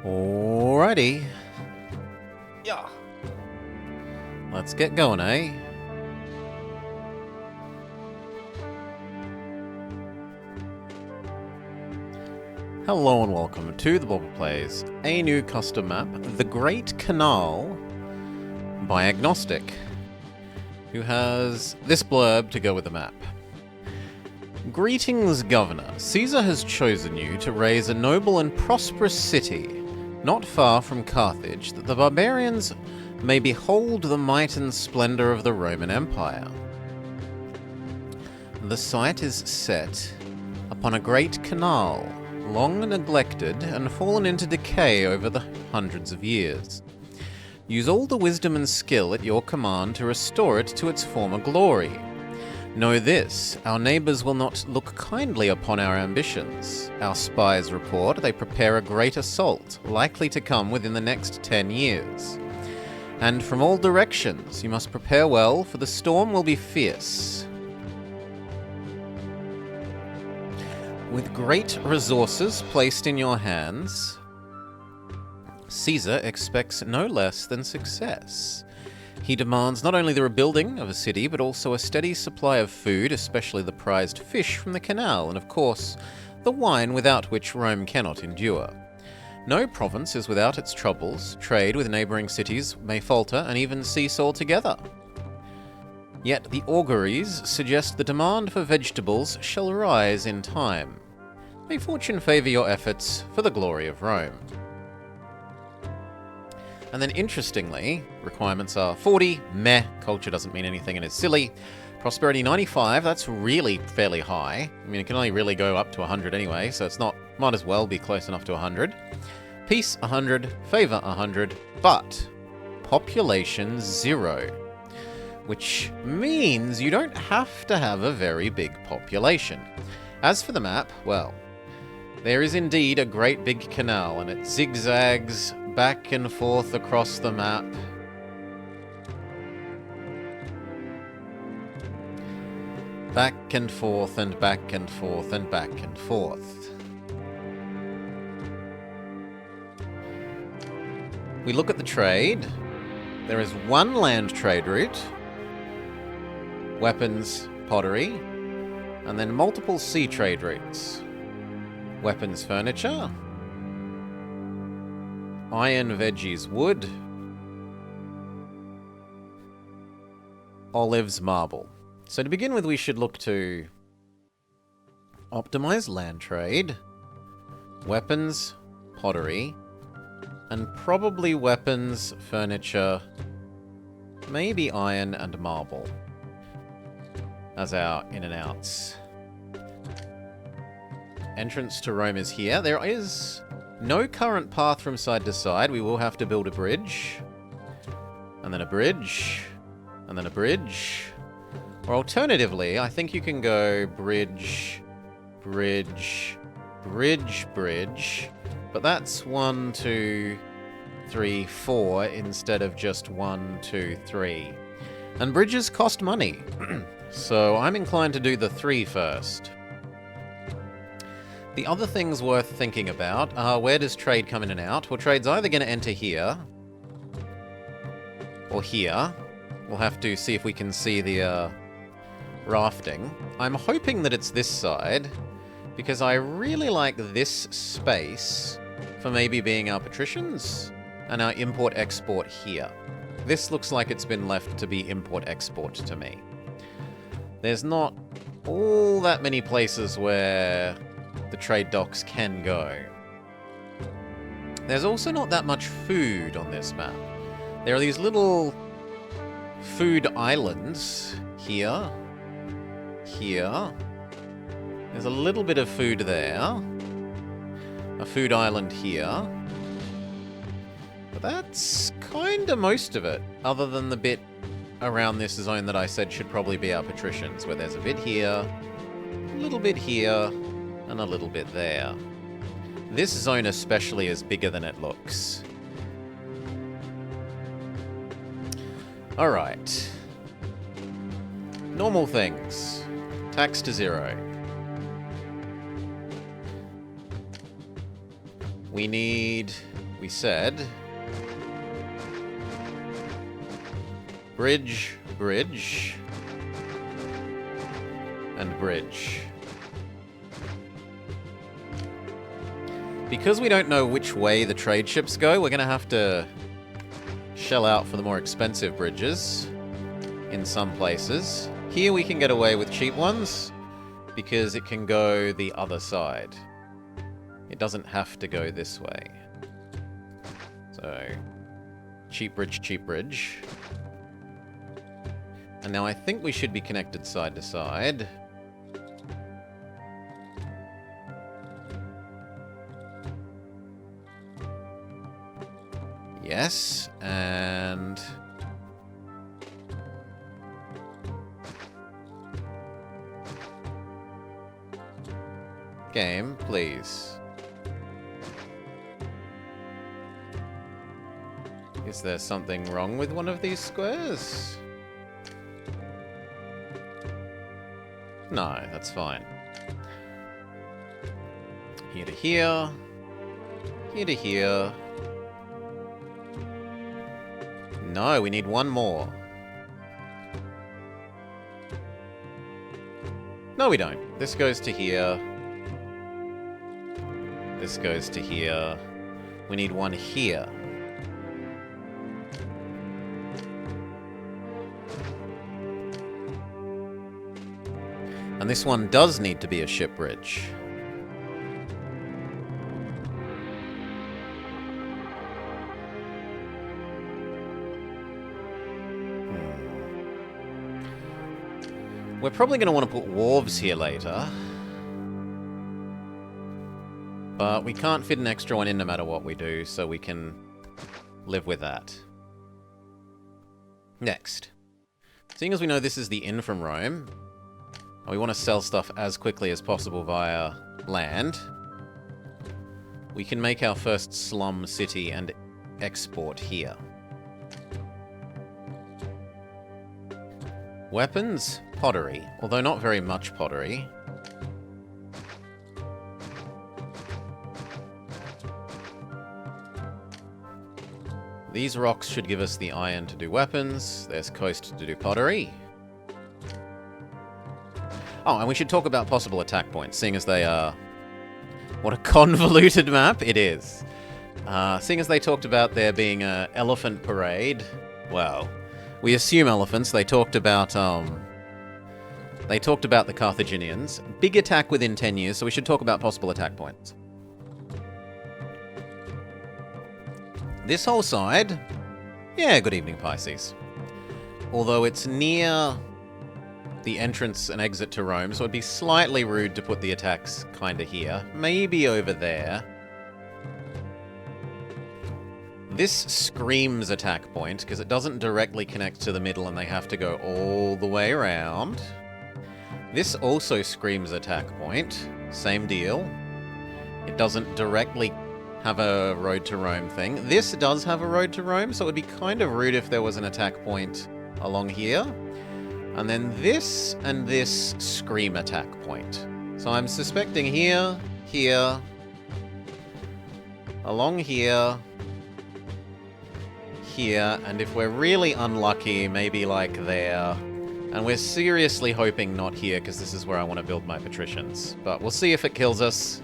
Alrighty. Yeah. Let's get going, eh? Hello and welcome to the Bobber Plays, a new custom map, The Great Canal, by Agnostic, who has this blurb to go with the map. Greetings, Governor. Caesar has chosen you to raise a noble and prosperous city not far from Carthage, that the barbarians may behold the might and splendor of the Roman Empire. The site is set upon a great canal, long neglected and fallen into decay over the hundreds of years. Use all the wisdom and skill at your command to restore it to its former glory. Know this, our neighbours will not look kindly upon our ambitions. Our spies report they prepare a great assault, likely to come within the next 10 years. And from all directions, you must prepare well, for the storm will be fierce. With great resources placed in your hands, Caesar expects no less than success. He demands not only the rebuilding of a city, but also a steady supply of food, especially the prized fish from the canal, and of course, the wine without which Rome cannot endure. No province is without its troubles. Trade with neighbouring cities may falter and even cease altogether. Yet the auguries suggest the demand for vegetables shall rise in time. May fortune favour your efforts for the glory of Rome. And then interestingly, requirements are 40, meh, culture doesn't mean anything and is silly. Prosperity 95, that's really fairly high. I mean, it can only really go up to 100 anyway, so it's not, might as well be close enough to 100. Peace 100, favour 100, but population 0. Which means you don't have to have a very big population. As for the map, well, there is indeed a great big canal and it zigzags back and forth across the map. Back and forth and back and forth and back and forth. We look at the trade. There is one land trade route, weapons, pottery, and then multiple sea trade routes. Weapons, furniture, iron, veggies, wood, olives, marble. So to begin with, we should look to optimize land trade, weapons, pottery, and probably weapons, furniture, maybe iron and marble as our in and outs. Entrance to Rome is here. There is no current path from side to side. We will have to build a bridge. And then a bridge. And then a bridge. Or alternatively, I think you can go bridge, bridge, bridge, bridge. But that's 1, 2, 3, 4 instead of just 1, 2, 3. And bridges cost money. So I'm inclined to do the 3 first. The other things worth thinking about are where does trade come in and out? Well, trade's either going to enter here or here. We'll have to see if we can see the rafting. I'm hoping that it's this side because I really like this space for maybe being our patricians and our import-export here. This looks like it's been left to be import-export to me. There's not all that many places where the trade docks can go. There's also not that much food on this map. There are these little food islands here, here. There's a little bit of food there. A food island here. But that's kinda most of it, other than the bit around this zone that I said should probably be our patricians, where there's a bit here, a little bit here, and a little bit there. This zone especially is bigger than it looks. Alright. Normal things. Tax to 0. We need we said bridge, bridge, and bridge. Because we don't know which way the trade ships go, we're going to have to shell out for the more expensive bridges in some places. Here we can get away with cheap ones because it can go the other side. It doesn't have to go this way. So, cheap bridge, cheap bridge. And now I think we should be connected side to side. Yes, and... game, please. Is there something wrong with one of these squares? No, that's fine. Here to here. Here to here. No, we need one more. No, we don't. This goes to here. This goes to here. We need one here. And this one does need to be a ship bridge. We're probably going to want to put wharves here later. But we can't fit an extra one in no matter what we do, so we can live with that. Next. Seeing as we know this is the inn from Rome, and we want to sell stuff as quickly as possible via land, we can make our first slum city and export here. Weapons, pottery, although not very much pottery. These rocks should give us the iron to do weapons. There's coast to do pottery. Oh, and we should talk about possible attack points, seeing as they are... What a convoluted map it is. Seeing as they talked about there being an elephant parade, well, we assume elephants. They talked about the Carthaginians. Big attack within 10 years, so we should talk about possible attack points. This whole side, yeah, good evening, Pisces. Although it's near the entrance and exit to Rome, so it'd be slightly rude to put the attacks kinda here. Maybe over there. This screams attack point, because it doesn't directly connect to the middle and they have to go all the way around. This also screams attack point. Same deal. It doesn't directly have a road to Rome thing. This does have a road to Rome, so it would be kind of rude if there was an attack point along here. And then this and this scream attack point. So I'm suspecting here, here, along here, here, and if we're really unlucky, maybe like there. And we're seriously hoping not here, because this is where I want to build my patricians. But we'll see if it kills us.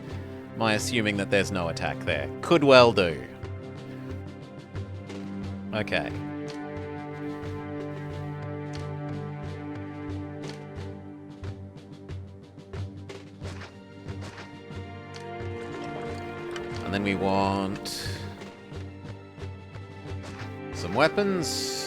My assuming that there's no attack there. Could well do. Okay. And then we want some weapons.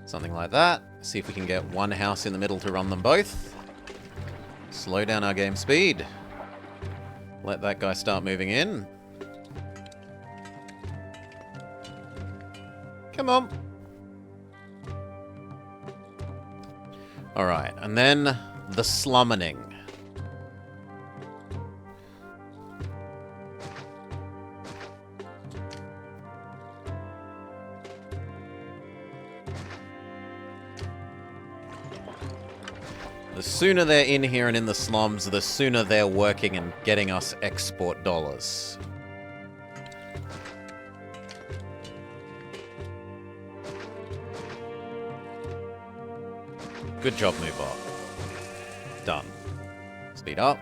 Something like that. See if we can get one house in the middle to run them both. Slow down our game speed. Let that guy start moving in. Come on. Alright, and then the slummoning. The sooner they're in here and in the slums, the sooner they're working and getting us export dollars. Good job, Moobot. Done. Speed up.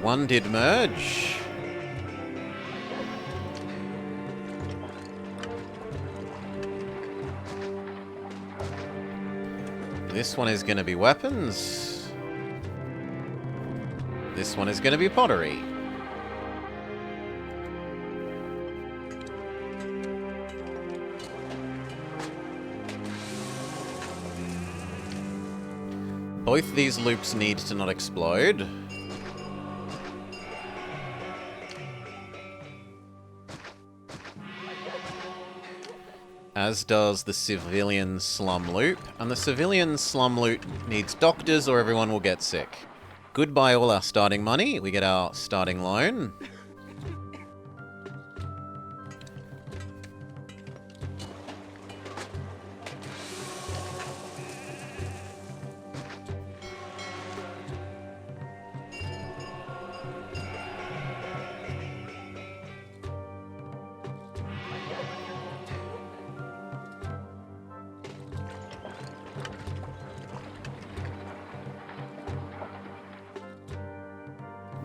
One did merge. This one is going to be weapons. This one is going to be pottery. Both these loops need to not explode. As does the civilian slum loop. And the civilian slum loop needs doctors or everyone will get sick. Goodbye all our starting money. We get our starting loan.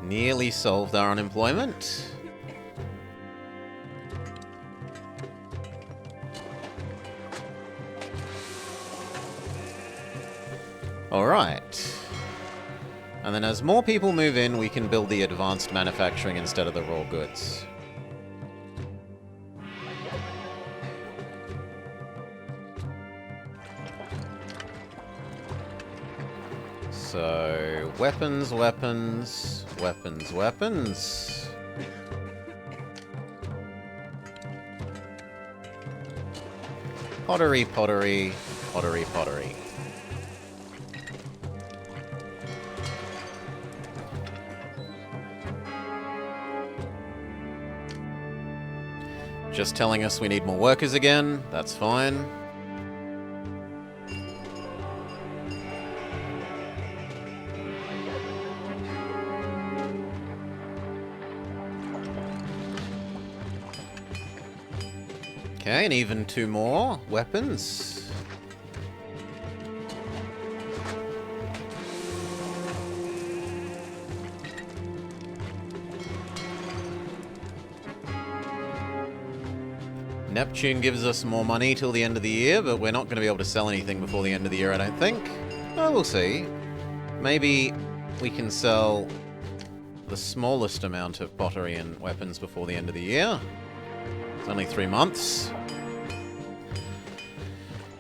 Nearly solved our unemployment. Alright. And then as more people move in, we can build the advanced manufacturing instead of the raw goods. So, weapons, weapons, weapons, weapons. Pottery, pottery, pottery, pottery. Just telling us we need more workers again. That's fine. Okay, and even two more weapons. Neptune gives us more money till the end of the year, but we're not going to be able to sell anything before the end of the year, I don't think. Oh, we'll see. Maybe we can sell the smallest amount of pottery and weapons before the end of the year. It's only 3 months.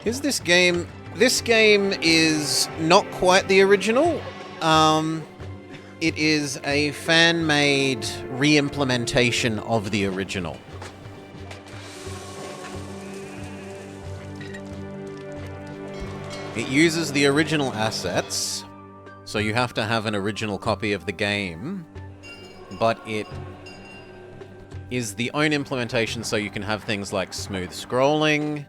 Is this game... This game is not quite the original. It is a fan-made re-implementation of the original. It uses the original assets, so you have to have an original copy of the game, but it is the own implementation, so you can have things like smooth scrolling,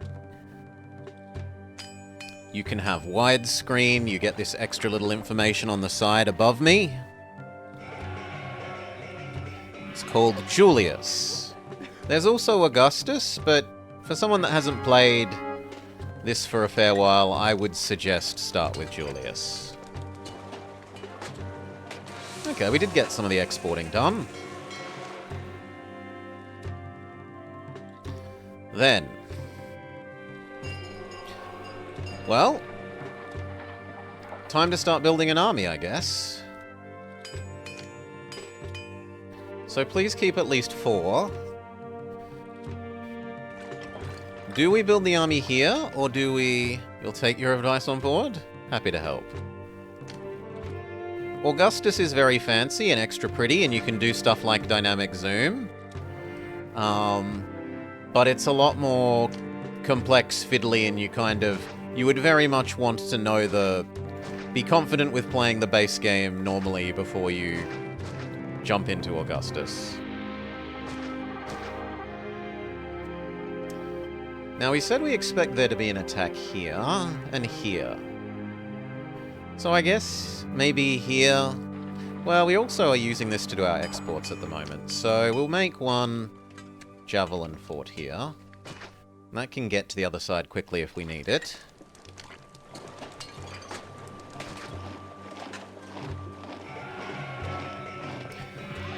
you can have widescreen, you get this extra little information on the side above me. It's called Julius. There's also Augustus, but for someone that hasn't played this for a fair while, I would suggest start with Julius. Okay, we did get some of the exporting done. Then. Well, time to start building an army, I guess. So please keep at least 4. Do we build the army here, or do we... You'll take your advice on board? Happy to help. Augustus is very fancy and extra pretty, and you can do stuff like dynamic zoom. But it's a lot more complex, fiddly, and you would very much want to know be confident with playing the base game normally before you jump into Augustus. Now, we said we expect there to be an attack here and here. So I guess maybe here... Well, we also are using this to do our exports at the moment. So we'll make one javelin fort here. That can get to the other side quickly if we need it.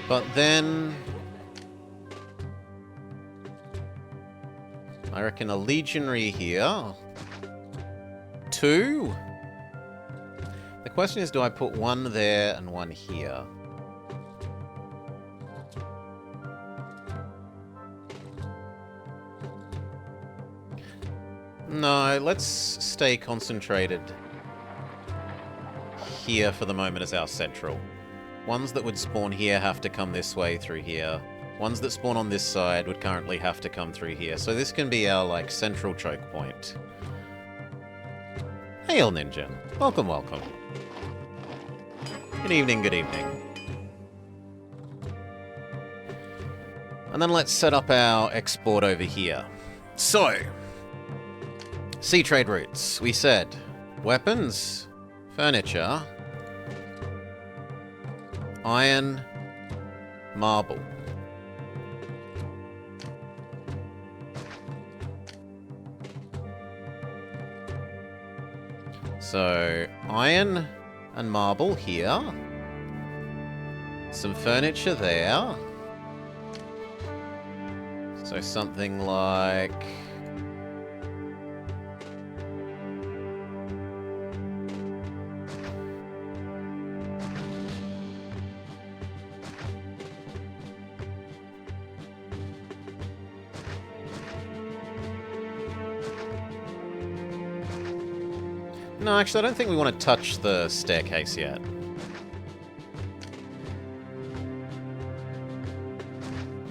But then... I reckon a legionary here. 2? The question is, do I put one there and one here? No, let's stay concentrated here for the moment as our central. Ones that would spawn here have to come this way through here. Ones that spawn on this side would currently have to come through here. So this can be our, like, central choke point. Hail, Ninja. Welcome, welcome. Good evening, good evening. And then let's set up our export over here. So, sea trade routes. We said weapons, furniture, iron, marble. So, iron and marble here. Some furniture there. So something like... No, actually, I don't think we want to touch the staircase yet.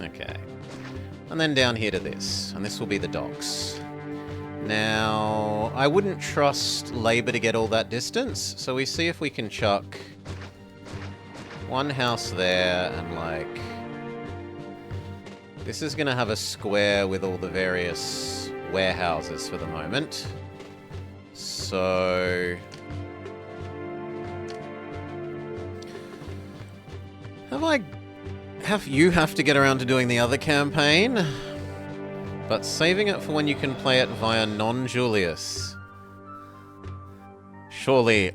Okay. And then down here to this. And this will be the docks. Now, I wouldn't trust labour to get all that distance, so we see if we can chuck one house there and, like... This is going to have a square with all the various warehouses for the moment. So... You have to get around to doing the other campaign, but saving it for when you can play it via non-Julius. Surely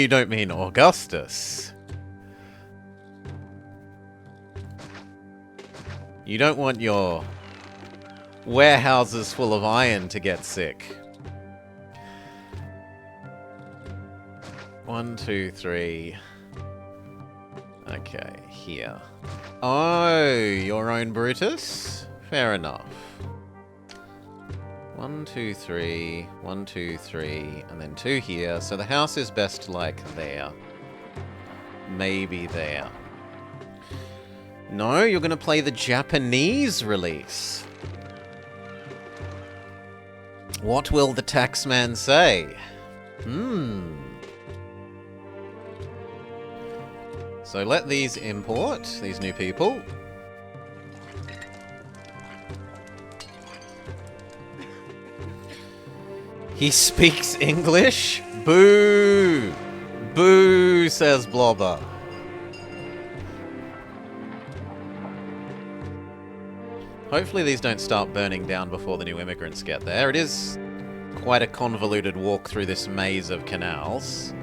you don't mean Augustus. You don't want your warehouses full of iron to get sick. 1, 2, 3. Okay, here. Oh, your own Brutus? Fair enough. 1, 2, 3. 1, 2, 3. And then 2 here. So the house is best like there. Maybe there. No, you're going to play the Japanese release. What will the taxman say? So let these import, these new people. He speaks English? Boo! Boo, says Blobber. Hopefully these don't start burning down before the new immigrants get there. It is quite a convoluted walk through this maze of canals.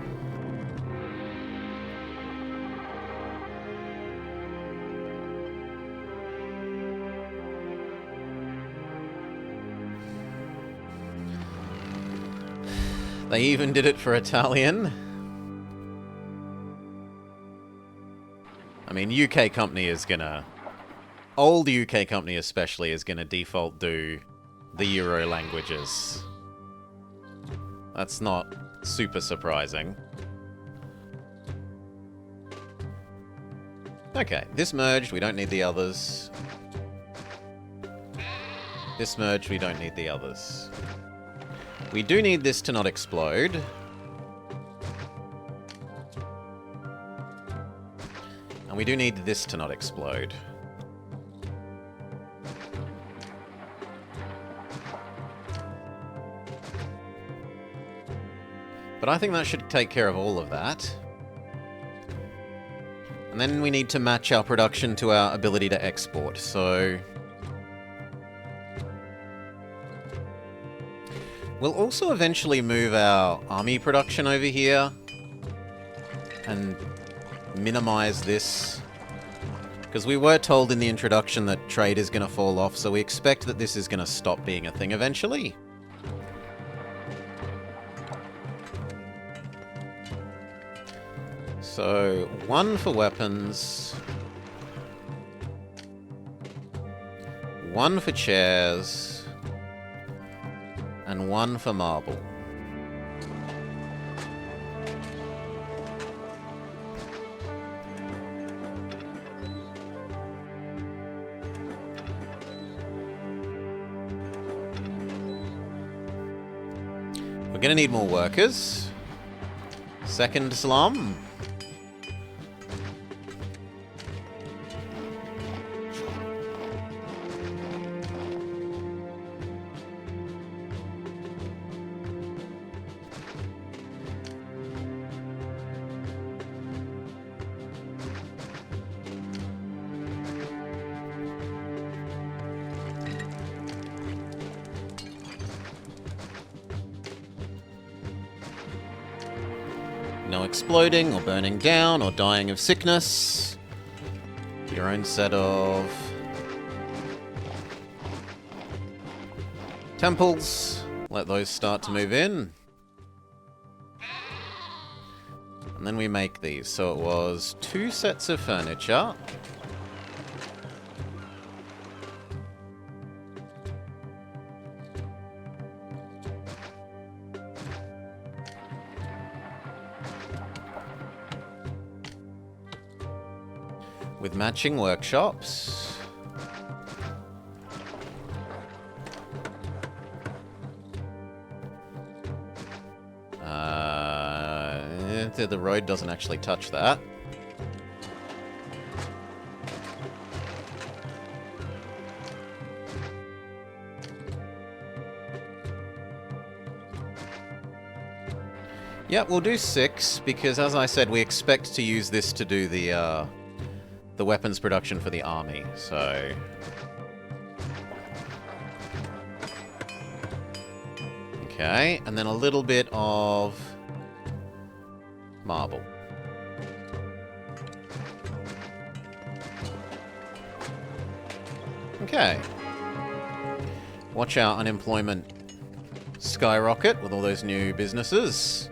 They even did it for Italian. I mean, UK company is gonna... Old UK company especially is gonna default do the Euro languages. That's not super surprising. Okay, this merged, we don't need the others. This merged, we don't need the others. We do need this to not explode. And we do need this to not explode. But I think that should take care of all of that. And then we need to match our production to our ability to export, so... We'll also eventually move our army production over here and minimize this. Because we were told in the introduction that trade is going to fall off, so we expect that this is going to stop being a thing eventually. So, 1 for weapons, 1 for chairs, and 1 for marble. We're gonna need more workers. Second slum. No exploding or burning down or dying of sickness. Your own set of temples. Let those start to move in. And then we make these. So it was 2 sets of furniture. With matching workshops. The road doesn't actually touch that. Yeah, we'll do 6, because as I said, we expect to use this to do the weapons production for the army, so... Okay, and then a little bit of marble. Okay. Watch our unemployment skyrocket with all those new businesses.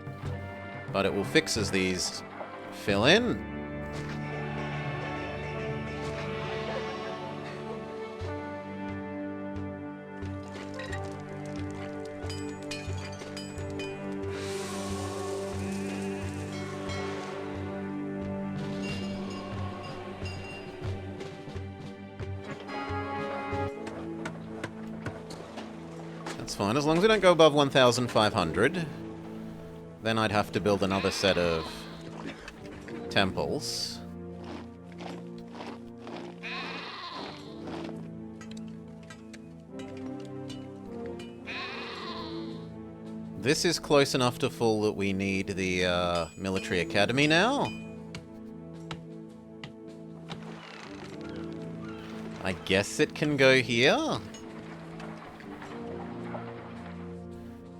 But it will fix as these fill in. That's fine, as long as we don't go above 1,500. Then I'd have to build another set of temples. This is close enough to full that we need the military academy now. I guess it can go here.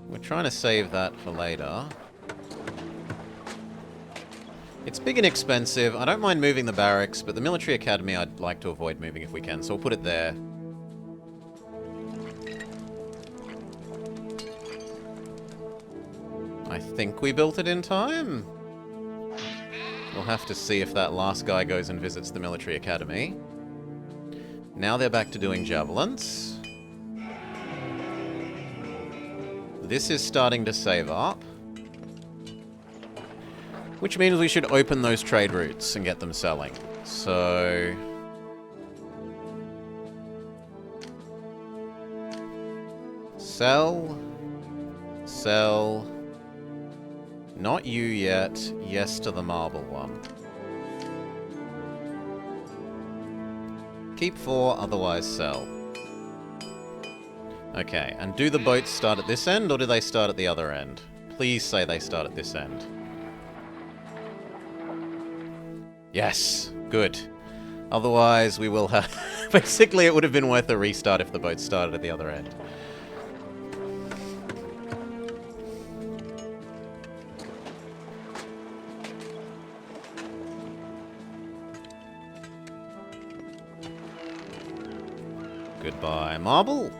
We're trying to save that for later. It's big and expensive. I don't mind moving the barracks, but the military academy I'd like to avoid moving if we can, so we'll put it there. I think we built it in time. We'll have to see if that last guy goes and visits the military academy. Now they're back to doing javelins. This is starting to save up. Which means we should open those trade routes and get them selling. So... Sell. Sell. Not you yet. Yes to the marble one. Keep 4, otherwise sell. Okay, and do the boats start at this end, or do they start at the other end? Please say they start at this end. Yes, good. Otherwise, we will have... Basically, it would have been worth a restart if the boat started at the other end. Goodbye, marble.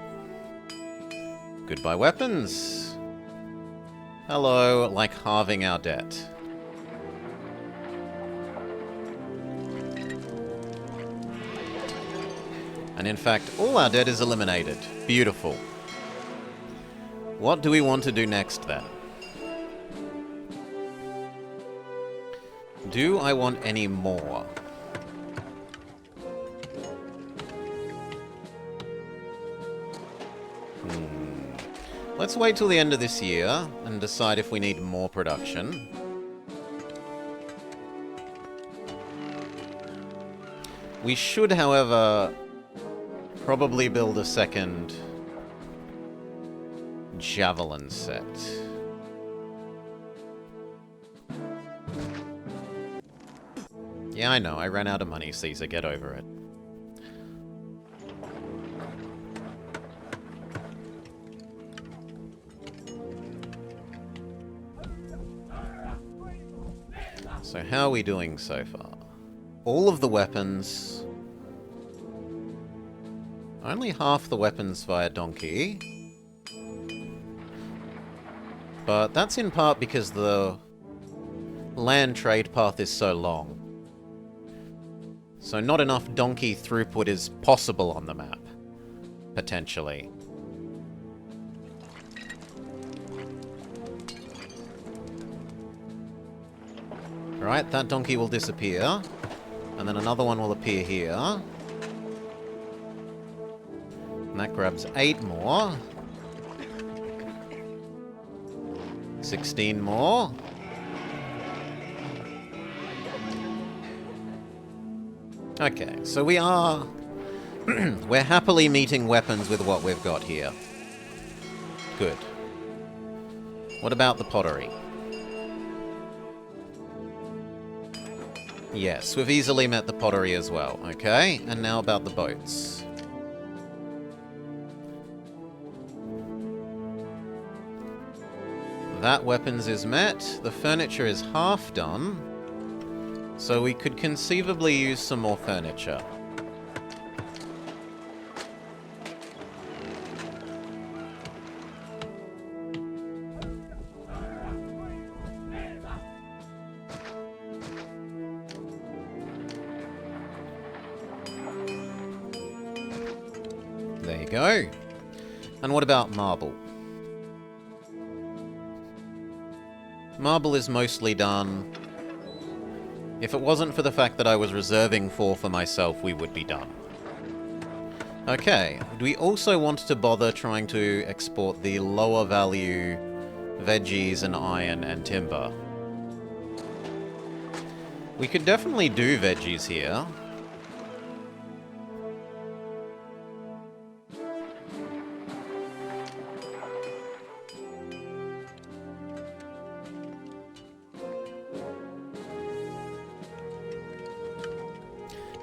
Goodbye, weapons. Hello, like halving our debt. And in fact, all our debt is eliminated. Beautiful. What do we want to do next, then? Do I want any more? Let's wait till the end of this year and decide if we need more production. We should, however, probably build a second javelin set. Yeah, I know, I ran out of money, Caesar, get over it. So how are we doing so far? All of the weapons... Only half the weapons via donkey. But that's in part because the land trade path is so long. So not enough donkey throughput is possible on the map. Potentially. Right, that donkey will disappear. And then another one will appear here. And that grabs 8 more. 16 more. Okay, so we are... we're happily meeting weapons with what we've got here. Good. What about the pottery? Yes, we've easily met the pottery as well. Okay, and now about the boats. That weapons is met. The furniture is half done. So we could conceivably use some more furniture. There you go. And what about marble? Marble is mostly done. If it wasn't for the fact that I was reserving 4 for myself, we would be done. Okay, do we also want to bother trying to export the lower value veggies and iron and timber? We could definitely do veggies here.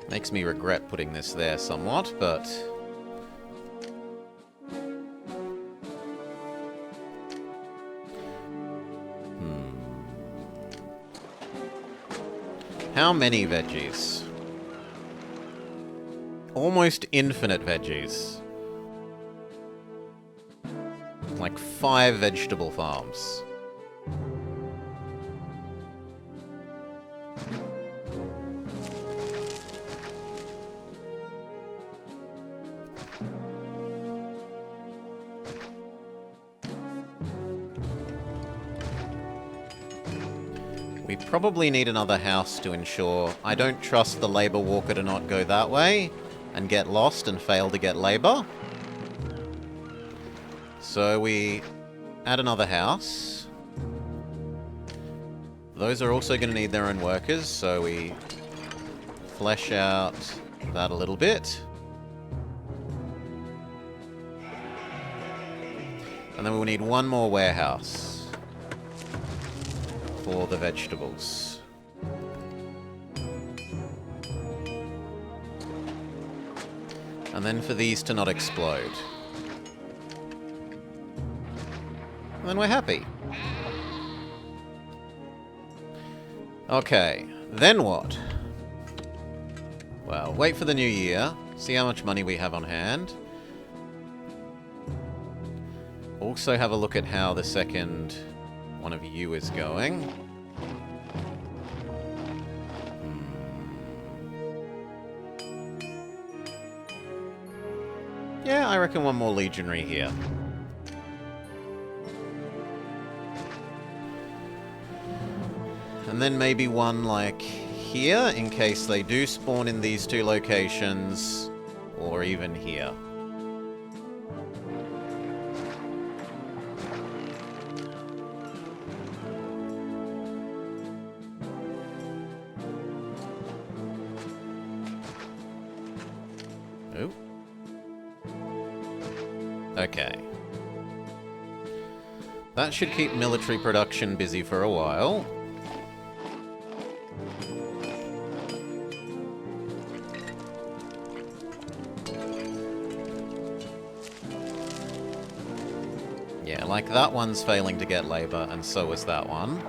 Makes me regret putting this there somewhat, but... How many veggies? Almost infinite veggies. Like 5 vegetable farms. We probably need another house to ensure... I don't trust the labor walker to not go that way and get lost and fail to get labor. So we add another house. Those are also going to need their own workers, so we flesh out that a little bit. And then we'll need one more warehouse. for the vegetables. And then for these to not explode. And then we're happy. Okay, then what? Well, wait for the new year, see how much money we have on hand. Also have a look at how the second one of you is going. Yeah, I reckon one more legionary here. And then maybe one, like, here, in case they do spawn in these two locations, or even here. Oh. Okay. That should keep military production busy for a while. Yeah, like that one's failing to get labor, and so is that one.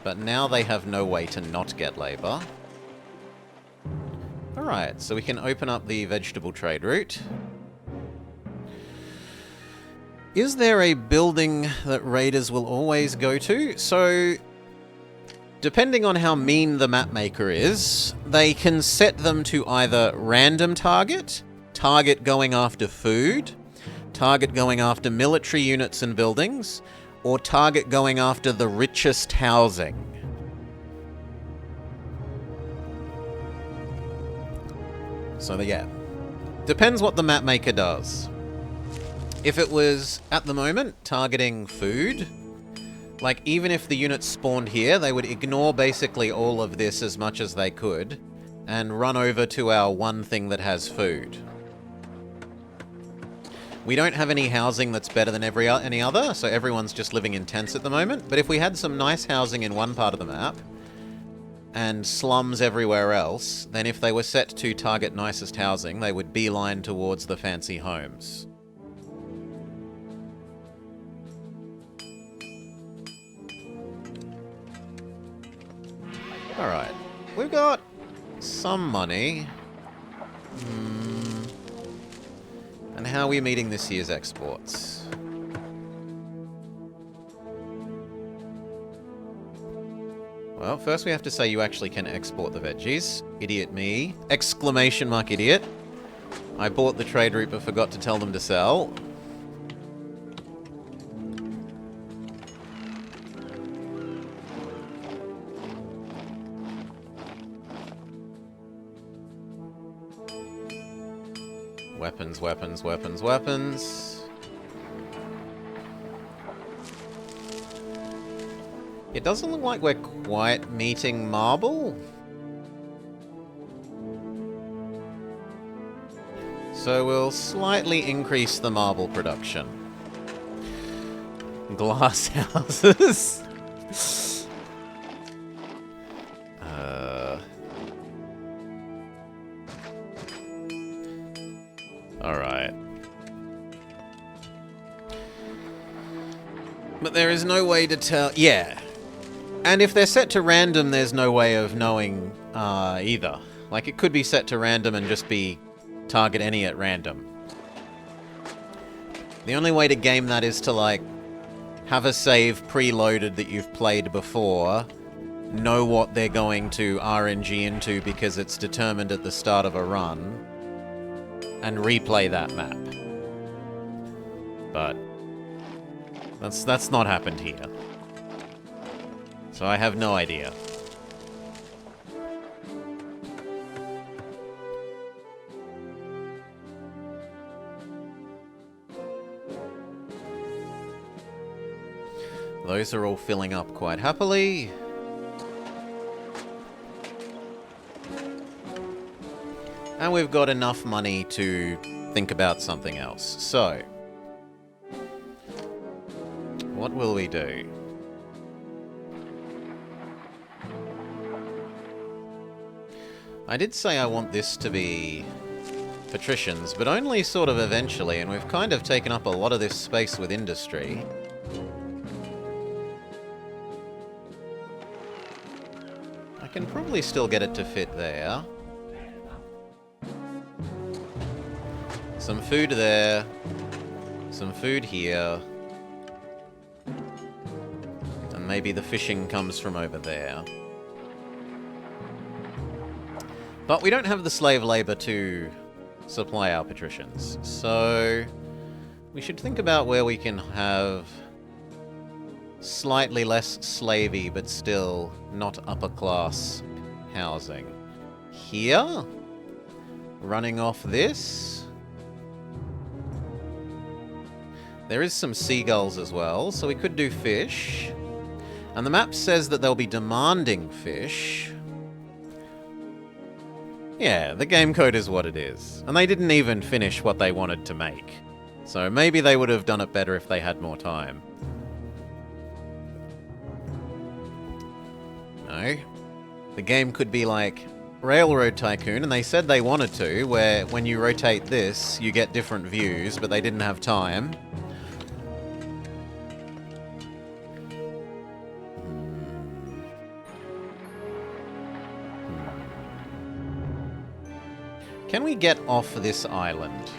But now they have no way to not get labor. Alright, so we can open up the vegetable trade route. Is there a building that raiders will always go to? So, depending on how mean the mapmaker is, they can set them to either random target, target going after food, target going after military units and buildings, or target going after the richest housing. So yeah, depends what the mapmaker does. If it was, at the moment, targeting food, like even if the units spawned here, they would ignore basically all of this as much as they could, and run over to our one thing that has food. We don't have any housing that's better than any other, so everyone's just living in tents at the moment. But if we had some nice housing in one part of the map, and slums everywhere else, then if they were set to target nicest housing, they would beeline towards the fancy homes. Alright, we've got some money. And how are we meeting this year's exports? Well, first we have to say you actually can export the veggies. Idiot me. Exclamation mark idiot. I bought the trade route but forgot to tell them to sell. Weapons, weapons, weapons, weapons. It doesn't look like we're quite meeting marble. So we'll slightly increase the marble production. Glass houses. Alright. But there is no way to tell... Yeah. And if they're set to random, there's no way of knowing either. Like, it could be set to random and just be target any at random. The only way to game that is to, like, have a save preloaded that you've played before, know what they're going to RNG into because it's determined at the start of a run, and replay that map. But that's not happened here. So I have no idea. Those are all filling up quite happily. And we've got enough money to think about something else. So, What will we do? I did say I want this to be patricians, but only sort of eventually, and we've kind of taken up a lot of this space with industry. I can probably still get it to fit there. Some food there. Some food here. And maybe the fishing comes from over there. But we don't have the slave labor to supply our patricians, so we should think about where we can have slightly less slavey but still not upper class housing. Here? Running off this? There is some seagulls as well, so we could do fish. And the map says that they'll be demanding fish. Yeah, the game code is what it is. And they didn't even finish what they wanted to make. So maybe they would have done it better if they had more time. No. The game could be like Railroad Tycoon, and they said they wanted to, where when you rotate this, you get different views, but they didn't have time. Can we get off this island?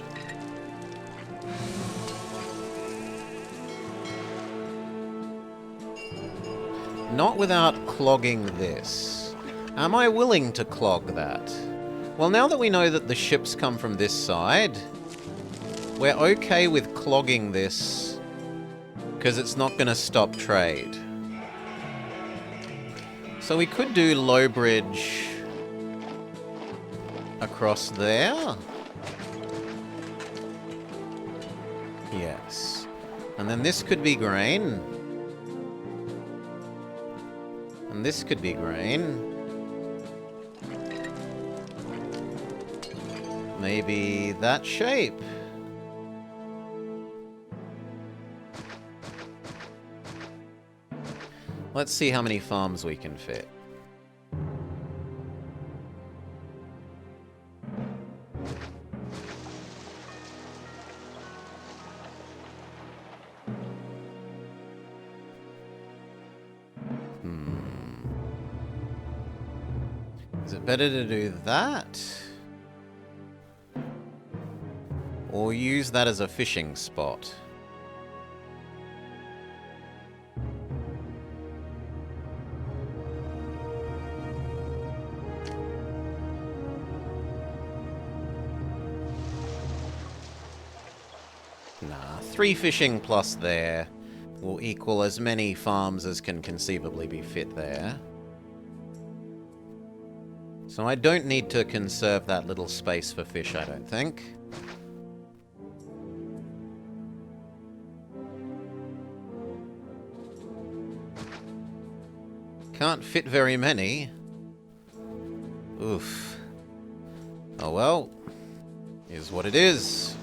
Not without clogging this. Am I willing to clog that? Well, now that we know that the ships come from this side, we're okay with clogging this because it's not going to stop trade. So we could do low bridge across there. Yes. And then this could be grain. And this could be grain. Maybe that shape. Let's see how many farms we can fit. Is it better to do that? Or use that as a fishing spot? Nah, 3 fishing plus there will equal as many farms as can conceivably be fit there. So I don't need to conserve that little space for fish, I don't think. Can't fit very many. Oof. Oh well. Is what it is.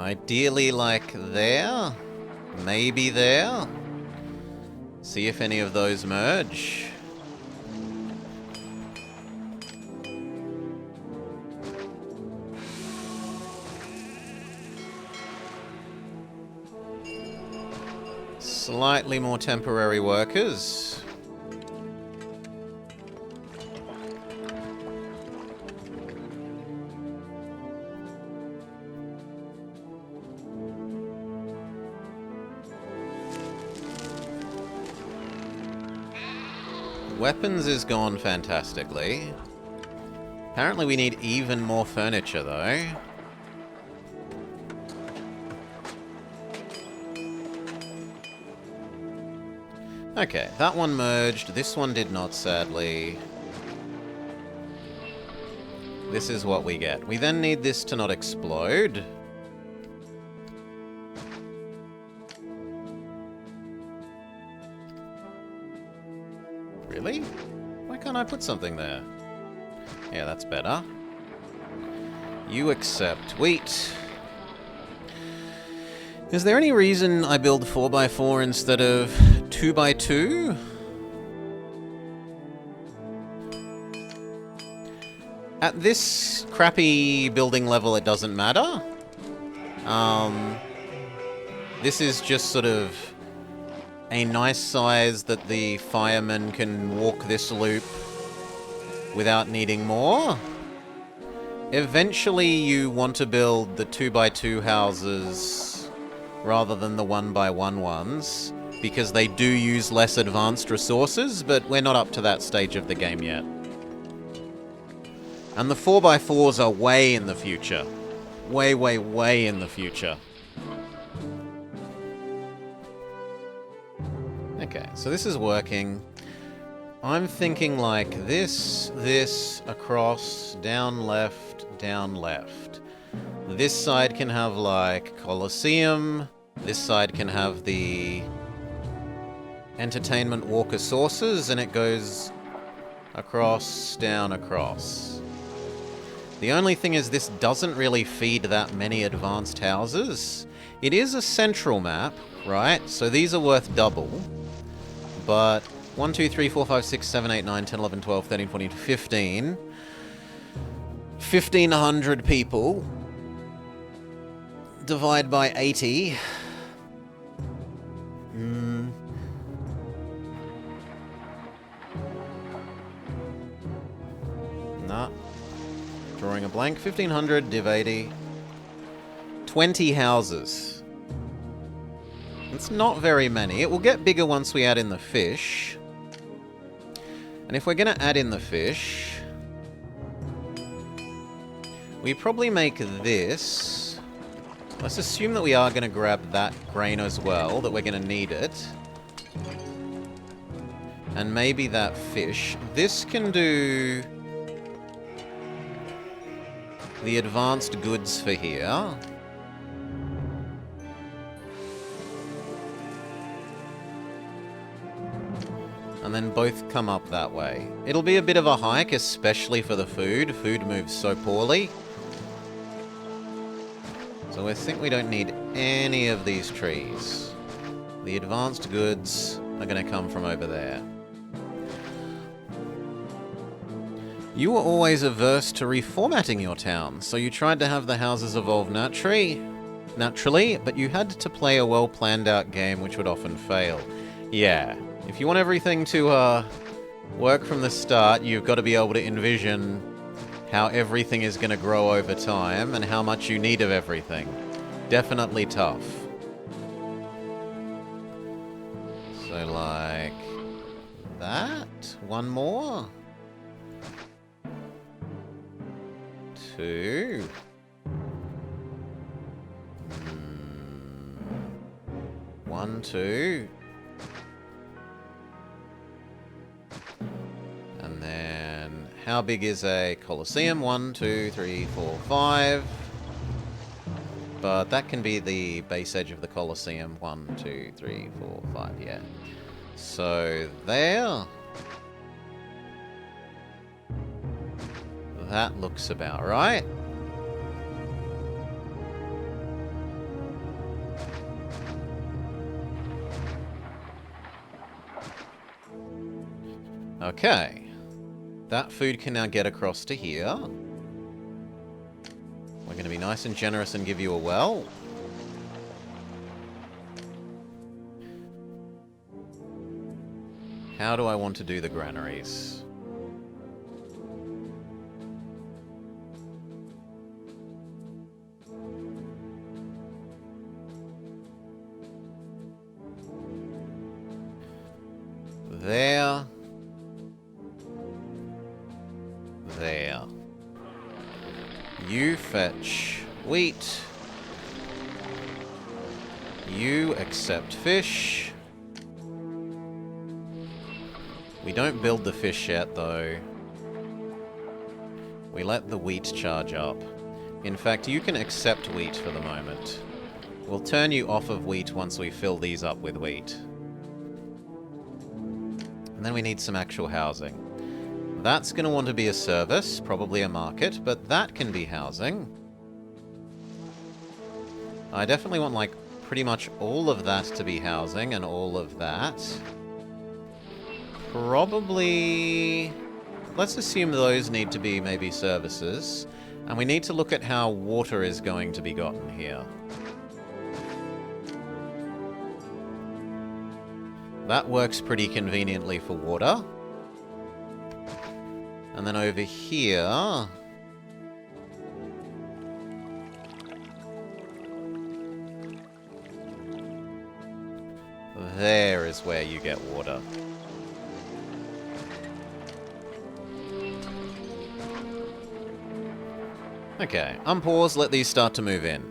Ideally like there, maybe there. See if any of those merge. Slightly more temporary workers. Weapons is gone fantastically. Apparently we need even more furniture, though. Okay, that one merged. This one did not, sadly. This is what we get. We then need this to not explode. Really? Why can't I put something there? Yeah, that's better. You accept wheat. Is there any reason I build 4x4 instead of 2x2? At this crappy building level, it doesn't matter. This is just sort of a nice size that the firemen can walk this loop without needing more. Eventually, you want to build the 2x2 houses rather than the 1x1 ones, because they do use less advanced resources, but we're not up to that stage of the game yet. And the 4x4s are way in the future. Way, way, way in the future. Okay, so this is working. I'm thinking like this, across, down left, down left. This side can have like Colosseum. This side can have the Entertainment Walker Sources, and it goes across, down, across. The only thing is this doesn't really feed that many advanced houses. It is a central map, right? So these are worth double. But 1, 2, 3, 4, 5, 6, 7, 8, 9, 10, 11, 12, 13, 14, 15. 1,500 people. Divide by 80. Nah. Drawing a blank. 1,500 div 80. 20 houses. It's not very many. It will get bigger once we add in the fish. And if we're going to add in the fish, we probably make this. Let's assume that we are going to grab that grain as well, that we're going to need it. And maybe that fish. This can do the advanced goods for here. And then both come up that way. It'll be a bit of a hike, especially for the food. Food moves so poorly. So I think we don't need any of these trees. The advanced goods are going to come from over there. You were always averse to reformatting your town, so you tried to have the houses evolve naturally, but you had to play a well-planned out game which would often fail. Yeah. If you want everything to work from the start, you've got to be able to envision how everything is going to grow over time and how much you need of everything. Definitely tough. So like that. One more. 2. 1, 2. And then, how big is a Colosseum? 1, 2, 3, 4, 5. But that can be the base edge of the Colosseum. 1, 2, 3, 4, 5, yeah. So, there. That looks about right. Okay. That food can now get across to here. We're going to be nice and generous and give you a well. How do I want to do the granaries? There. There. You fetch wheat. You accept fish. We don't build the fish yet, though. We let the wheat charge up. In fact, you can accept wheat for the moment. We'll turn you off of wheat once we fill these up with wheat. And then we need some actual housing. That's going to want to be a service, probably a market, but that can be housing. I definitely want, like, pretty much all of that to be housing, and all of that. Probably... Let's assume those need to be maybe services. And we need to look at how water is going to be gotten here. That works pretty conveniently for water. And then over here... There is where you get water. Okay, unpause, let these start to move in.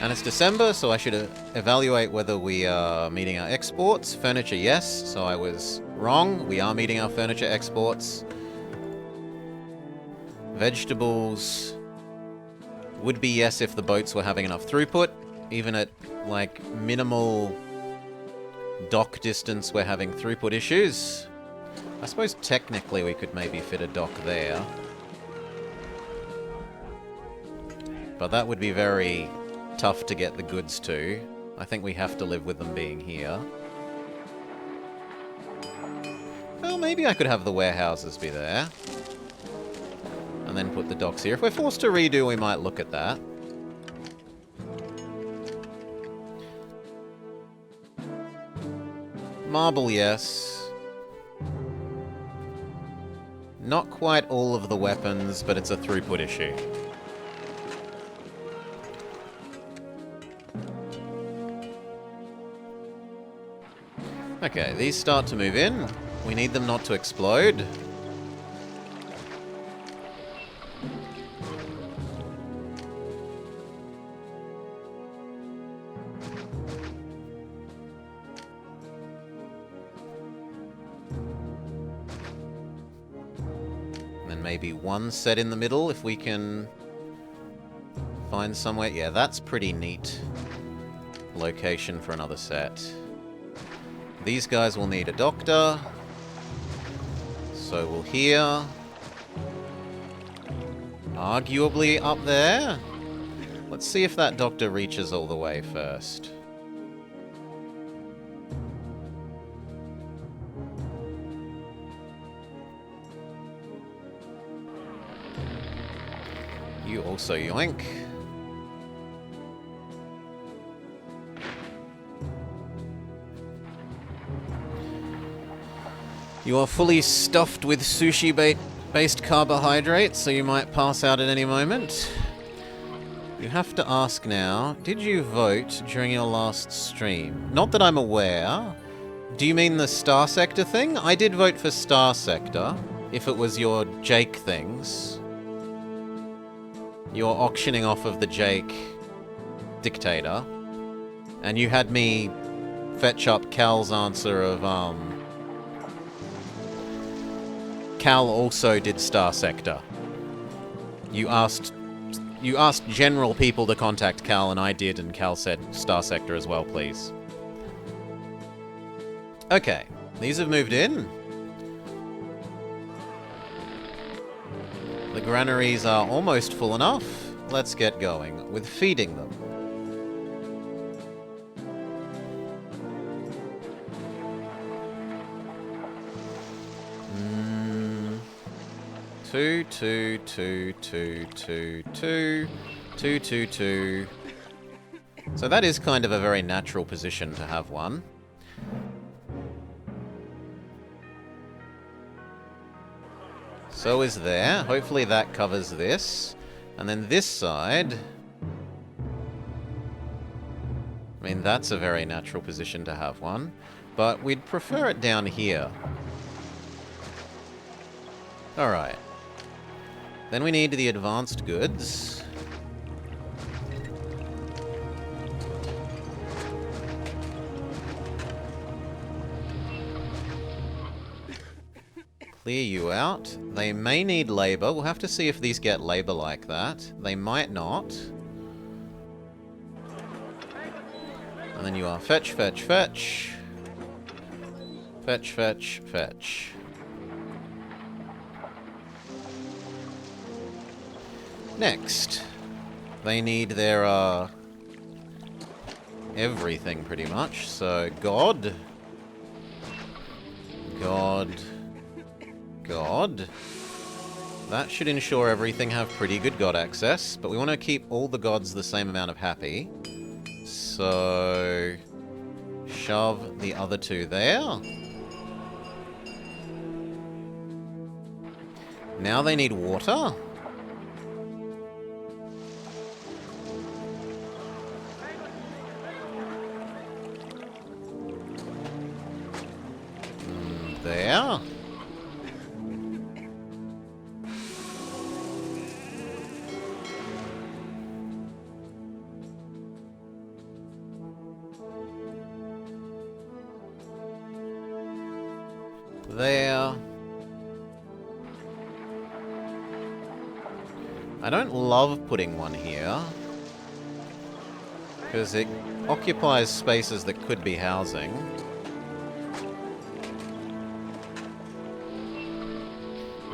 And it's December, so I should evaluate whether we are meeting our exports. Furniture, yes, so I was wrong. We are meeting our furniture exports. Vegetables would be yes if the boats were having enough throughput. Even at, like, minimal dock distance, we're having throughput issues. I suppose technically we could maybe fit a dock there. But that would be very tough to get the goods to. I think we have to live with them being here. Well, maybe I could have the warehouses be there. And then put the docks here. If we're forced to redo, we might look at that. Marble, yes. Not quite all of the weapons, but it's a throughput issue. Okay, these start to move in. We need them not to explode. Maybe one set in the middle if we can find somewhere. Yeah, that's pretty neat location for another set. These guys will need a doctor. So we'll here. Arguably up there. Let's see if that doctor reaches all the way first. You also yoink. You are fully stuffed with sushi-based carbohydrates, so you might pass out at any moment. You have to ask now, did you vote during your last stream? Not that I'm aware. Do you mean the Star Sector thing? I did vote for Star Sector, if it was your Jake things. You're auctioning off of the Jake dictator. And you had me fetch up Cal's answer of, Cal also did Star Sector. You asked general people to contact Cal, and I did, and Cal said Star Sector as well, please. Okay, these have moved in. The granaries are almost full enough. Let's get going with feeding them. Two, two, two, two, two, two, two, two, two. So that is kind of a very natural position to have one. So is there. Hopefully that covers this. And then this side... I mean, that's a very natural position to have one. But we'd prefer it down here. Alright. Then we need the advanced goods. Clear you out. They may need labor. We'll have to see if these get labor like that. They might not. And then you are fetch, fetch, fetch. Fetch, fetch, fetch. Next. They need their, everything pretty much. So, God. God. God. That should ensure everything have pretty good God access, but we want to keep all the gods the same amount of happy. So, shove the other two there. Now they need water. There. There. I don't love putting one here, because it occupies spaces that could be housing.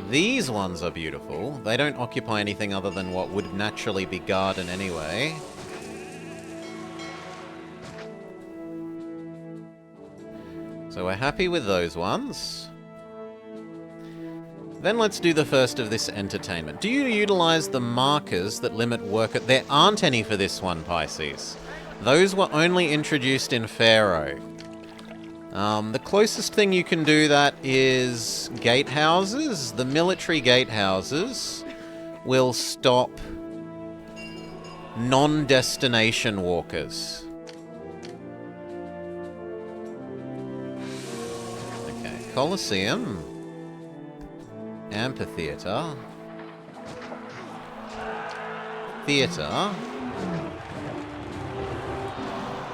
These ones are beautiful. They don't occupy anything other than what would naturally be garden anyway. So we're happy with those ones. Then let's do the first of this entertainment. Do you utilize the markers that limit work? There aren't any for this one, Pisces. Those were only introduced in Pharaoh. The closest thing you can do that is gatehouses. The military gatehouses will stop non-destination walkers. Okay, Colosseum. Amphitheatre. Theatre.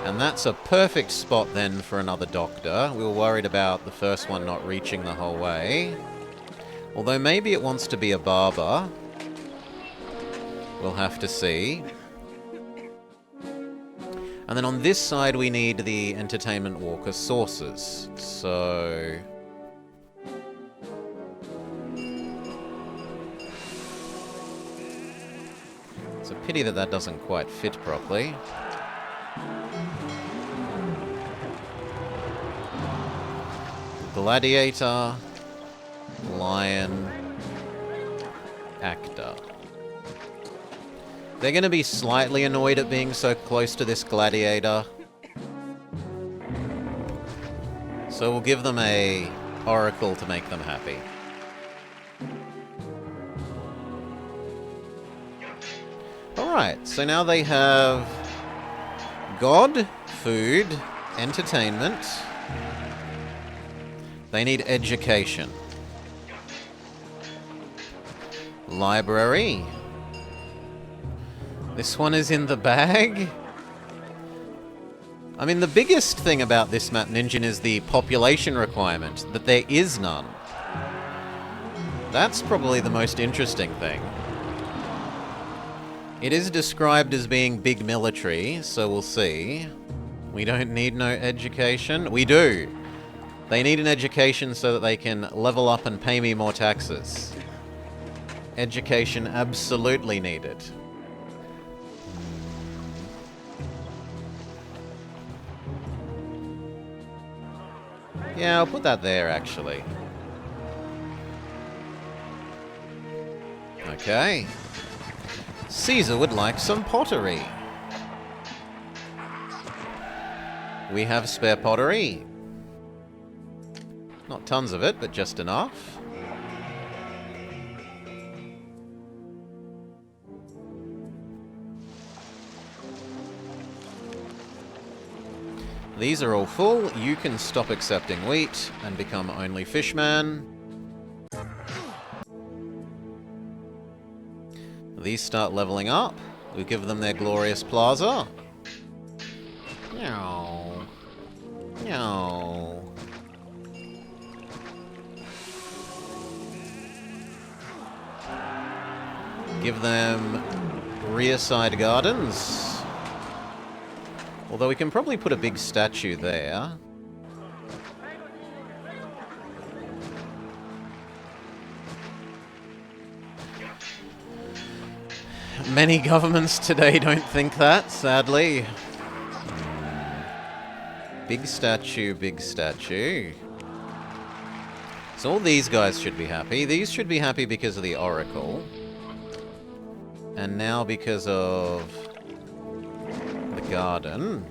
And that's a perfect spot then for another doctor. We were worried about the first one not reaching the whole way. Although maybe it wants to be a barber. We'll have to see. And then on this side we need the entertainment walker sources. So... it's a pity that that doesn't quite fit properly. Gladiator, lion, actor. They're going to be slightly annoyed at being so close to this gladiator. So we'll give them a oracle to make them happy. Alright, so now they have God, food, entertainment. They need education. Library. This one is in the bag. I mean, the biggest thing about this map, Ninja, is the population requirement, that there is none. That's probably the most interesting thing. It is described as being big military, so we'll see. We don't need no education. We do. They need an education so that they can level up and pay me more taxes. Education absolutely needed. Yeah, I'll put that there, actually. Okay. Caesar would like some pottery. We have spare pottery. Not tons of it, but just enough. These are all full. You can stop accepting wheat and become only fishman. These start leveling up. We give them their glorious plaza. Meow. Meow. Give them rear side gardens. Although we can probably put a big statue there. Many governments today don't think that, sadly. Big statue, big statue. So all these guys should be happy. These should be happy because of the Oracle. And now because of the garden.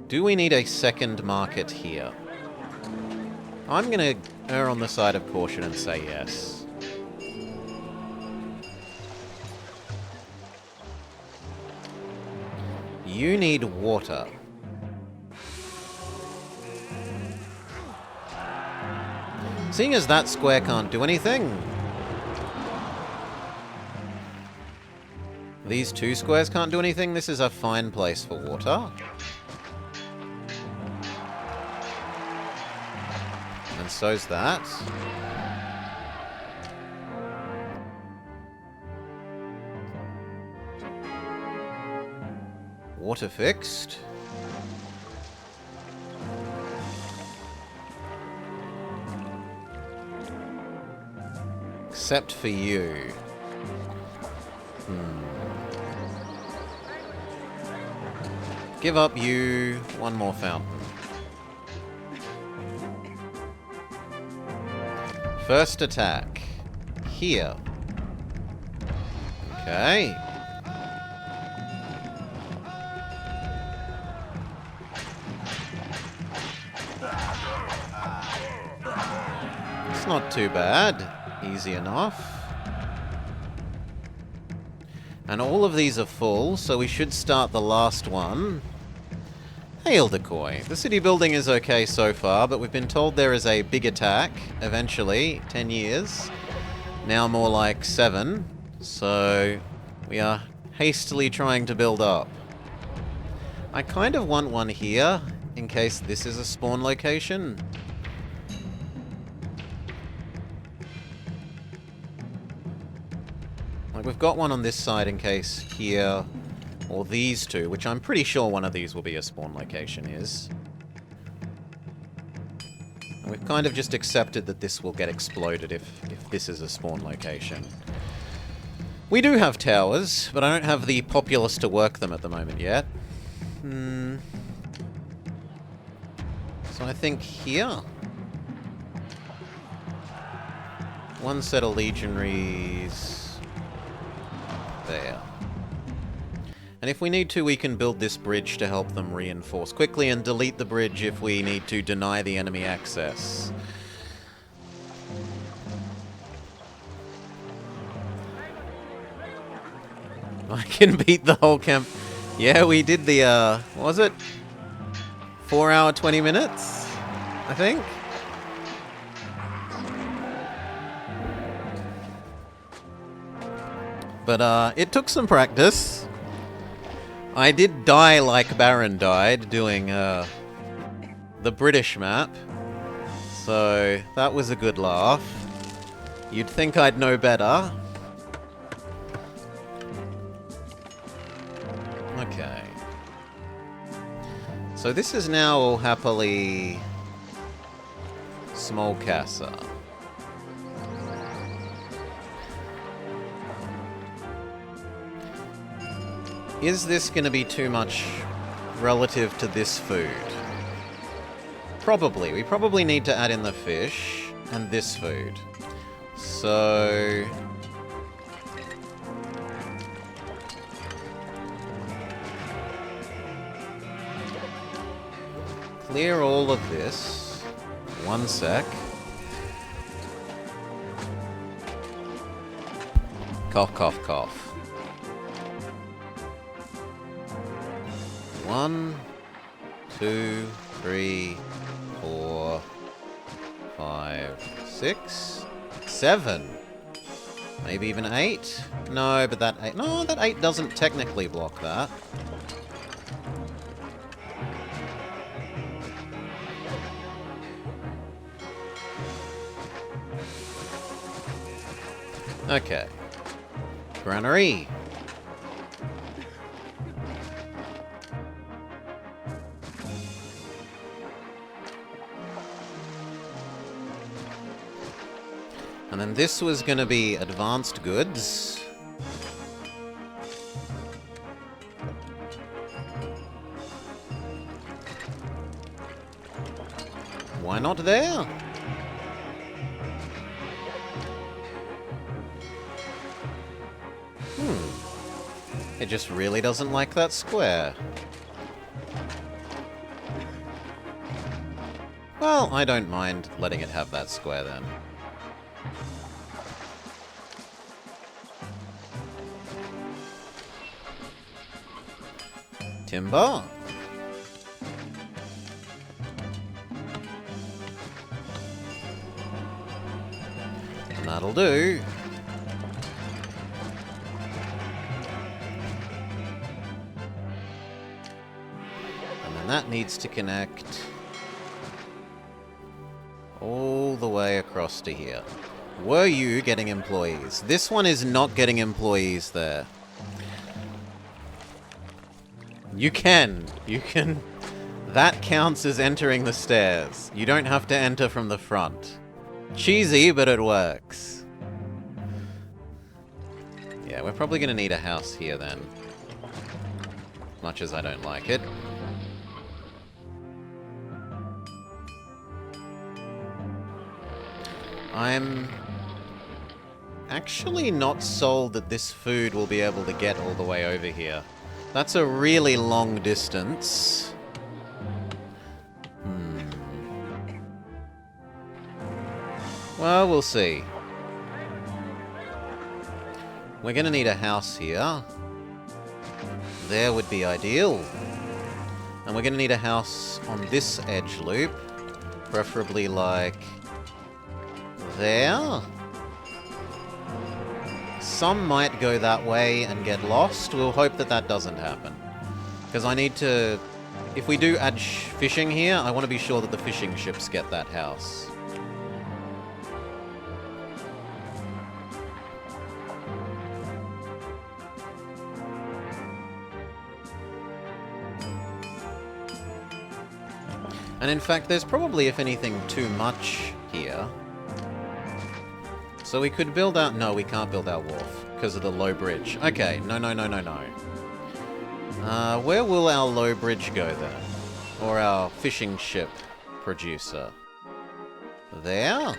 Do we need a second market here? I'm going to err on the side of caution and say yes. You need water. Seeing as that square can't do anything, these two squares can't do anything, this is a fine place for water. And so's that. Water fixed. Except for you. Give up you. One more fountain. First attack. Here. Okay. It's not too bad. Easy enough. And all of these are full, so we should start the last one. Hail Decoy. The city building is okay so far, but we've been told there is a big attack, eventually, 10 years. Now more like 7. So we are hastily trying to build up. I kind of want one here, in case this is a spawn location. Like, we've got one on this side in case here, or these two, which I'm pretty sure one of these will be a spawn location, is. And we've kind of just accepted that this will get exploded if this is a spawn location. We do have towers, but I don't have the populace to work them at the moment yet. So I think here. One set of legionaries. There. And if we need to, we can build this bridge to help them reinforce quickly and delete the bridge if we need to deny the enemy access. I can beat the whole camp. Yeah, we did the, what was it? 4 hour, 20 minutes, I think. But, it took some practice. I did die like Baron died, doing, the British map. So, that was a good laugh. You'd think I'd know better. Okay. So this is now all happily small casa. Is this going to be too much relative to this food? Probably. We probably need to add in the fish and this food. So... clear all of this. 1 sec. Cough, cough, cough. 1, 2, 3, 4, 5, 6, 7. Maybe even 8? No, but that 8... no, that 8 doesn't technically block that. Okay. Granary. And then this was going to be advanced goods. Why not there? It just really doesn't like that square. Well, I don't mind letting it have that square then. Timber. That'll do. And then that needs to connect all the way across to here. Were you getting employees? This one is not getting employees there. You can. That counts as entering the stairs. You don't have to enter from the front. Cheesy, but it works. Yeah, we're probably going to need a house here then. Much as I don't like it. I'm actually not sold that this food will be able to get all the way over here. That's a really long distance. Well, we'll see. We're going to need a house here. There would be ideal. And we're going to need a house on this edge loop. Preferably like there. Some might go that way and get lost. We'll hope that that doesn't happen. Because I need to... If we do add fishing here, I want to be sure that the fishing ships get that house. And in fact, there's probably, if anything, too much here. So we could build out... No, we can't build our wharf because of the low bridge. Okay, no. Where will our low bridge go then? Or our fishing ship producer? There?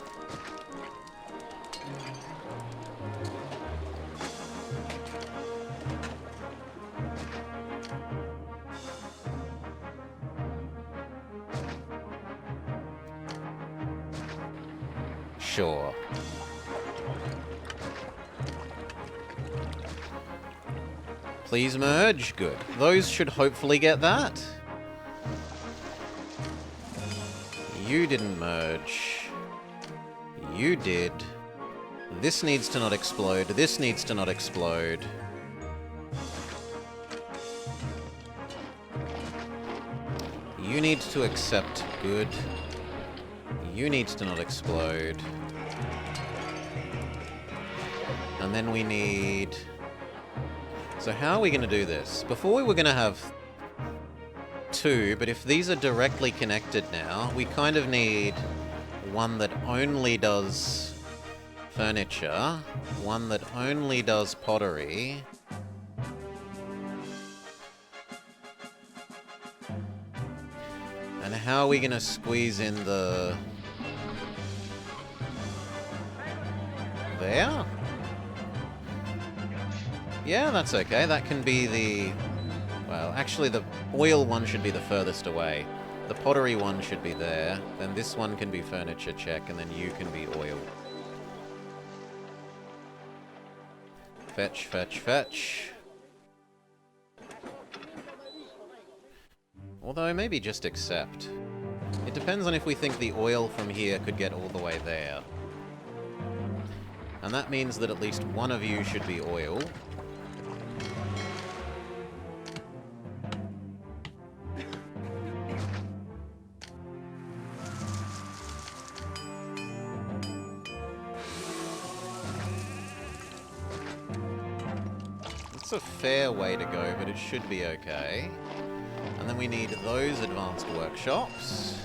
Sure. Please merge. Good. Those should hopefully get that. You didn't merge. You did. This needs to not explode. This needs to not explode. You need to accept. Good. You need to not explode. And then we need... So how are we going to do this? Before we were going to have 2, but if these are directly connected now, we kind of need one that only does furniture, one that only does pottery, and how are we going to squeeze in the... There? Yeah, that's okay. That can be the... Well, actually the oil one should be the furthest away. The pottery one should be there. Then this one can be furniture check, and then you can be oil. Fetch, fetch, fetch. Although, maybe just accept. It depends on if we think the oil from here could get all the way there. And that means that at least one of you should be oil. It's a fair way to go, but it should be okay. And then we need those advanced workshops.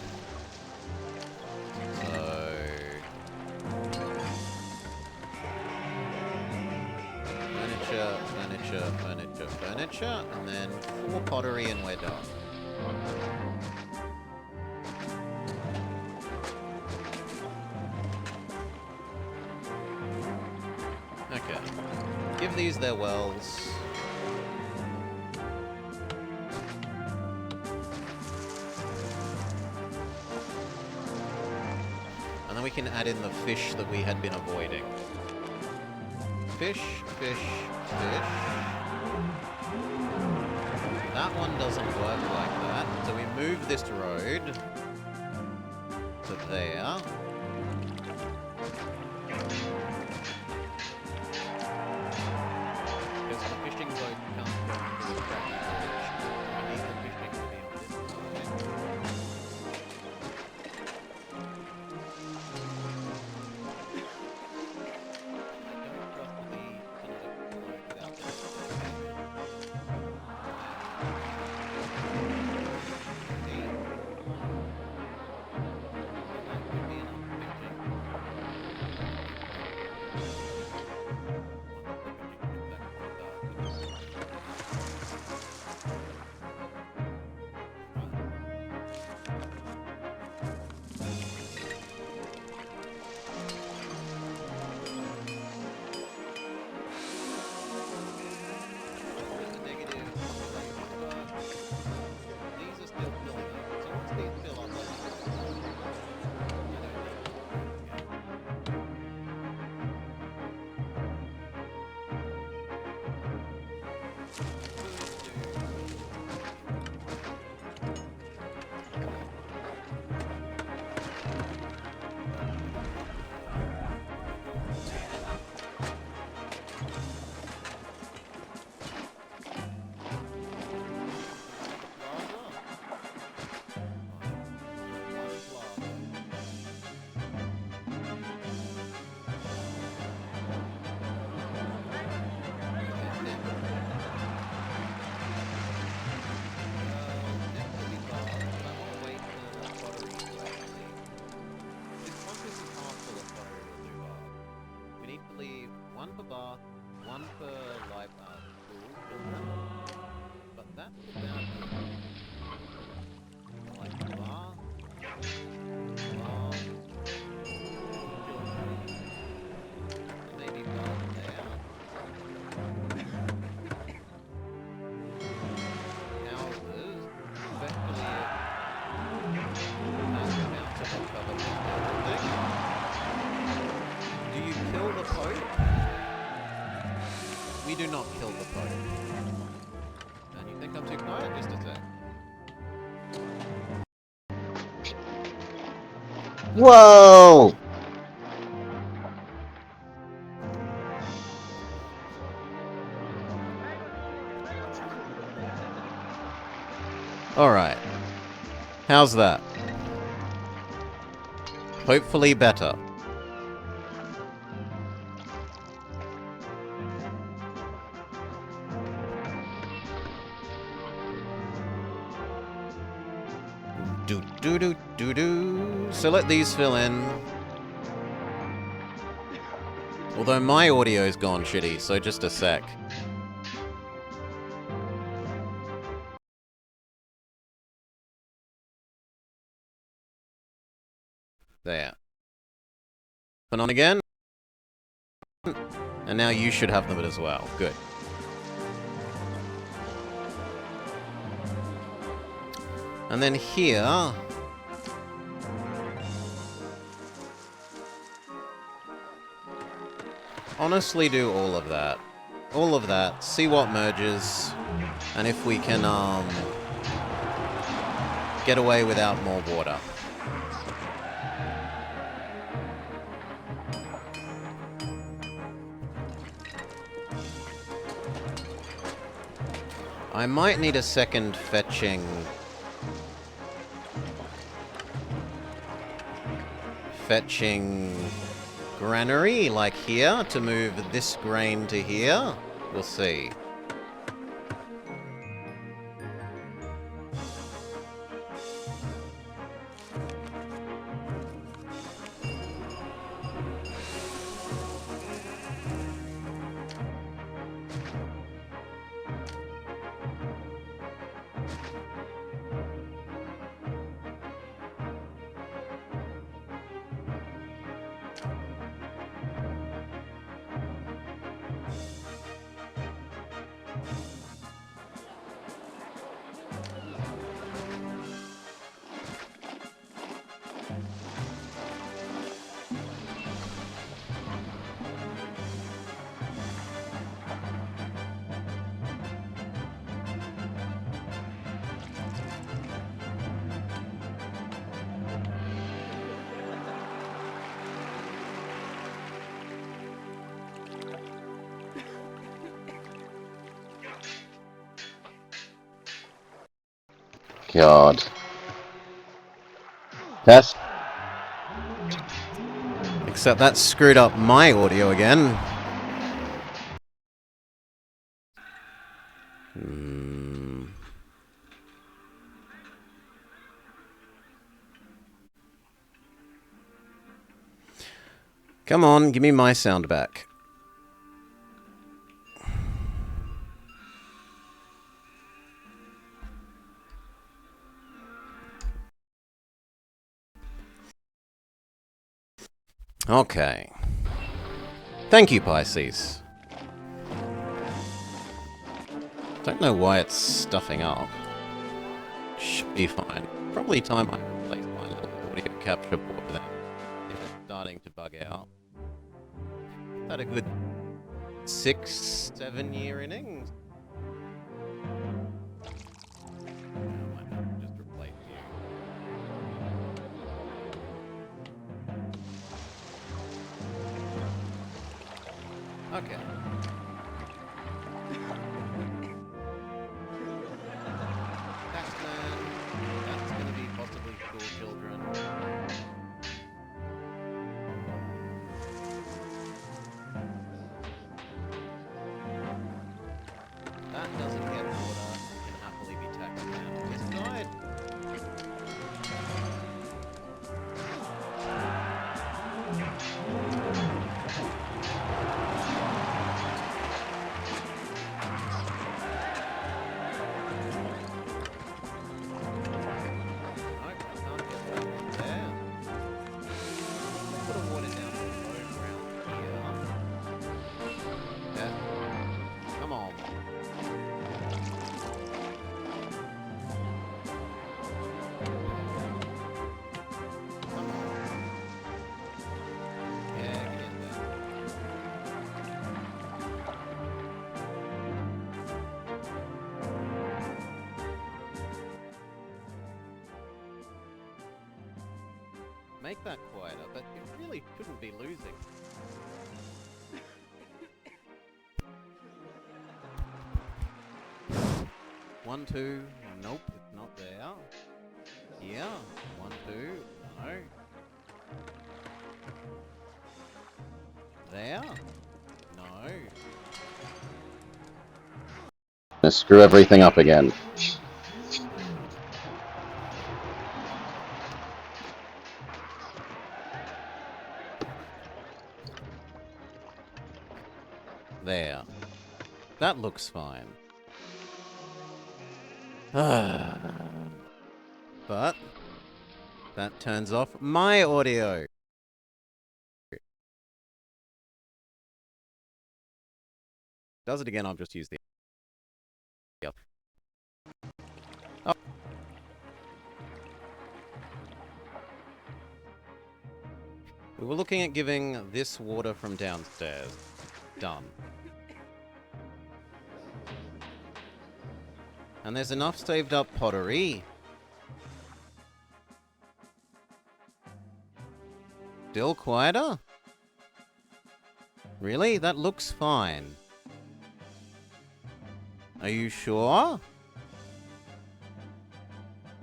So... furniture, furniture, furniture, furniture, and then 4 pottery and we're done. Okay. Give these their wells. And then we can add in the fish that we had been avoiding. Fish, fish, fish. That one doesn't work like that. So we move this road to there. Because the fishing boat can't go into the crappy bridge. We need the fishing to be on this side. We do not kill the Pope. And you think I'm too quiet? Just a sec. Whoa! Alright. How's that? Hopefully better. Do-do-do-do-do. So let these fill in. Although my audio's gone shitty, so just a sec. There. Put on again. And now you should have them as well. Good. And then here... honestly do all of that. All of that. See what merges. And if we can, get away without more water. I might need a second fetching... granary, like here, to move this grain to here. We'll see. God. Test. Except that screwed up my audio again. Come on, give me my sound back. Okay. Thank you, Pisces. Don't know why it's stuffing up. Should be fine. Probably time I replace my little audio capture board then. If it's starting to bug out. Had a good 6-7 year innings. I might have to just replace you. Okay. Taxman. That's going to be possibly school children. That doesn't get water. Can happily be taxed down on this side. Make that quieter, but you really shouldn't be losing. One, two, nope, it's not there. Here, 1, 2, no. There, no. Let's screw everything up again. There. That looks fine. But that turns off my audio. Does it again, I'll just use the other. Oh. We were looking at giving this water from downstairs. Done. And there's enough saved up pottery. Still quieter? Really? That looks fine. Are you sure?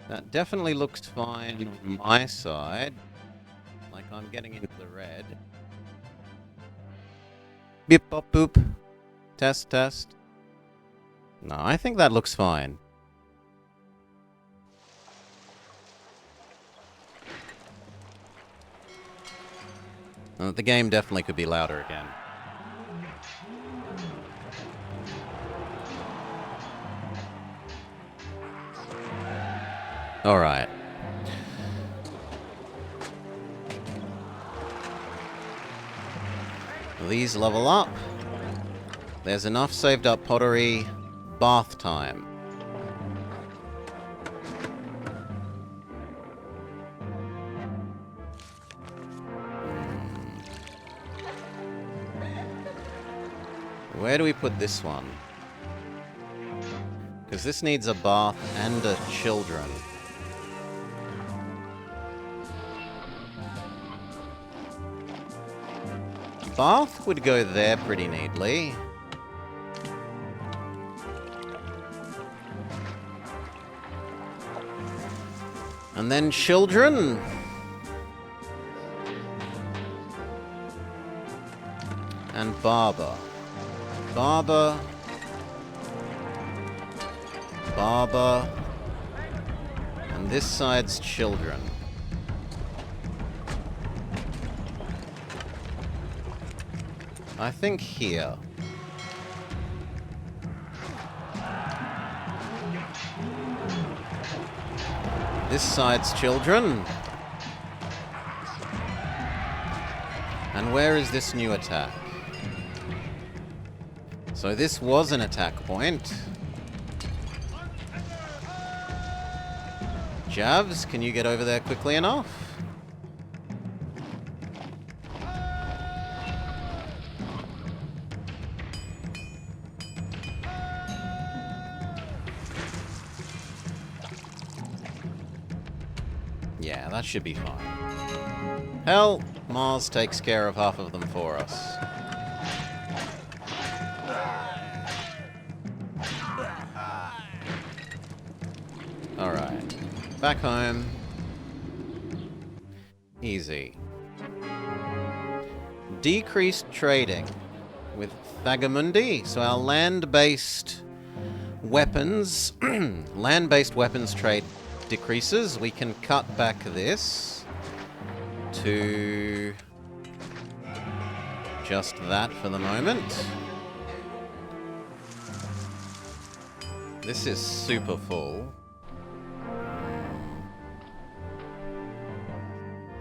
That definitely looks fine on my side. Like I'm getting into the red. Beep bop boop. Test, test. No, I think that looks fine. The game definitely could be louder again. Alright. These level up. There's enough saved up pottery. Bath time. Where do we put this one? Because this needs a bath and a children. Bath would go there pretty neatly. And then children. And Barber. Barber. Barber. And this side's children. I think here. This side's children. And where is this new attack? So this was an attack point. Javs, can you get over there quickly enough? Yeah, that should be fine. Hell, Mars takes care of half of them for us. Alright. Back home. Easy. Decreased trading with Thagamundi. So our land-based weapons, land-based weapons trade decreases. We can cut back this to just that for the moment. This is super full.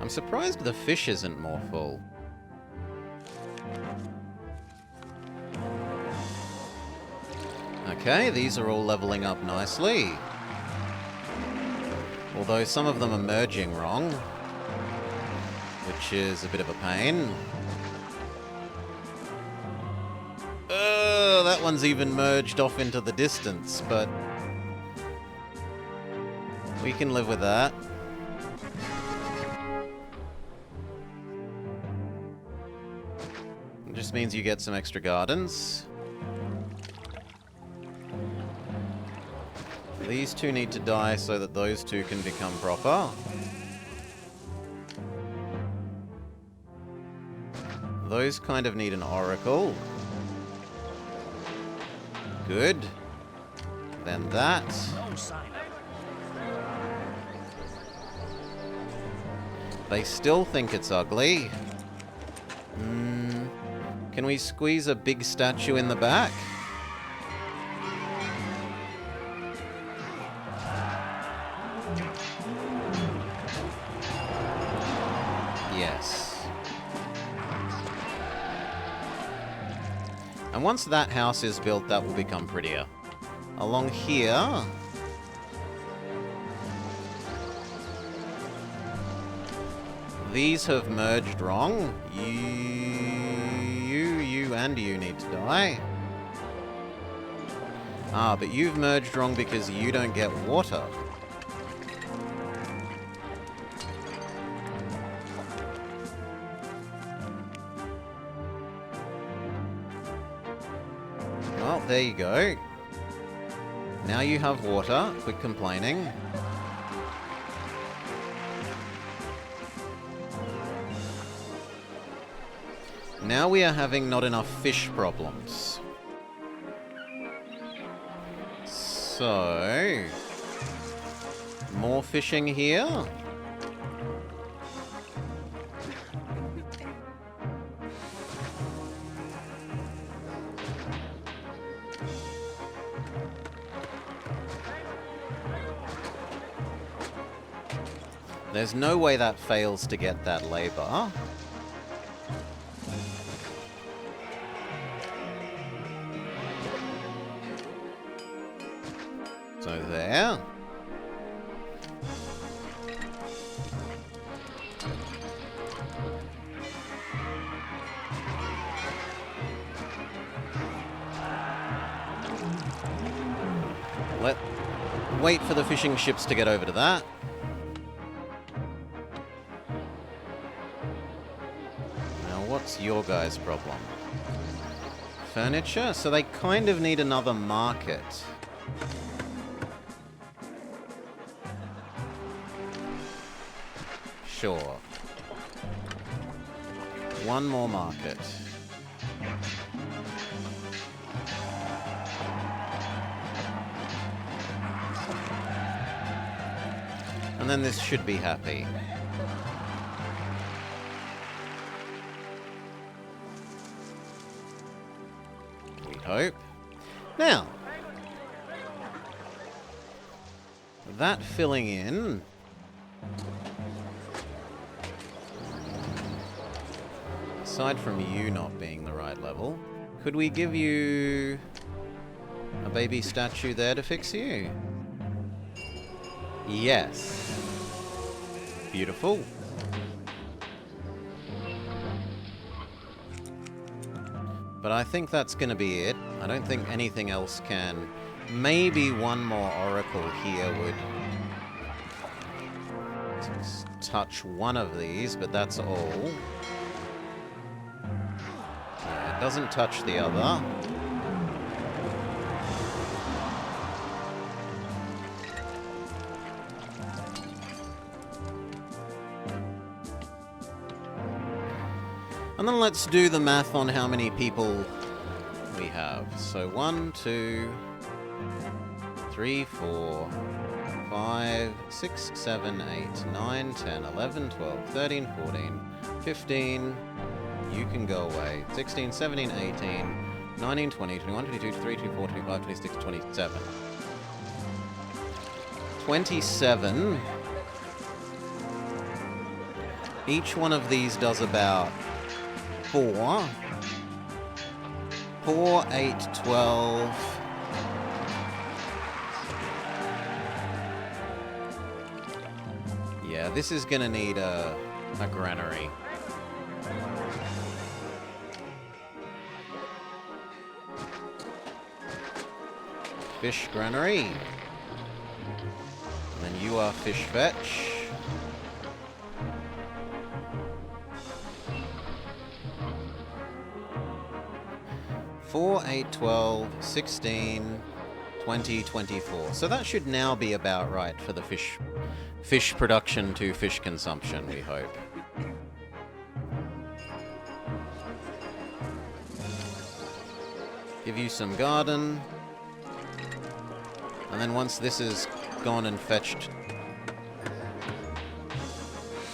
I'm surprised the fish isn't more full. Okay, these are all leveling up nicely. Although some of them are merging wrong, which is a bit of a pain. That one's even merged off into the distance, but we can live with that. It just means you get some extra gardens. These two need to die so that those two can become proper. Those kind of need an oracle. Good. Then that. They still think it's ugly. Can we squeeze a big statue in the back? Yes. And once that house is built, that will become prettier. Along here... These have merged wrong. You and you need to die. Ah, but you've merged wrong because you don't get water. Well, there you go. Now you have water. Quit complaining. Now we are having not enough fish problems. So... more fishing here. There's no way that fails to get that labor. So there. Wait for the fishing ships to get over to that. Now what's your guys' problem? Furniture? So they kind of need another market. Sure. One more market. And then this should be happy. We hope. Now, that filling in. Aside from you not being the right level, could we give you a baby statue there to fix you? Yes. Beautiful. But I think that's going to be it. I don't think anything else can. Maybe one more oracle here would touch one of these, but that's all. Yeah, it doesn't touch the other. And then let's do the math on how many people we have. So 1, 2, 3, 4, 5, 6, 7, 8, 9, 10, 11, 12, 13, 14, 15. You can go away. 16, 17, 18, 19, 20, 21, 22, 23, 24, 25, 26, 27. 27. Each one of these does about 4, 8, 12. Yeah, this is gonna need a granary. Fish granary. And then you are fish fetch. Four, 8, 12, 16, 20, 24. So that should now be about right for the fish production to fish consumption, we hope. Give you some garden. And then once this is gone and fetched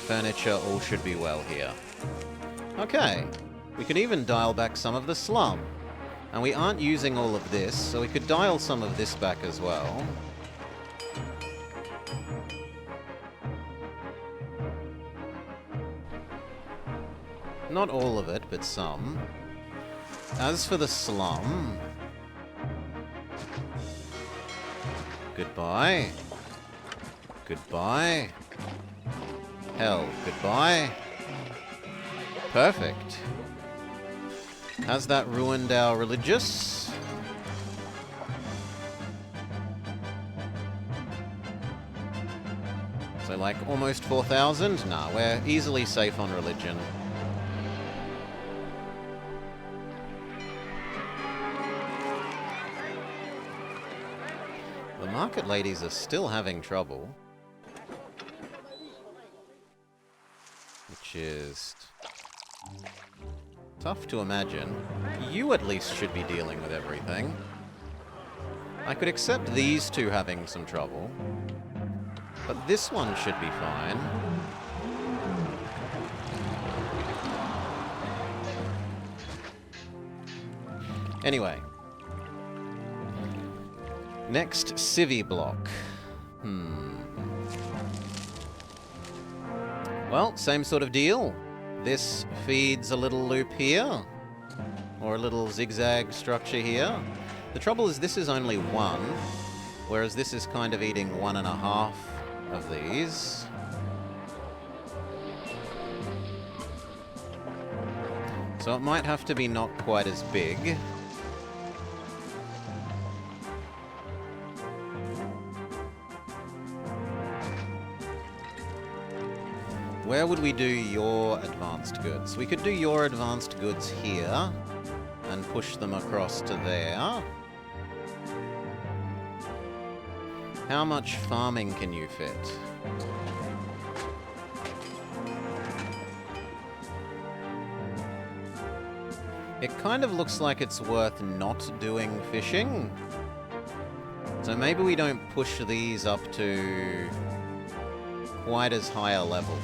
furniture, all should be well here. Okay. We could even dial back some of the slum. And we aren't using all of this, so we could dial some of this back as well. Not all of it, but some. As for the slum... Goodbye. Goodbye. Hell, goodbye. Perfect. Has that ruined our religious? So like almost 4,000? Nah, we're easily safe on religion. The market ladies are still having trouble. Which is tough to imagine. You at least should be dealing with everything. I could accept these two having some trouble. But this one should be fine. Anyway. Next, civvy block. Well, same sort of deal. This feeds a little loop here, or a little zigzag structure here. The trouble is this is only one, whereas this is kind of eating 1.5 of these. So it might have to be not quite as big. Where would we do your advanced goods? We could do your advanced goods here and push them across to there. How much farming can you fit? It kind of looks like it's worth not doing fishing. So maybe we don't push these up to quite as high a level.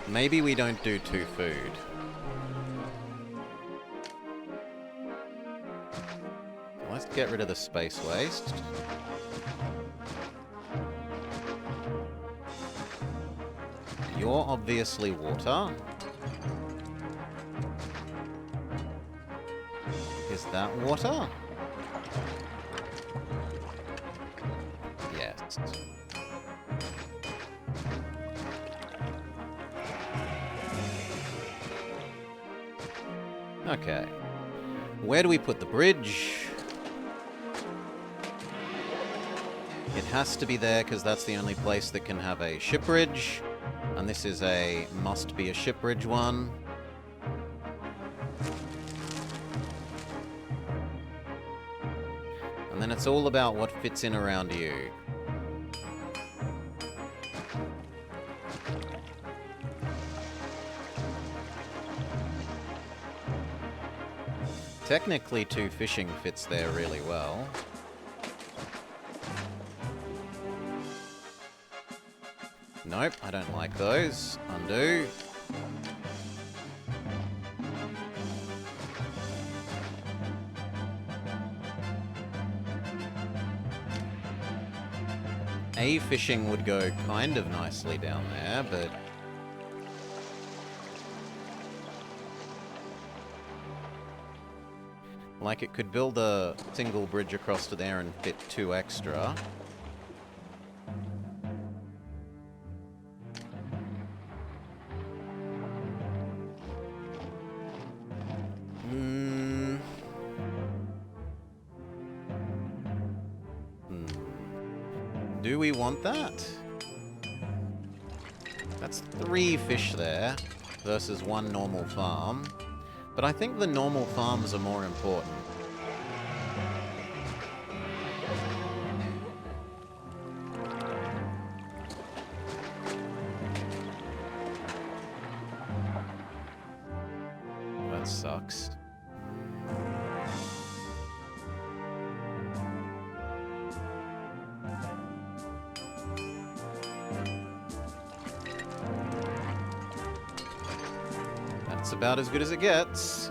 Maybe we don't do 2 food. Let's get rid of the space waste. You're obviously water. Is that water? Yes. Okay. Where do we put the bridge? It has to be there because that's the only place that can have a ship bridge. And this is a must be a ship bridge one. And then it's all about what fits in around you. Technically, 2 fishing fits there really well. Nope, I don't like those. Undo. A fishing would go kind of nicely down there, but... like, it could build a single bridge across to there and fit 2 extra. Do we want that? That's 3 fish there versus 1 normal farm. But I think the normal farms are more important. That sucks. That's about as good as it gets.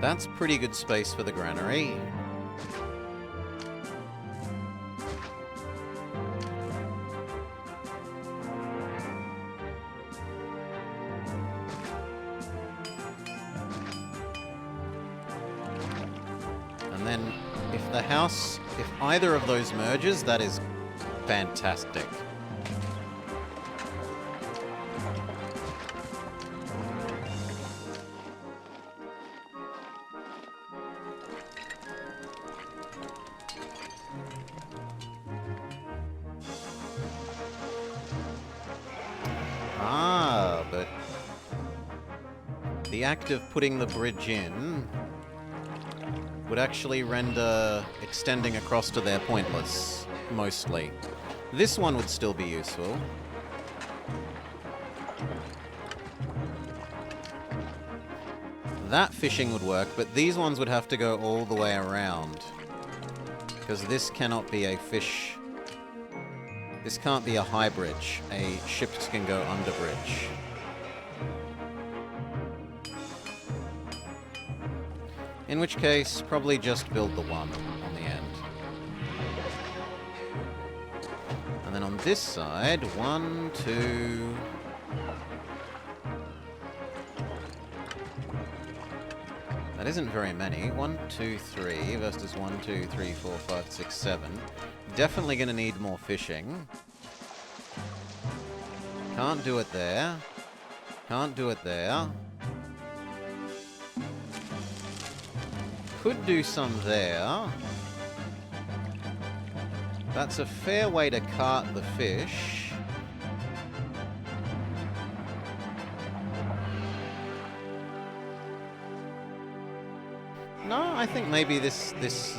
That's pretty good space for the granary. And then, if either of those merges, that is fantastic. Ah, but the act of putting the bridge in would actually render extending across to there pointless, mostly. This one would still be useful. That fishing would work, but these ones would have to go all the way around. Because this cannot be a fish... This can't be a high bridge. A ship can go under bridge. In which case, probably just build the one on the end. And then on this side, 1, 2... That isn't very many. 1, 2, 3 versus 1, 2, 3, 4, 5, 6, 7. Definitely going to need more fishing. Can't do it there. Can't do it there. Could do some there. That's a fair way to cart the fish. I think maybe this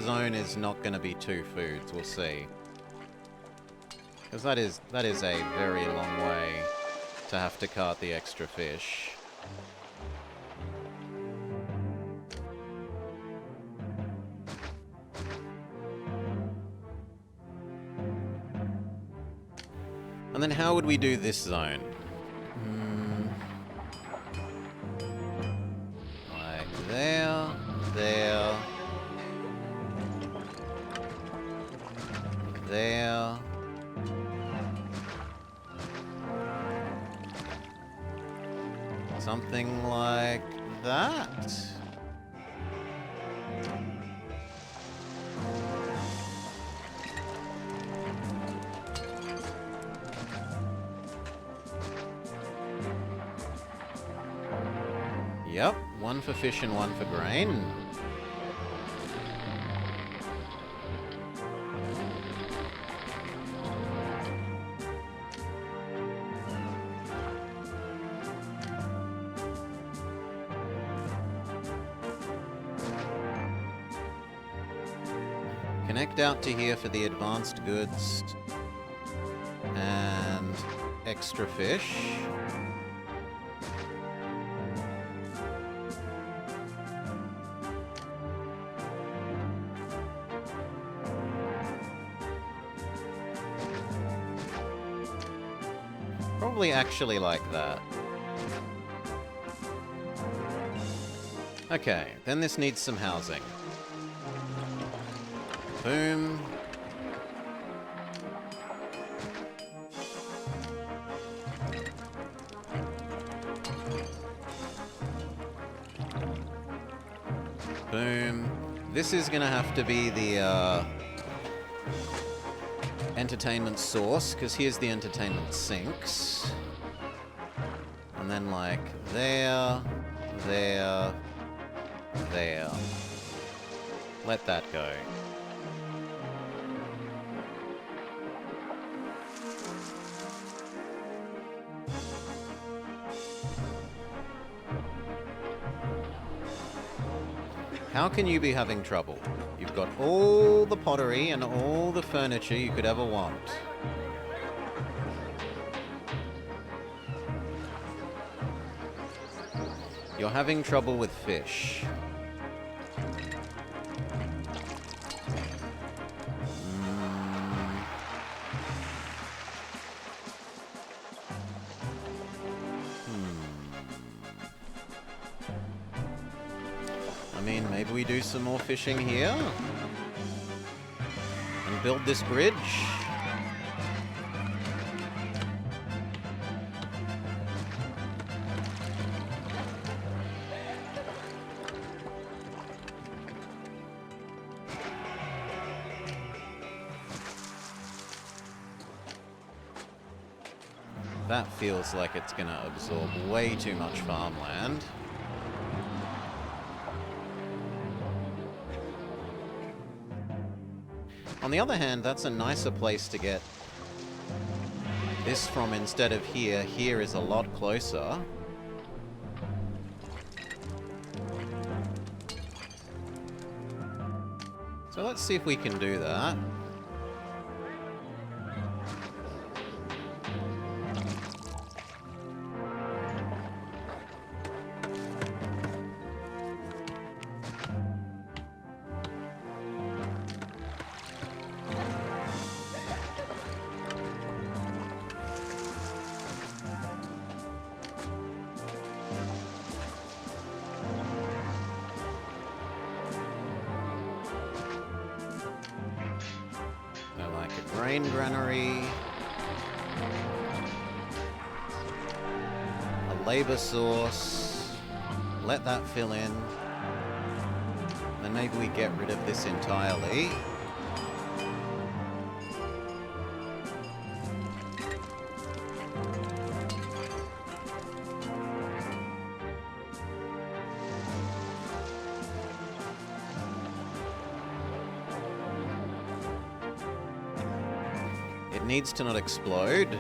zone is not going to be 2 foods. We'll see. Because that is a very long way to have to cart the extra fish. And then how would we do this zone? Like there, there, there. Something like that. Yep, 1 for fish and 1 for grain. Connect out to here for the advanced goods and extra fish. Probably actually like that. Okay, then this needs some housing. Boom. Boom. This is gonna have to be the entertainment source, because here's the entertainment sinks. And then like there, there, there. Let that go. How can you be having trouble? You've got all the pottery and all the furniture you could ever want. You're having trouble with fish. I mean, maybe we do some more fishing here and build this bridge. That feels like it's going to absorb way too much farmland. On the other hand, that's a nicer place to get this from instead of here. Here is a lot closer. So let's see if we can do that. Grain granary, a labor source, let that fill in, then maybe we get rid of this entirely. It needs to not explode.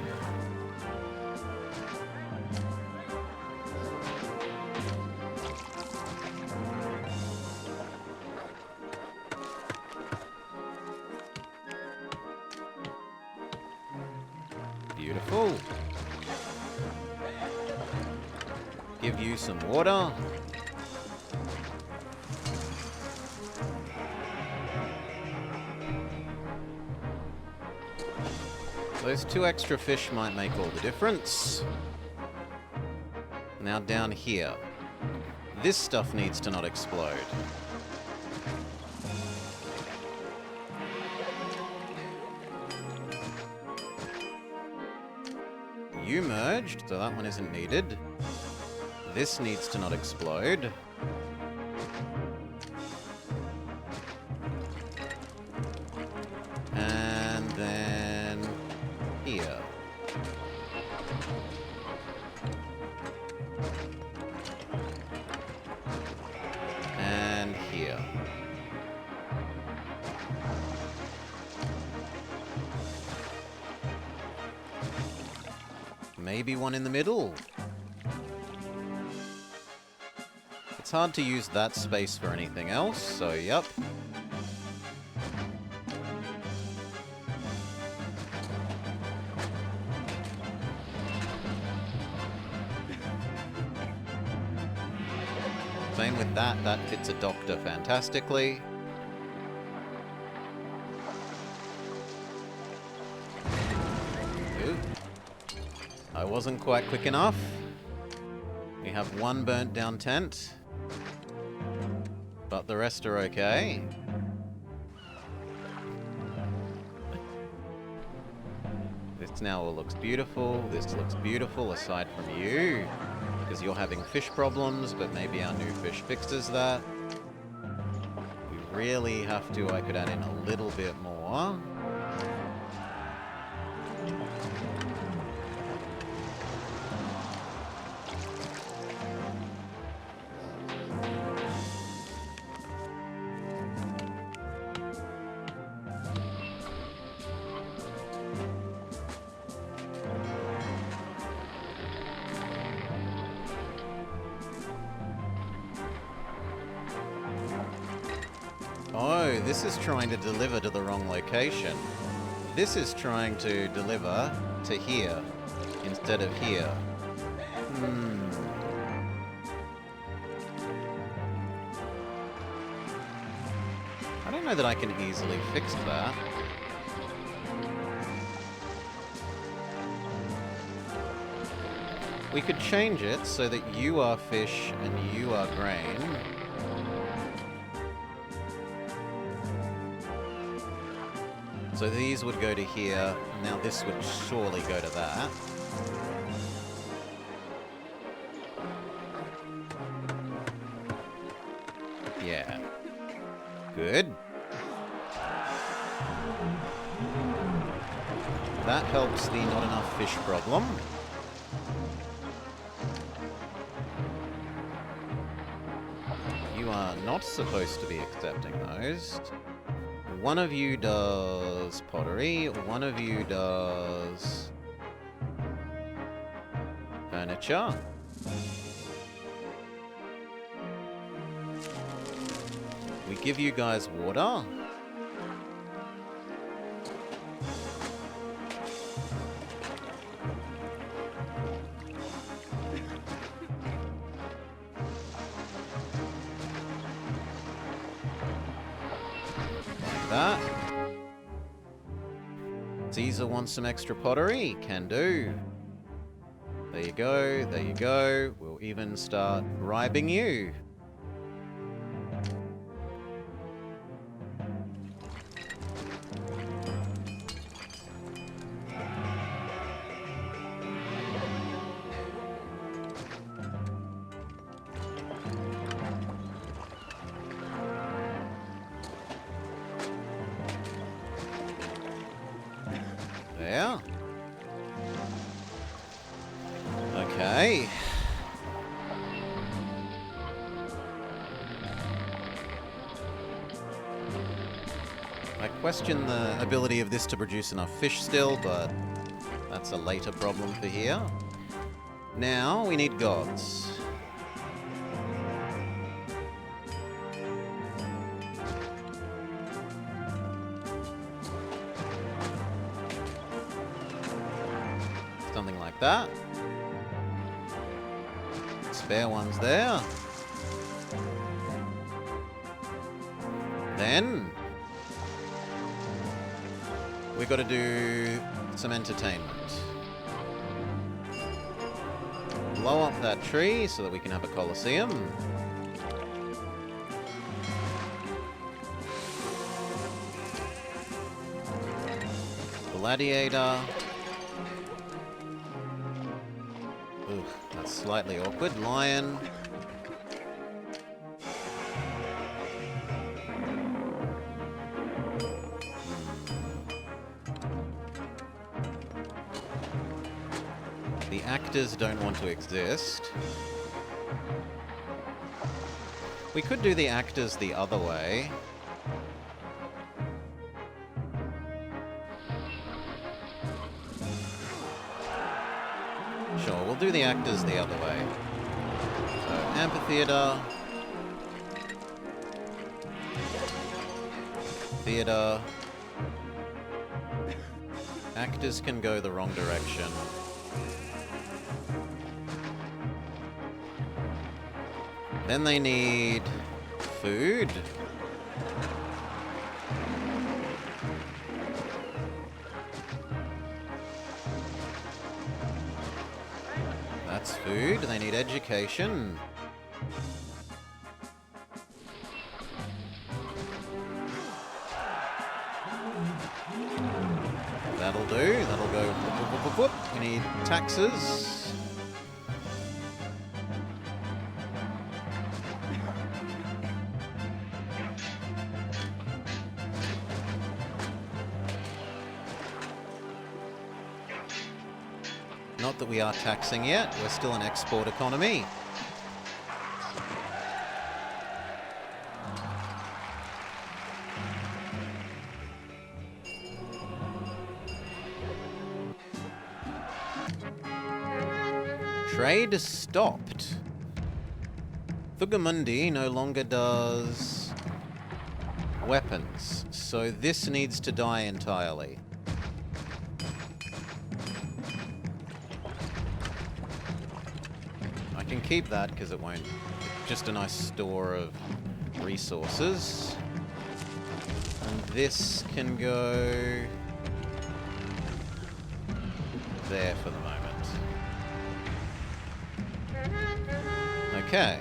Beautiful. Give you some water. Those 2 extra fish might make all the difference. Now down here. This stuff needs to not explode. You merged, so that one isn't needed. This needs to not explode. And then here. And here. Maybe one in the middle. It's hard to use that space for anything else, so yep. Same with that, that fits a doctor fantastically. Ooh. I wasn't quite quick enough. We have 1 burnt down tent. But the rest are okay. This now all looks beautiful. This looks beautiful aside from you. Because you're having fish problems, but maybe our new fish fixes that. We really have to, I could add in a little bit more. Oh, this is trying to deliver to the wrong location. This is trying to deliver to here instead of here. I don't know that I can easily fix that. We could change it so that you are fish and you are grain. So these would go to here, now this would surely go to that. Yeah. Good. That helps the not enough fish problem. You are not supposed to be accepting those. One of you does pottery, one of you does furniture. We give you guys water. That. Caesar wants some extra pottery. Can do. There you go, there you go. We'll even start bribing you. There. Okay. I question the ability of this to produce enough fish still, but that's a later problem for here. Now we need gods. Something like that. Spare ones there. Then we got to do some entertainment. Blow up that tree so that we can have a coliseum. Gladiator. Ooh, that's slightly awkward. Lion. The actors don't want to exist. We could do the actors the other way. Sure, we'll do the actors the other way. So, amphitheater. Theater. Actors can go the wrong direction. Then they need food. That's food. They need education. That'll do. That'll go. Whoop, whoop, whoop, whoop. We need taxes. Not that we are taxing yet, we're still an export economy. Trade stopped. Thugamundi no longer does weapons, so this needs to die entirely. I can keep that because it won't. Just a nice store of resources. And this can go there for the moment. Okay.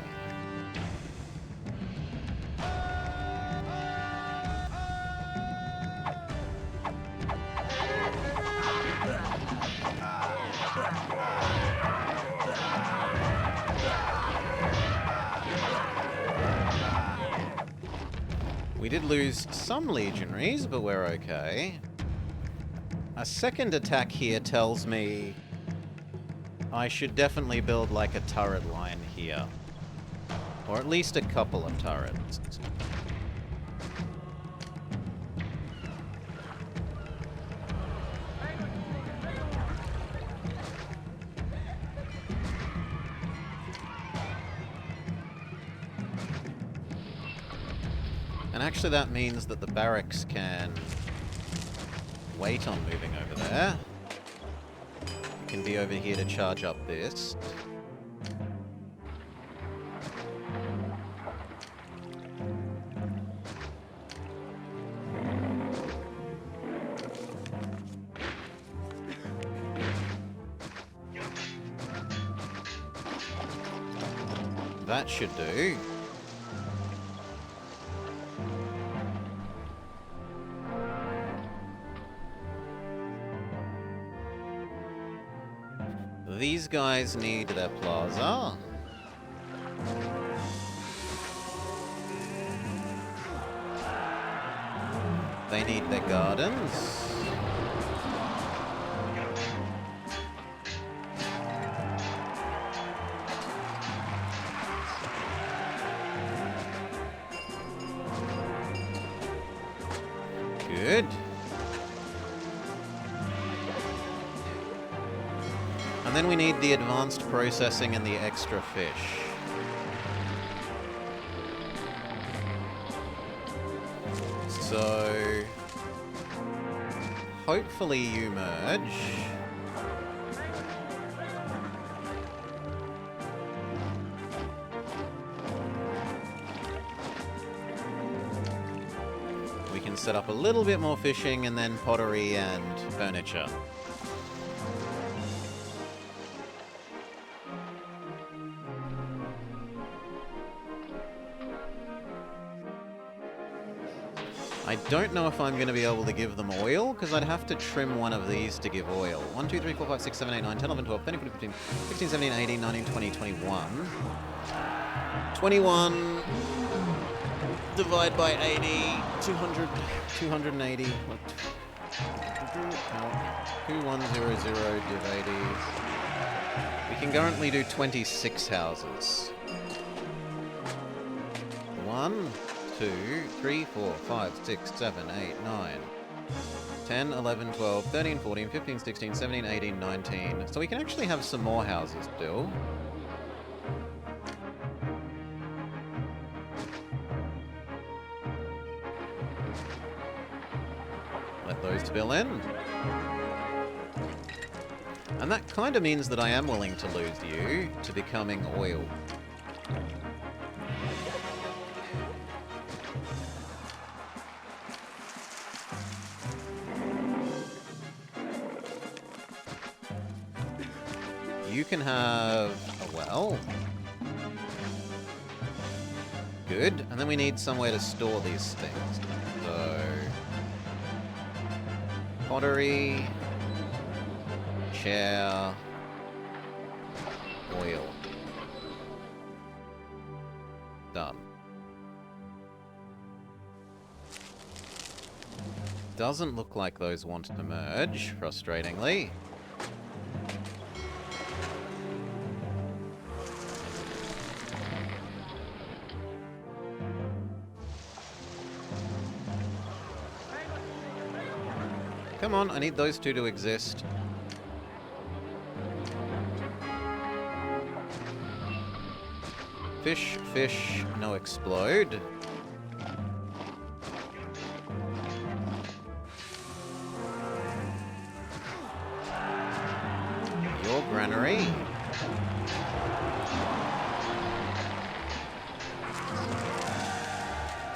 We did lose some legionaries, but we're okay. A second attack here tells me I should definitely build like a turret line here. Or at least a couple of turrets. And actually that means that the barracks can wait on moving over there. We can be over here to charge up this. That should do. These guys need their plaza. They need their gardens. Good. And then we need the advanced processing and the extra fish. So hopefully you merge. set up a little bit more fishing and then pottery and furniture. I don't know if I'm going to be able to give them oil, because I'd have to trim one of these to give oil. 1, 2, 3, 4, 5, 6, 7, 8, 9, 10, 11, 12, 13, 14, 15, 16, 17, 18, 19, 20, 21. 21 divide by 80, 200, 280. 2100 div 80. We can currently do 26 houses. 1, 2, 3, 4, 5, 6, 7, 8, 9, 10, 11, 12, 13, 14, 15, 16, 17, 18, 19. So we can actually have some more houses still. Let those fill in. And that kind of means that I am willing to lose you to becoming oil. You can have a well. Good. And then we need somewhere to store these things. So... pottery... chair... oil. Done. Doesn't look like those want to merge, frustratingly. Come on, I need those two to exist. Fish, fish, no explode. Your granary.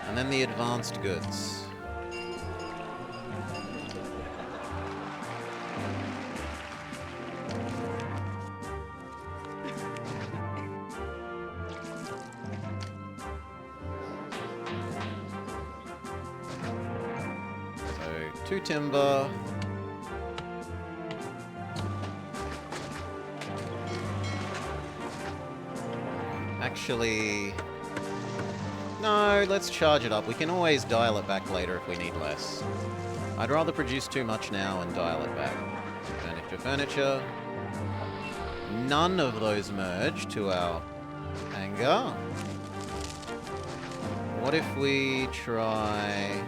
And then the advanced goods. Two timber. Actually... no, let's charge it up. We can always dial it back later if we need less. I'd rather produce too much now and dial it back. Furniture, furniture. None of those merge to our anger. What if we try...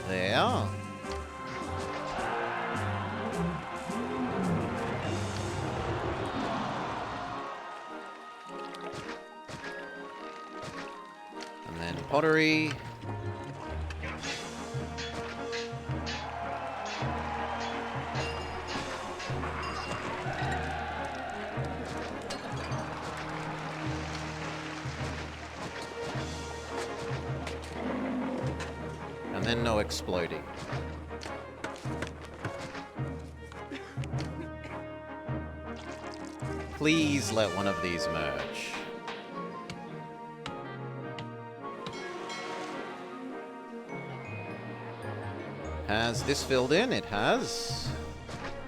there. And then pottery. And then no exploding. Please let one of these merge. Has this filled in? It has.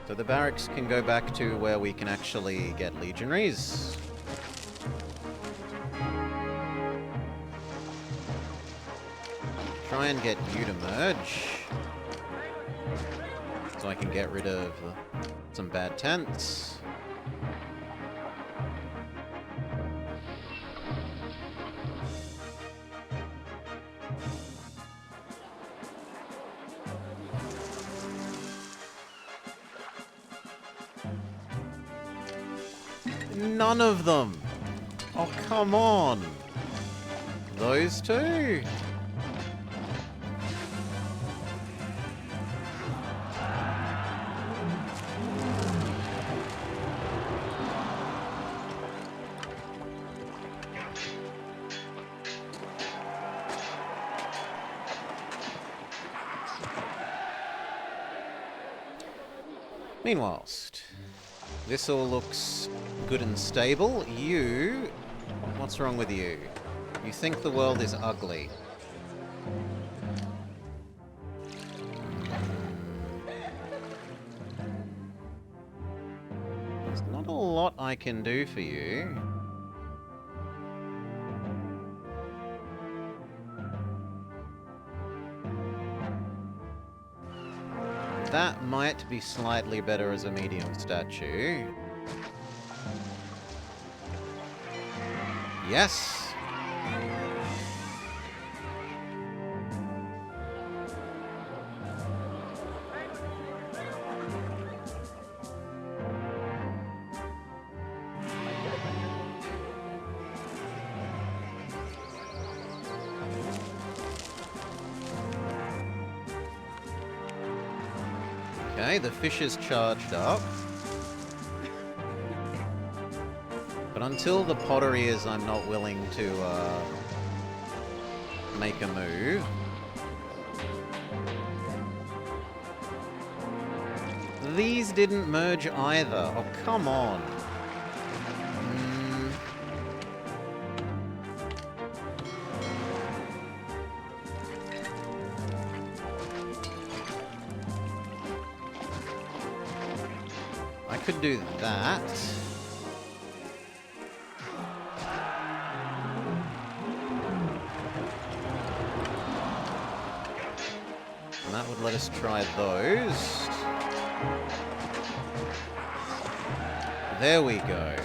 So the barracks can go back to where we can actually get legionaries. Try and get you to merge. So I can get rid of some bad tents. None of them! Oh, come on! Those two? Meanwhilest, this all looks good and stable. You... What's wrong with you? You think the world is ugly. There's not a lot I can do for you. That might be slightly better as a medium statue. Yes! Okay, the fish is charged up. But until the pottery is, I'm not willing to make a move. These didn't merge either. Oh, come on. I could do that. And that would let us try those. There we go.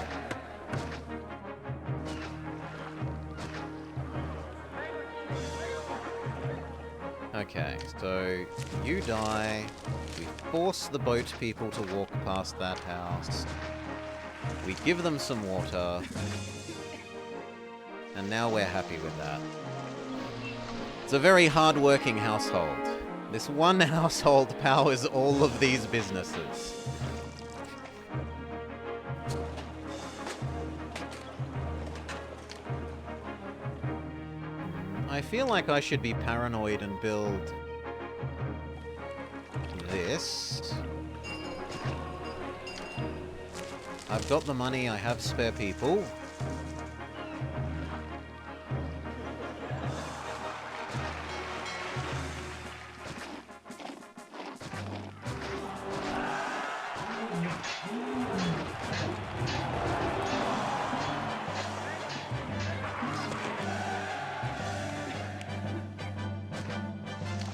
Okay, so you die. We force the boat people to walk past that house. We give them some water. And now we're happy with that. It's a very hard-working household. This one household powers all of these businesses. I feel like I should be paranoid and build this. I've got the money, I have spare people.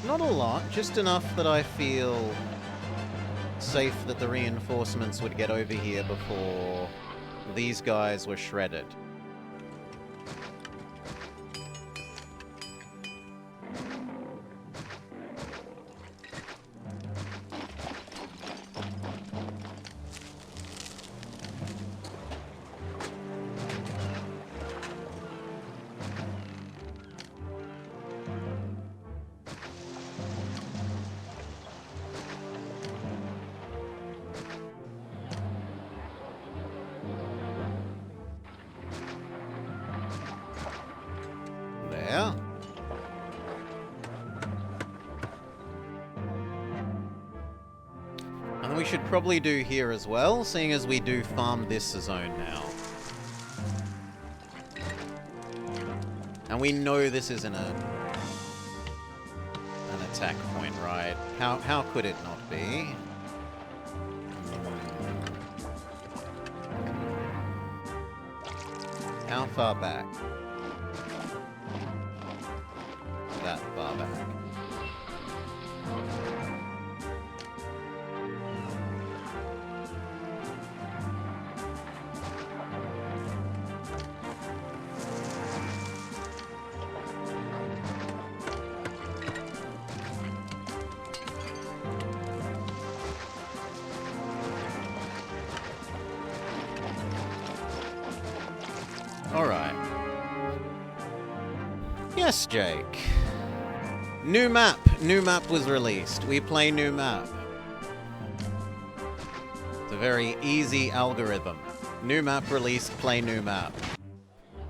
Not a lot, just enough that I feel safe that the reinforcements would get over here before these guys were shredded. There. And we should probably do here as well, seeing as we do farm this zone now. And we know this isn't an attack point, right? How could it not be? How far back? That far back. All right. Yes, Jake. New map. New map was released. We play new map. It's a very easy algorithm. New map released, play new map.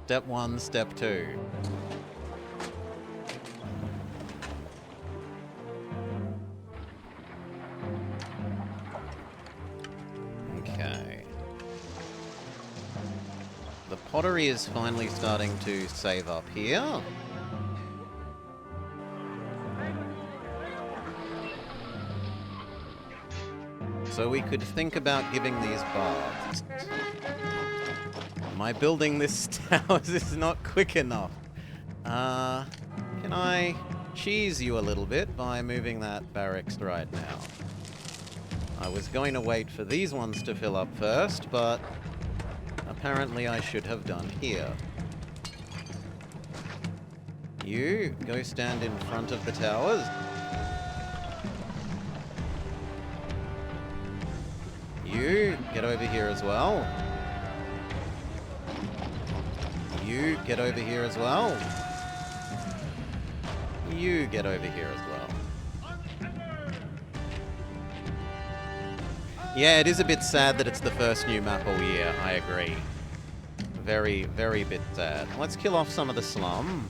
Step 1, step 2. pottery is finally starting to save up here. So we could think about giving these baths. Am I building this tower? This is not quick enough. Can I cheese you a little bit by moving that barracks right now? I was going to wait for these ones to fill up first, but apparently I should have done here. You, go stand in front of the towers. You, get over here as well. You, get over here as well. You, get over here as well. Yeah, it is a bit sad that it's the first new map all year, I agree. Very, very bit sad. Let's kill off some of the slum.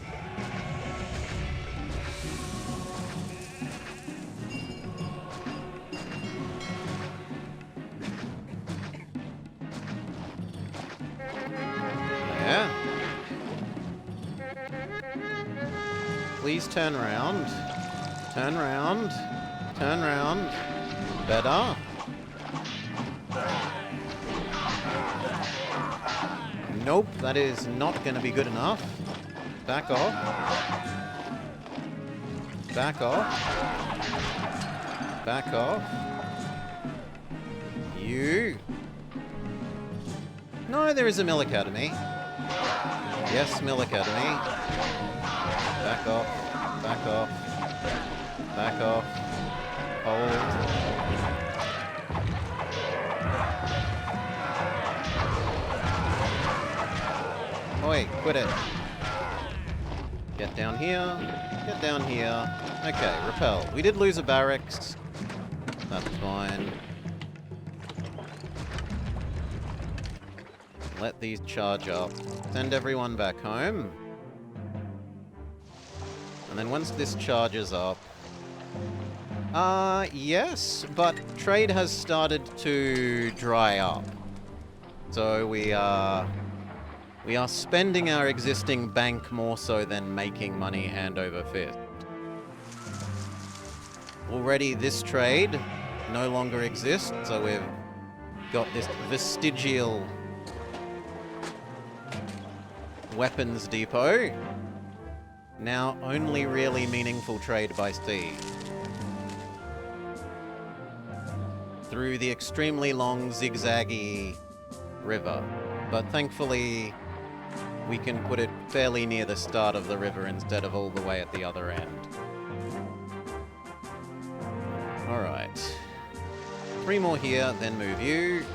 Yeah. Please turn around. Turn round. Turn round. Better. Nope, that is not going to be good enough. Back off. Back off. Back off. You. No, there is a Mill Academy. Yes, Mill Academy. Back off. Back off. Back off. Hold. Oi, quit it. Get down here. Get down here. Okay, repel. We did lose a barracks. That's fine. Let these charge up. Send everyone back home. And then once this charges up... yes, but trade has started to dry up. So we are spending our existing bank more so than making money hand over fist. Already this trade no longer exists, so we've got this vestigial weapons depot. Now only really meaningful trade by sea. Through the extremely long zigzaggy river. But thankfully we can put it fairly near the start of the river instead of all the way at the other end. Alright. 3 more here, then move you.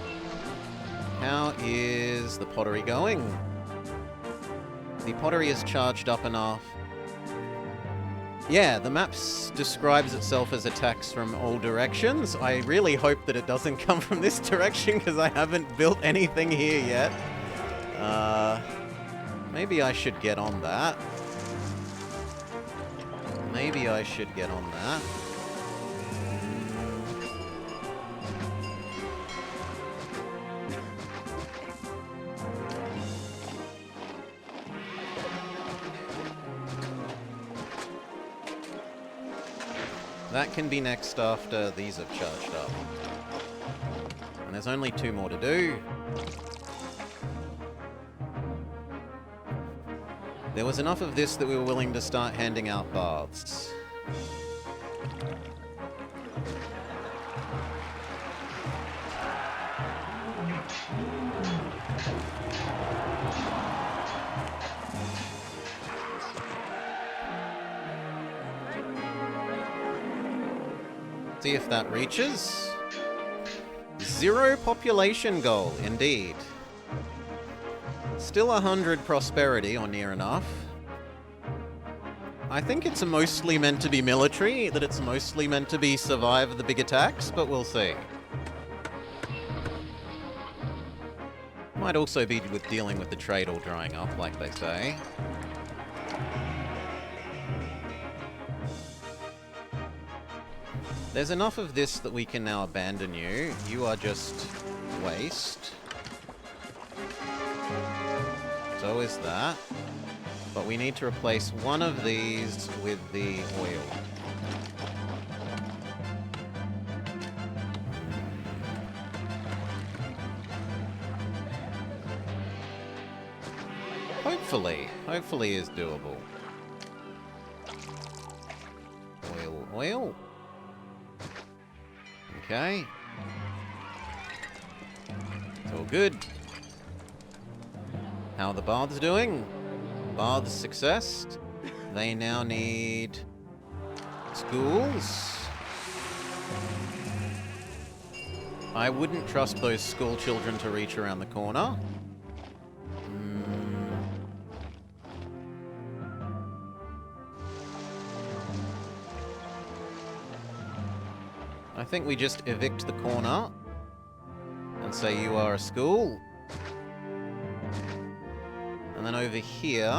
How is the pottery going? The pottery is charged up enough. Yeah, the map describes itself as attacks from all directions. I really hope that it doesn't come from this direction because I haven't built anything here yet. Maybe I should get on that. Maybe I should get on that. That can be next after these have charged up. And there's only 2 more to do. There was enough of this that we were willing to start handing out baths. See if that reaches. 0 population goal, indeed. Still 100 prosperity, or near enough. I think it's mostly meant to be military, that it's mostly meant to be survive the big attacks, but we'll see. Might also be with dealing with the trade all drying up, like they say. There's enough of this that we can now abandon you. You are just waste. So is that. But we need to replace one of these with the oil. Hopefully is doable. Oil. Okay. It's all good. How are the baths doing? Baths success. They now need schools. I wouldn't trust those school children to reach around the corner. I think we just evict the corner and say you are a school. And then over here...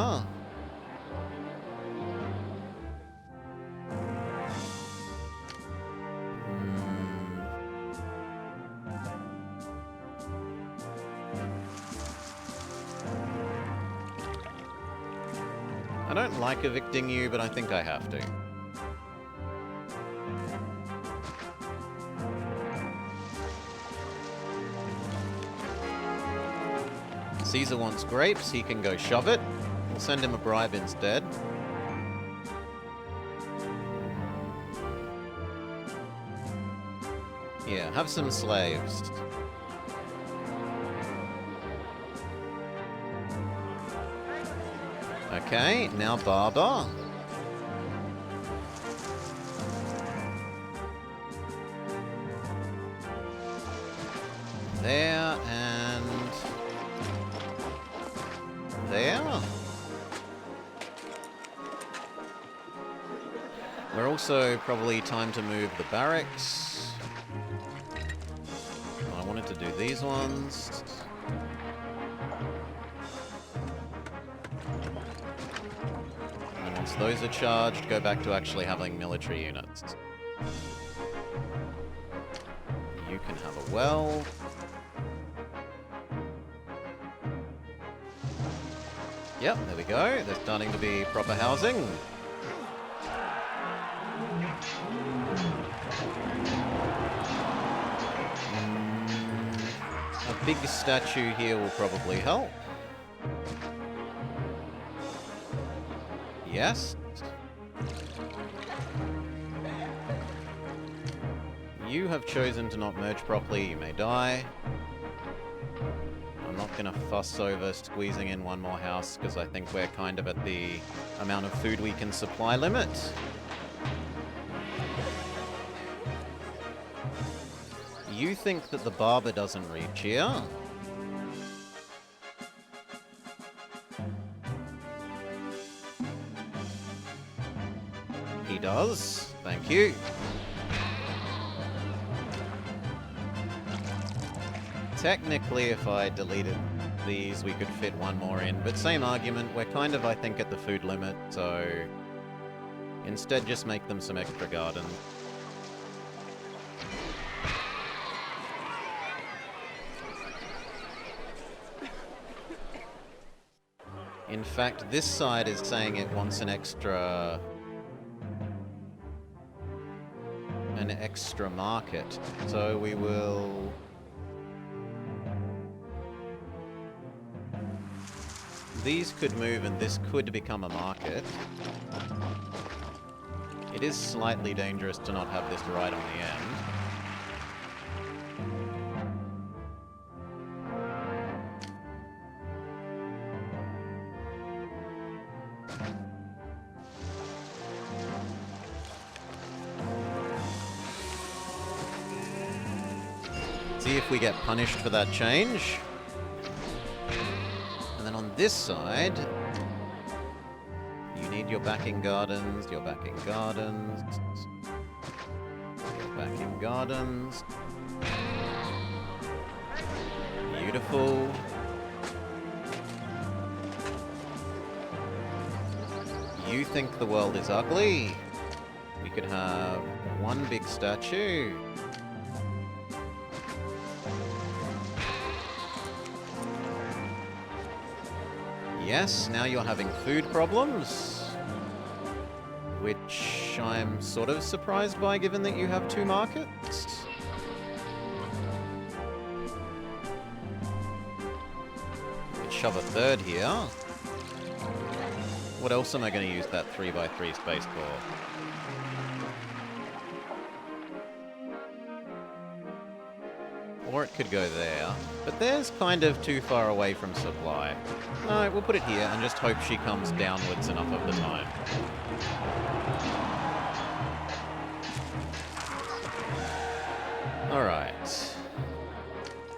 I don't like evicting you, but I think I have to. Caesar wants grapes, he can go shove it. We'll send him a bribe instead. Yeah, have some slaves. Okay, now barber. There and... there. We're also probably time to move the barracks. I wanted to do these ones. And once those are charged, go back to actually having military units. You can have a well. Yep, there we go. There's starting to be proper housing. A big statue here will probably help. Yes. You have chosen to not merge properly. You may die. I'm not going to fuss over squeezing in one more house because I think we're kind of at the amount of food we can supply limit. You think that the barber doesn't reach here? He does. Thank you. Technically, if I deleted these, we could fit one more in, but same argument, we're kind of, I think, at the food limit, so instead just make them some extra garden. In fact, this side is saying it wants an extra market, so we will... These could move and this could become a market. It is slightly dangerous to not have this right on the end. See if we get punished for that change. And then on this side, you need your backing gardens, your backing gardens, your backing gardens. Beautiful. You think the world is ugly? We could have one big statue. yes, now you're having food problems. Which I'm sort of surprised by, given that you have 2 markets. Could shove a 3rd here. What else am I going to use that 3x3 space for? Or it could go there. But there's kind of too far away from supply. No, we'll put it here and just hope she comes downwards enough of the time. Alright.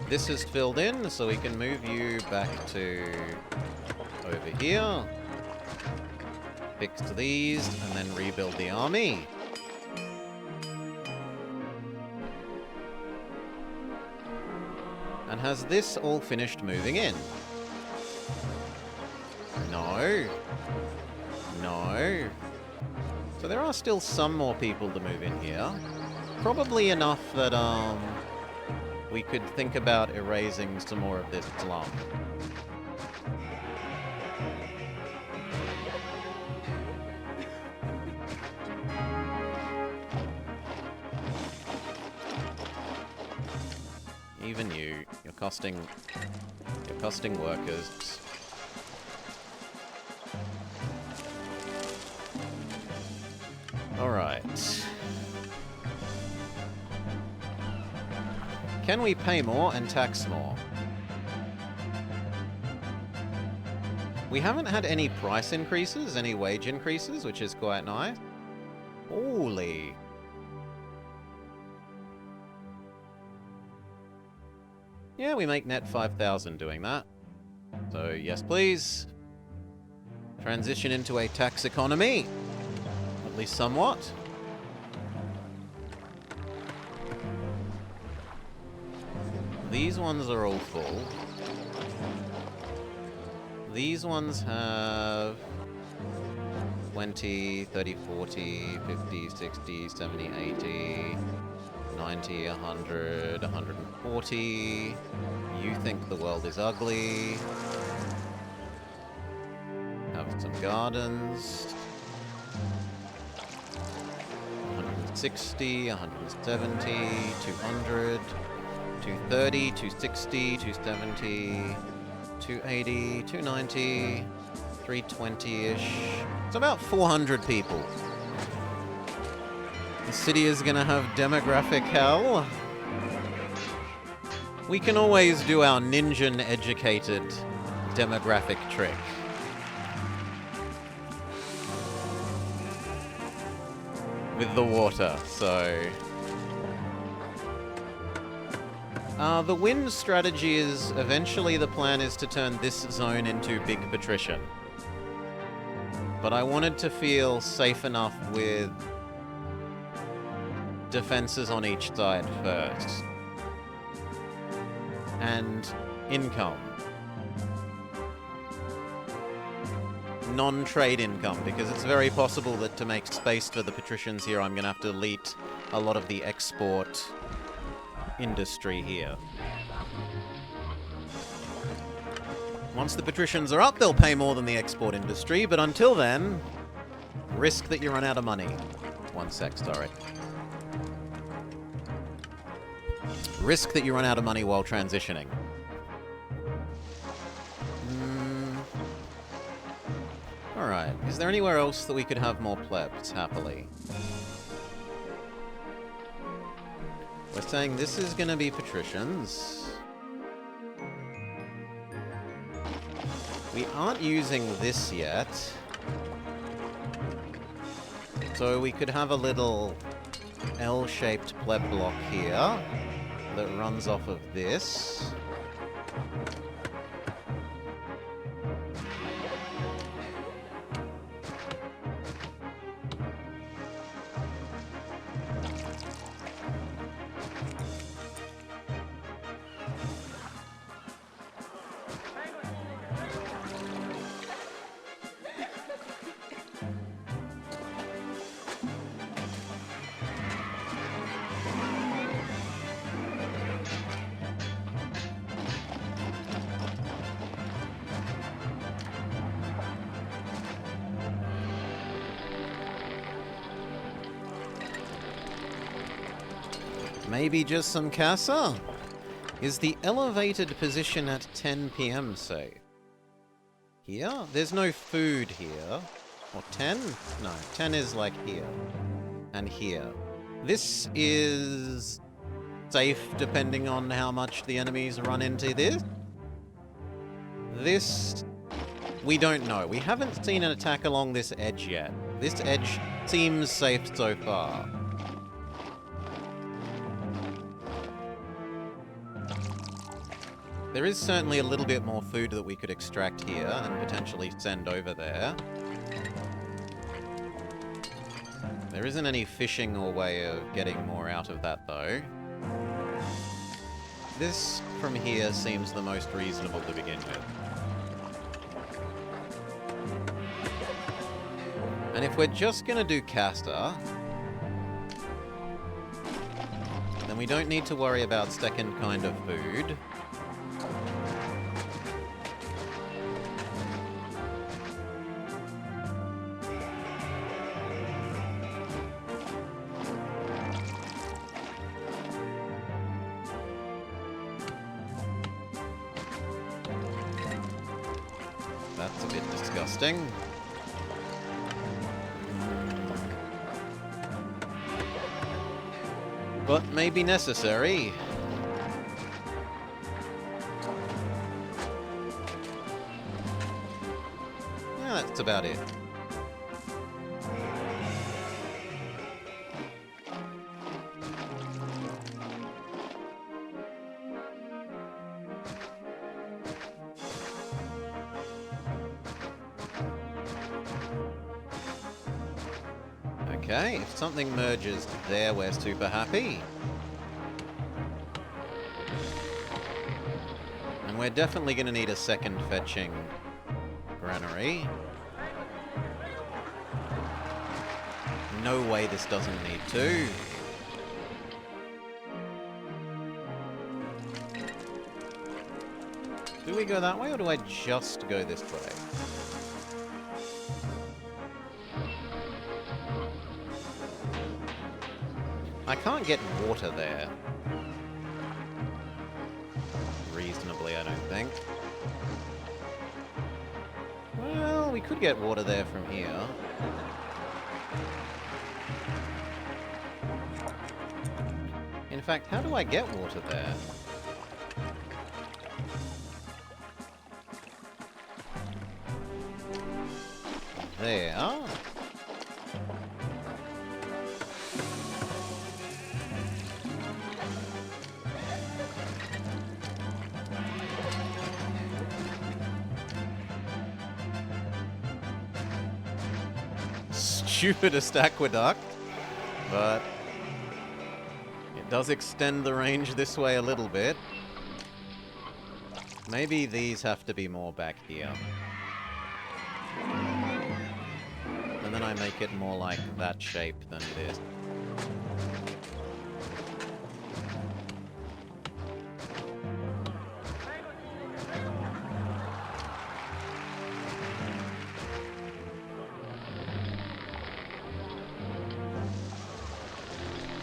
This is filled in, so we can move you back to over here. Fix these, and then rebuild the army. And has this all finished moving in? No. No. So there are still some more people to move in here. Probably enough that, we could think about erasing some more of this slum. Even you're costing workers. Alright. Can we pay more and tax more? We haven't had any price increases, any wage increases, which is quite nice. Holy. Yeah, we make net 5,000 doing that. So, yes please. Transition into a tax economy. At least somewhat. These ones are all full. These ones have 20, 30, 40, 50, 60, 70, 80, 90, 100, 140. You think the world is ugly. Have some gardens. 160, 170, 200. 230, 260, 270, 280, 290, 320-ish. It's about 400 people. The city is gonna have demographic hell. We can always do our ninja-educated demographic trick. With the water, so... the wind strategy is, eventually the plan is to turn this zone into Big Patrician. But I wanted to feel safe enough with defenses on each side first. And income. Non-trade income, because it's very possible that to make space for the patricians here, I'm going to have to delete a lot of the export industry here. Once the patricians are up, they'll pay more than the export industry, but until then, risk that you run out of money. 1 sec, sorry. Risk that you run out of money while transitioning. Alright, is there anywhere else that we could have more plebs, happily? We're saying this is going to be patricians. We aren't using this yet. So we could have a little L-shaped pleb block here that runs off of this. Maybe just some casa? Is the elevated position at 10 PM safe? Here? There's no food here. Or 10? No, 10 is like here. And here. This is safe depending on how much the enemies run into this. This, we don't know. We haven't seen an attack along this edge yet. This edge seems safe so far. There is certainly a little bit more food that we could extract here and potentially send over there. There isn't any fishing or way of getting more out of that, though. This, from here, seems the most reasonable to begin with. And if we're just going to do caster, then we don't need to worry about second kind of food. That's a bit disgusting. But maybe necessary. Yeah, that's about it. Okay, if something merges there, we're super happy. And we're definitely going to need a second fetching granary. No way this doesn't need to. Do we go that way, or do I just go this way? I can't get water there. Reasonably, I don't think. Well, we could get water there from here. In fact, how do I get water there? There. Stupidest aqueduct, but it does extend the range this way a little bit. Maybe these have to be more back here. And then I make it more like that shape than this.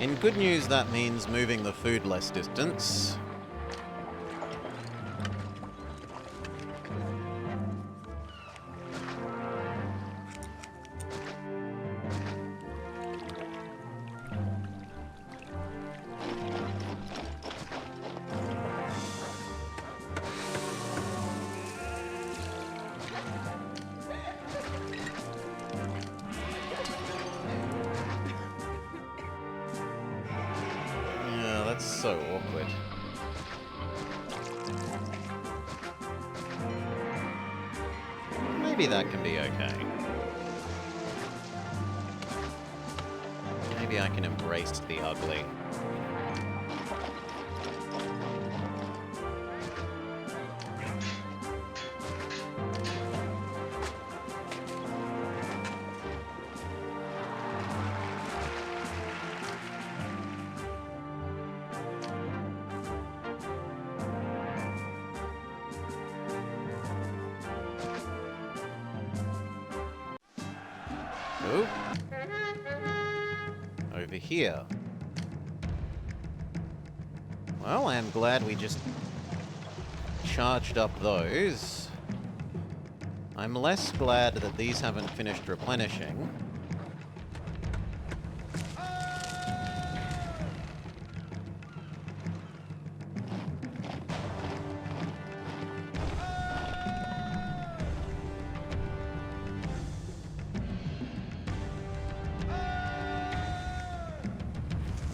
In good news, that means moving the food less distance. So awkward. Maybe that can be okay. Maybe I can embrace the ugly. Over here. Well, I'm glad we just charged up those. I'm less glad that these haven't finished replenishing.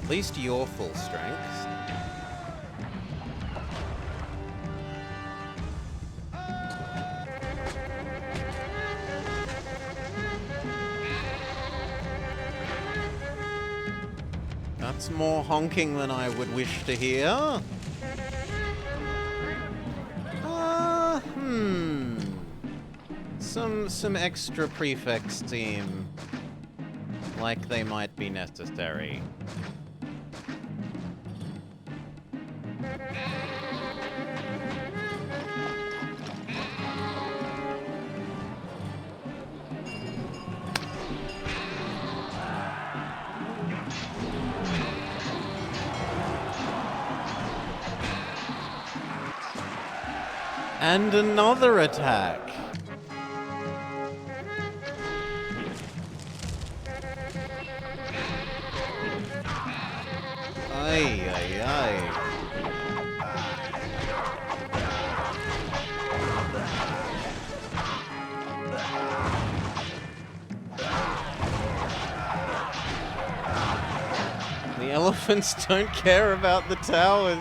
At least you're full strength. That's more honking than I would wish to hear. Some extra prefects seem like they might be necessary. And another attack. Ay, ay, ay. The elephants don't care about the towers.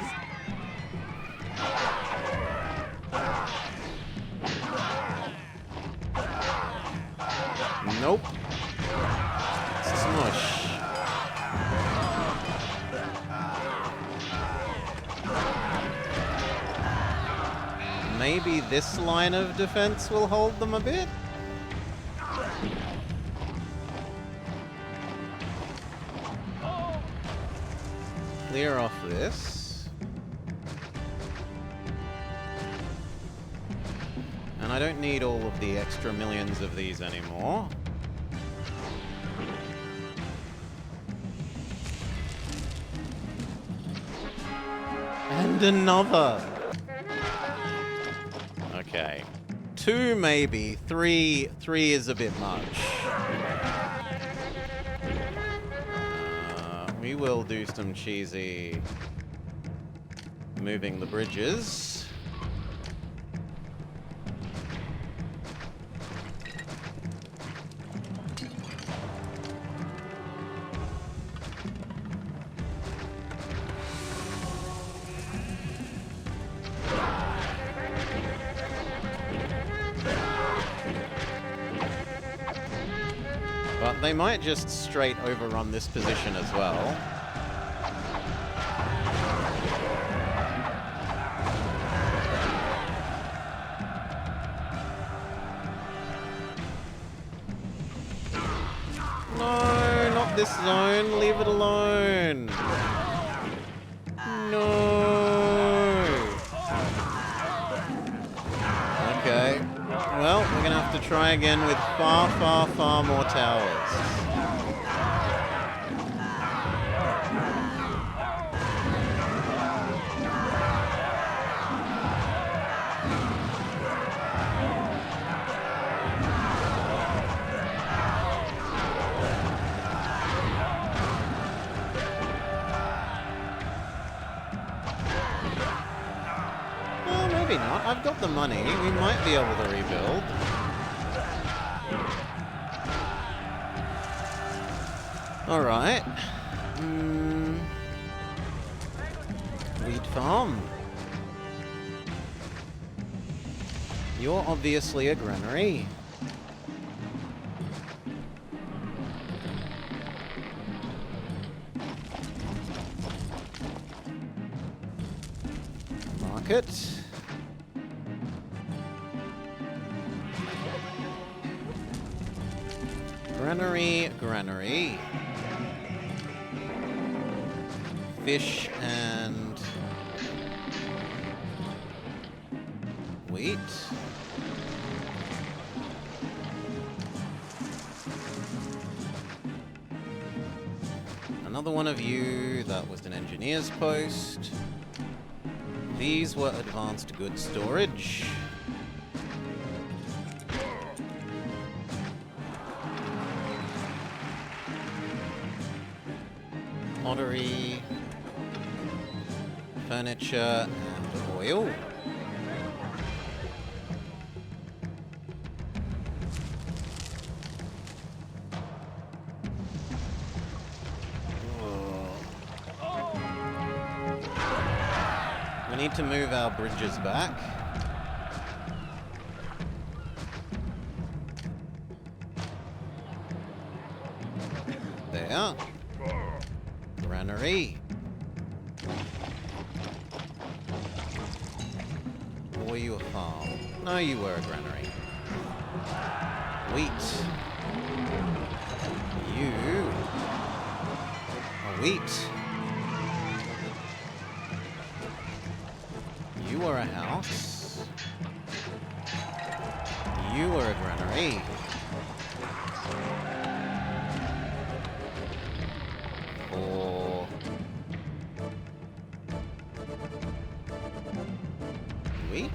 Nope. Smush. Maybe this line of defense will hold them a bit? Clear off this. And I don't need all of the extra millions of these anymore. And another! Okay. 2 maybe, 3 is a bit much. We will do some cheesy moving the bridges. But they might just straight overrun this position as well. No, not this zone. Leave it alone. No. Okay. Well, we're gonna have to try again with far, far, far more towers. Well, maybe not. I've got the money. We might be able to rebuild. Alright. Wheat farm. You're obviously a granary. Market. Granary. Fish and wheat. Another one of you. That was an engineer's post. These were advanced goods storage. Pottery, furniture, and oil. We need to move our bridges back. There. Granary. Were you a farm? No, you were a granary. Wheat. You. A wheat. You were a house. You were a granary. Or wheat?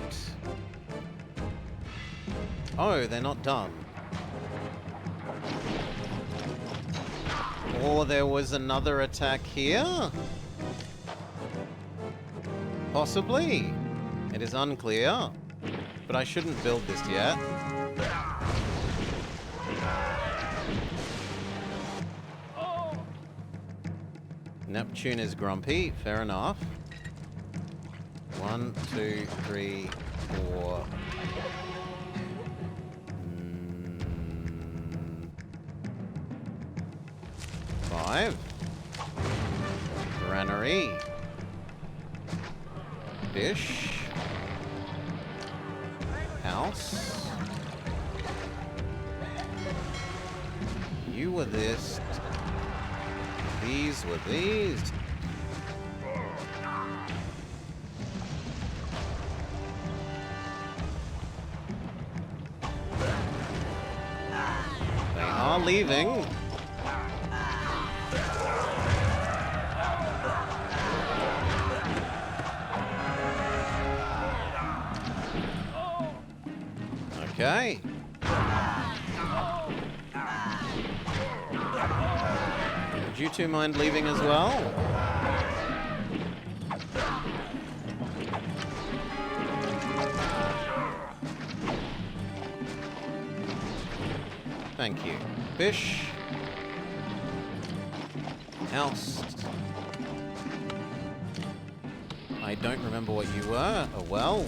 Oh, they're not done. Or there was another attack here? Possibly. It is unclear. But I shouldn't build this yet. Neptune is grumpy. Fair enough. 1, 2, 3, 4. 5. Granary. Fish. House. You were this. These were these. They are leaving. Okay. Would you two mind leaving as well? Thank you. Fish. House. I don't remember what you were. A well.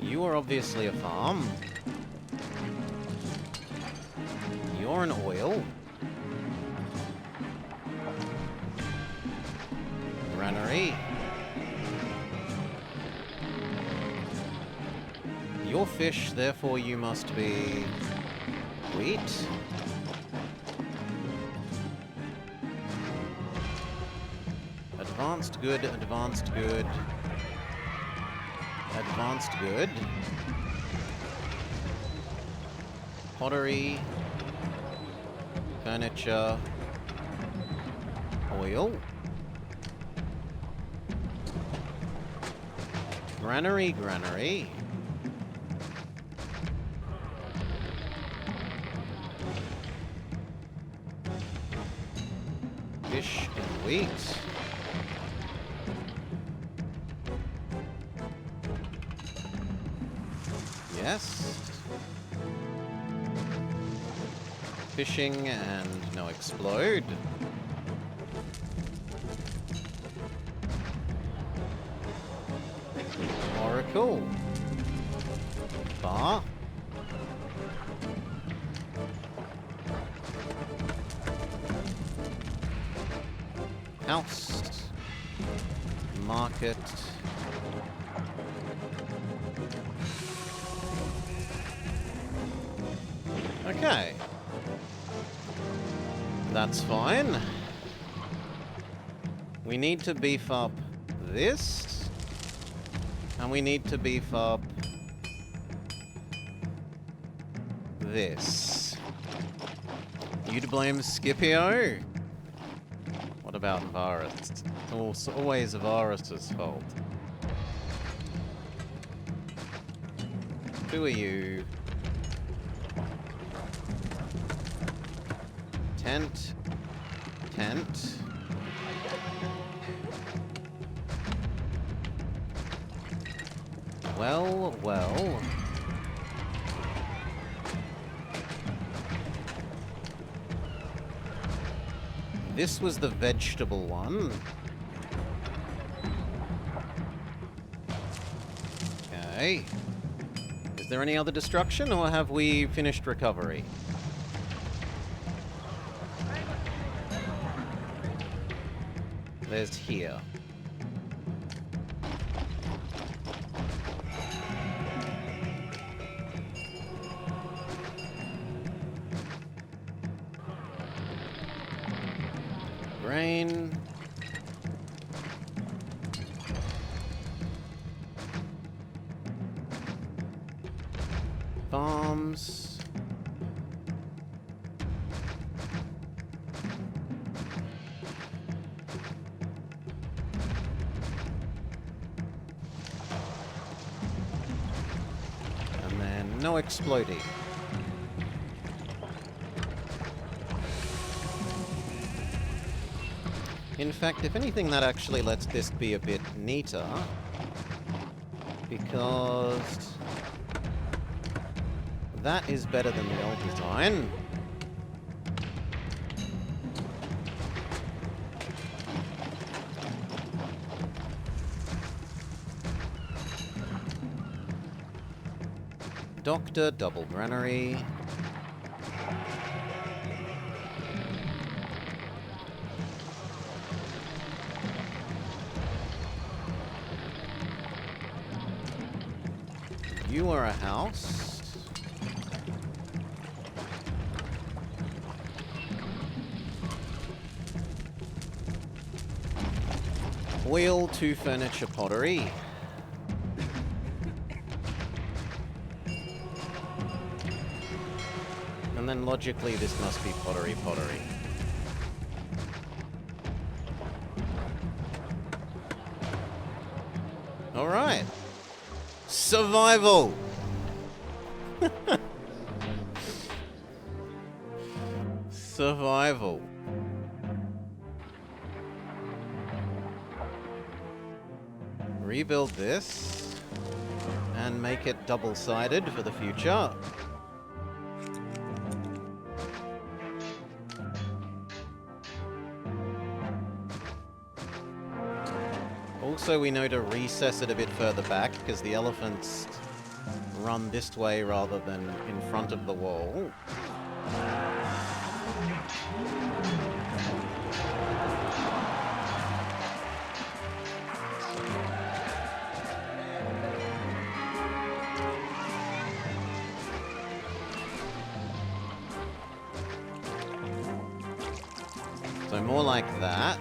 You are obviously a farm. You're an oil. Granary. You're fish, therefore you must be wheat. Advanced good, advanced good. Advanced good. Pottery. Furniture. Oil. Granary, granary. Fish and wheat. Yes. Fishing and no explode. Oracle. Bar. House. Market. Okay. That's fine. We need to beef up this. And we need to beef up this. You to blame, Scipio? What about Varus? It's always Varus's fault. Who are you? Tent. Tent. Well, well. This was the vegetable one. Okay. Is there any other destruction, or have we finished recovery? There's here. Grain. Farms. And then no exploding. In fact, if anything, that actually lets this be a bit neater. Because that is better than the old design. Doctor, double granary. You are a house. Wheel to furniture pottery. And then logically this must be pottery. Alright. Survival! Survival. Rebuild this and make it double-sided for the future. Also, we know to recess it a bit further back because the elephants run this way rather than in front of the wall. So more like that.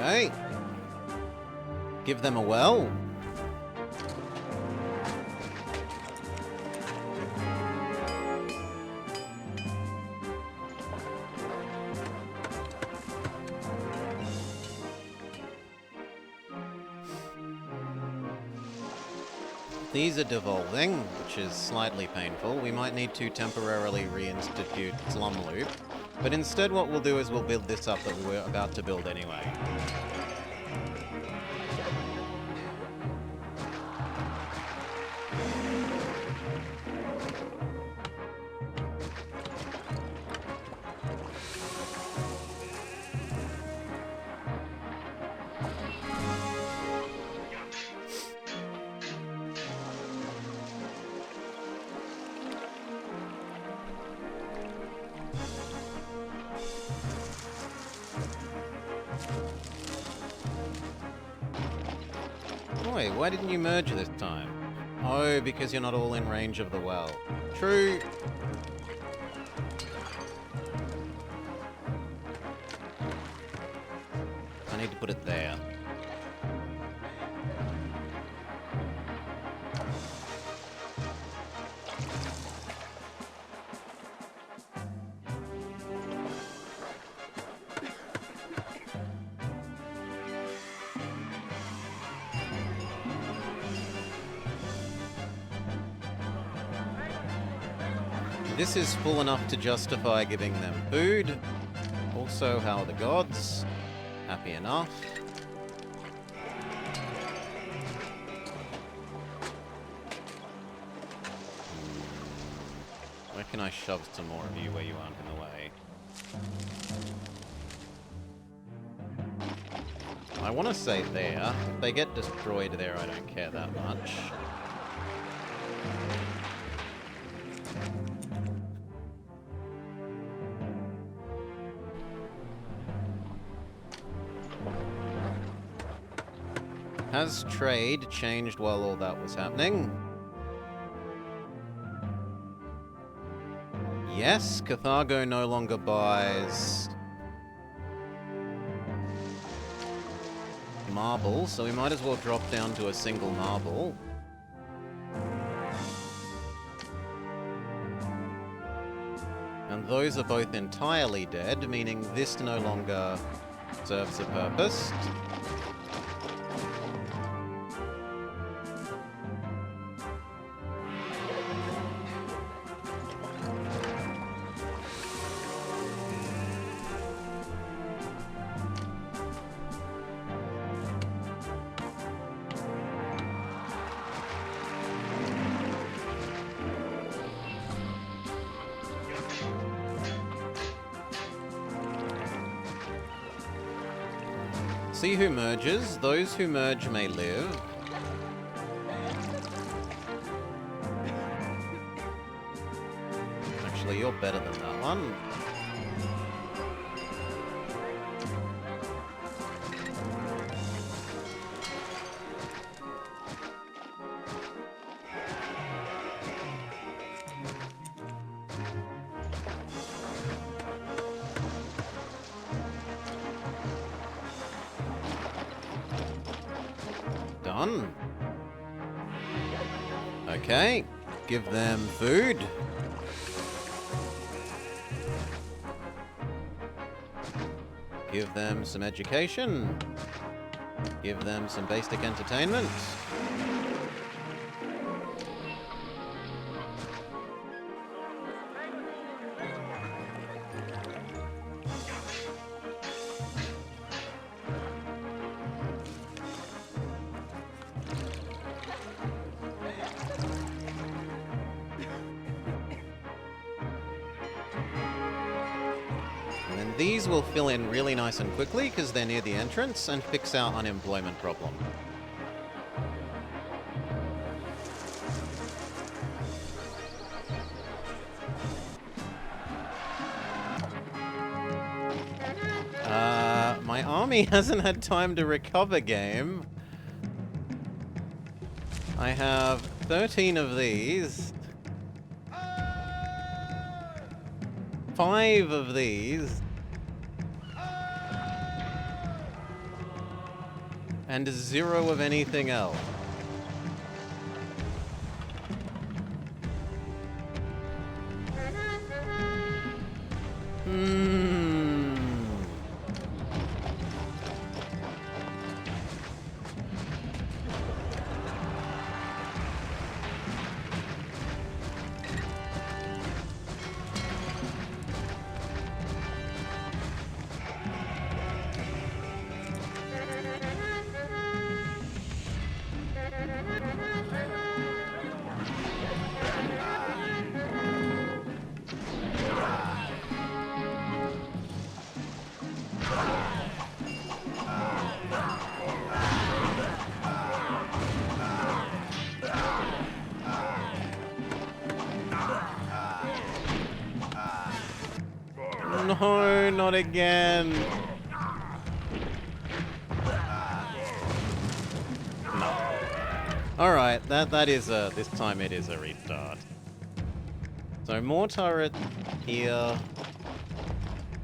Okay. Give them a well. These are devolving, which is slightly painful. We might need to temporarily reinstitute Slum Loop. But instead what we'll do is we'll build this up that we were about to build anyway. Wait, why didn't you merge this time? Oh, because you're not all in range of the well. True. I need to put it there. This is full enough to justify giving them food. Also, how are the gods? Happy enough. Where can I shove some more of you where you aren't in the way? I want to say there. If they get destroyed there, I don't care that much. Has trade changed while all that was happening? Yes, Carthago no longer buys marble, so we might as well drop down to a single marble. And those are both entirely dead, meaning this no longer serves a purpose. See who merges. Those who merge may live. Actually, you're better than that one. Done. Okay, give them food. Give them some education. Give them some basic entertainment. These will fill in really nice and quickly because they're near the entrance and fix our unemployment problem. My army hasn't had time to recover, game. I have 13 of these. 5 of these. And 0 of anything else. No, not again. No. Alright, that is a... This time it is a restart. So more turret here.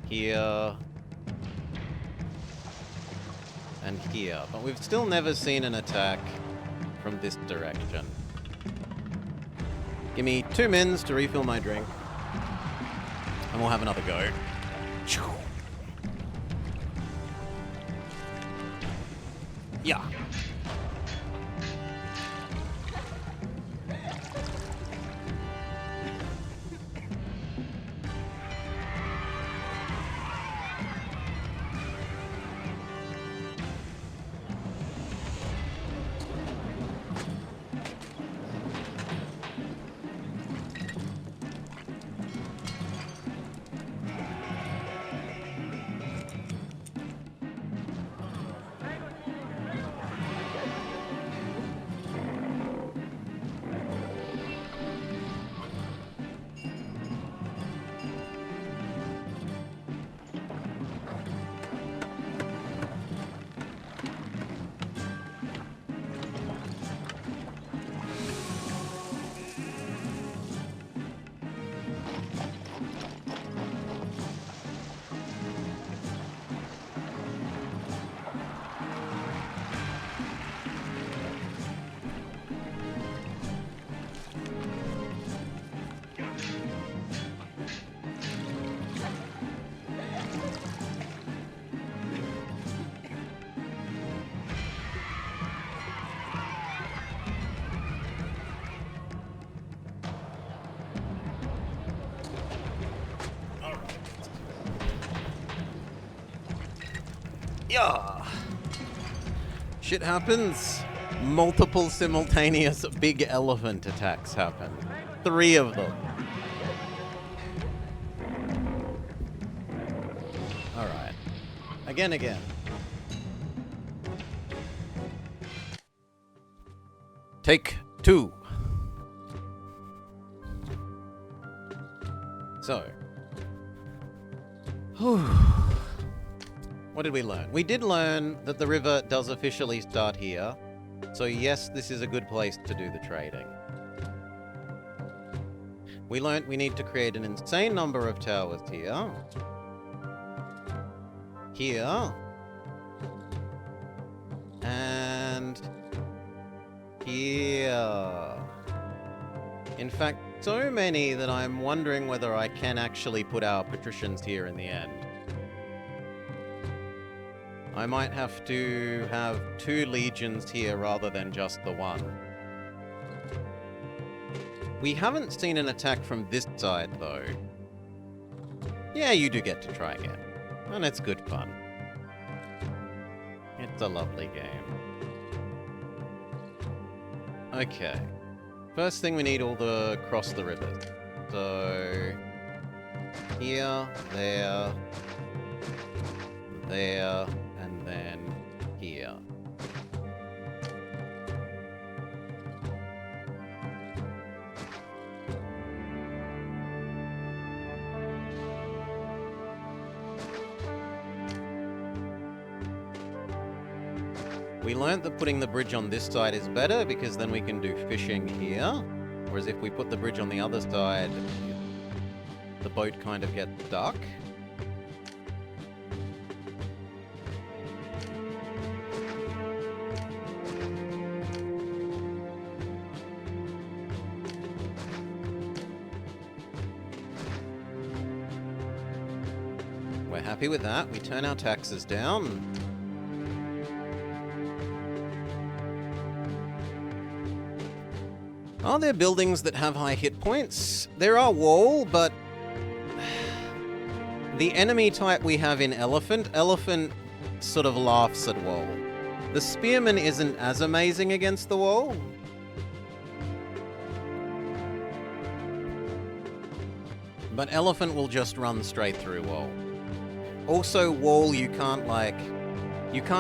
Here. And here. But we've still never seen an attack from this direction. Give me 2 mins to refill my drink. And we'll have another go. Yeah. Yeah. Shit happens. Multiple simultaneous big elephant attacks happen. 3 of them. Alright. Again. Take 2. So. What did we learn? We did learn that the river does officially start here. So yes, this is a good place to do the trading. We learned we need to create an insane number of towers here. Here. And here. In fact, so many that I'm wondering whether I can actually put our patricians here in the end. I might have to have 2 legions here rather than just the 1. We haven't seen an attack from this side, though. Yeah, you do get to try again. And it's good fun. It's a lovely game. Okay. First thing we need all the cross the rivers. So... here, there... there... and then here. We learnt that putting the bridge on this side is better because then we can do fishing here. Whereas if we put the bridge on the other side, the boat kind of gets stuck. We're happy with that. We turn our taxes down. Are there buildings that have high hit points? There are wall, but the enemy type we have in Elephant sort of laughs at wall. The Spearman isn't as amazing against the wall. But Elephant will just run straight through wall. Also, wall you can't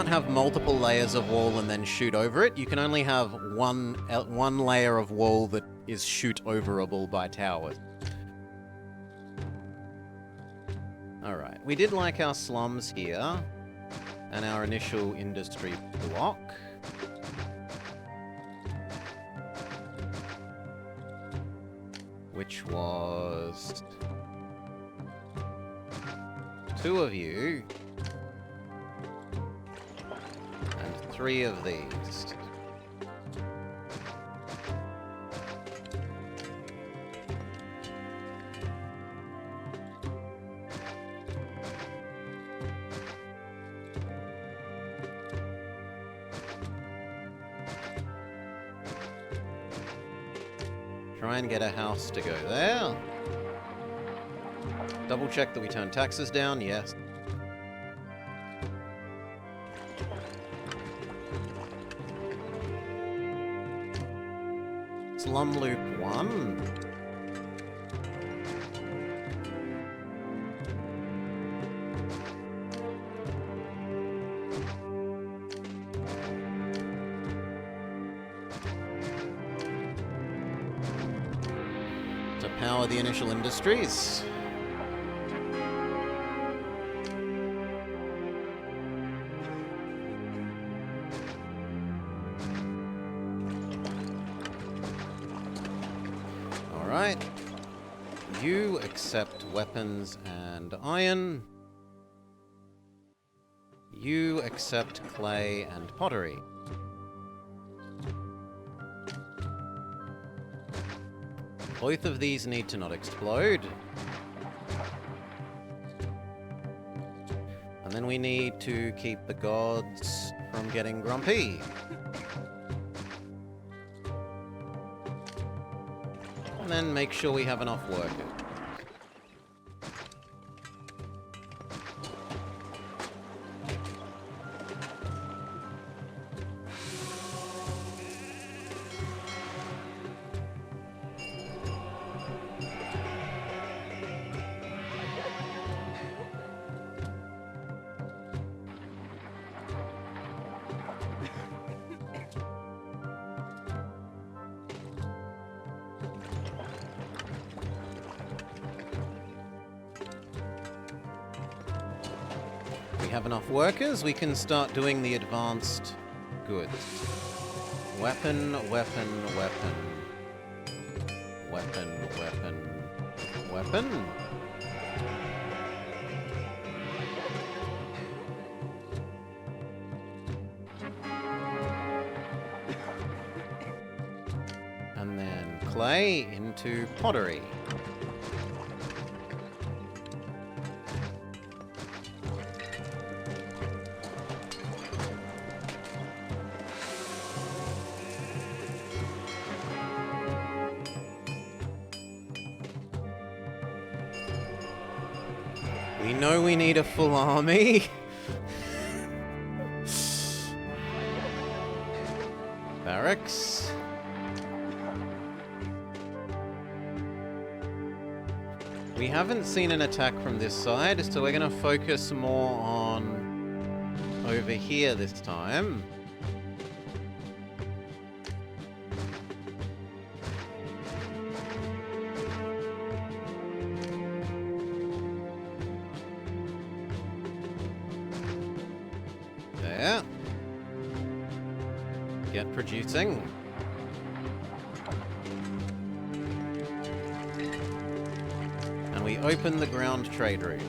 have multiple layers of wall and then shoot over it. You can only have one layer of wall that is shoot-overable by towers. Alright, we did like our slums here, and our initial industry block. which was 2 of you and 3 of these. Try and get a house to go there. Double check that we turn taxes down, yes. Slum Loop 1. To power the initial industries. Alright. You accept weapons and iron. You accept clay and pottery. Both of these need to not explode. And then we need to keep the gods from getting grumpy. And then make sure we have enough workers. We have enough workers, we can start doing the advanced goods. Weapon, weapon, weapon. Weapon, weapon, weapon. And then clay into pottery. We know we need a full army. Barracks. We haven't seen an attack from this side, so we're going to focus more on over here this time. There. Get producing. And we open the ground trade route.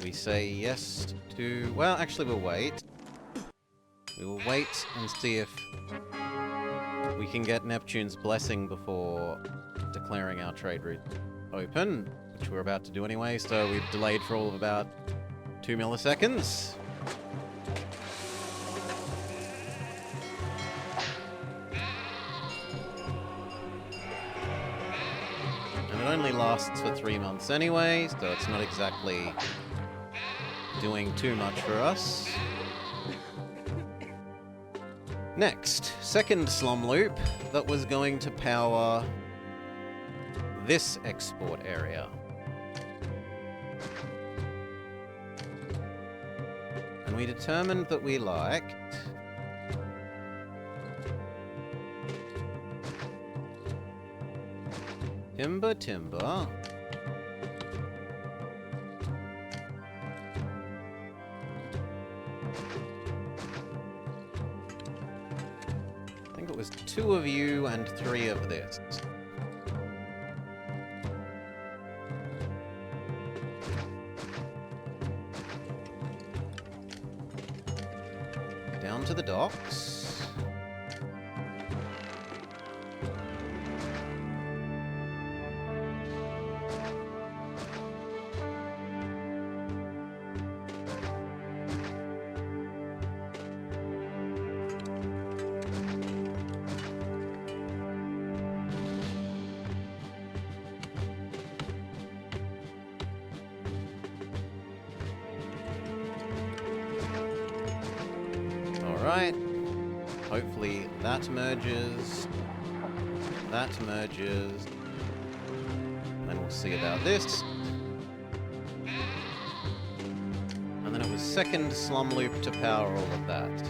We say yes to... Well, actually we'll wait. We will wait and see if we can get Neptune's blessing before declaring our trade route open, which we're about to do anyway, so we've delayed for all of about 2 milliseconds. And it only lasts for 3 months anyway, so it's not exactly doing too much for us. Next, second slum loop that was going to power this export area. And we determined that we liked timber. I think it was 2 of you and 3 of this. the docks. Alright. Hopefully that merges. That merges. Then we'll see about this. And then it was second slum loop to power all of that.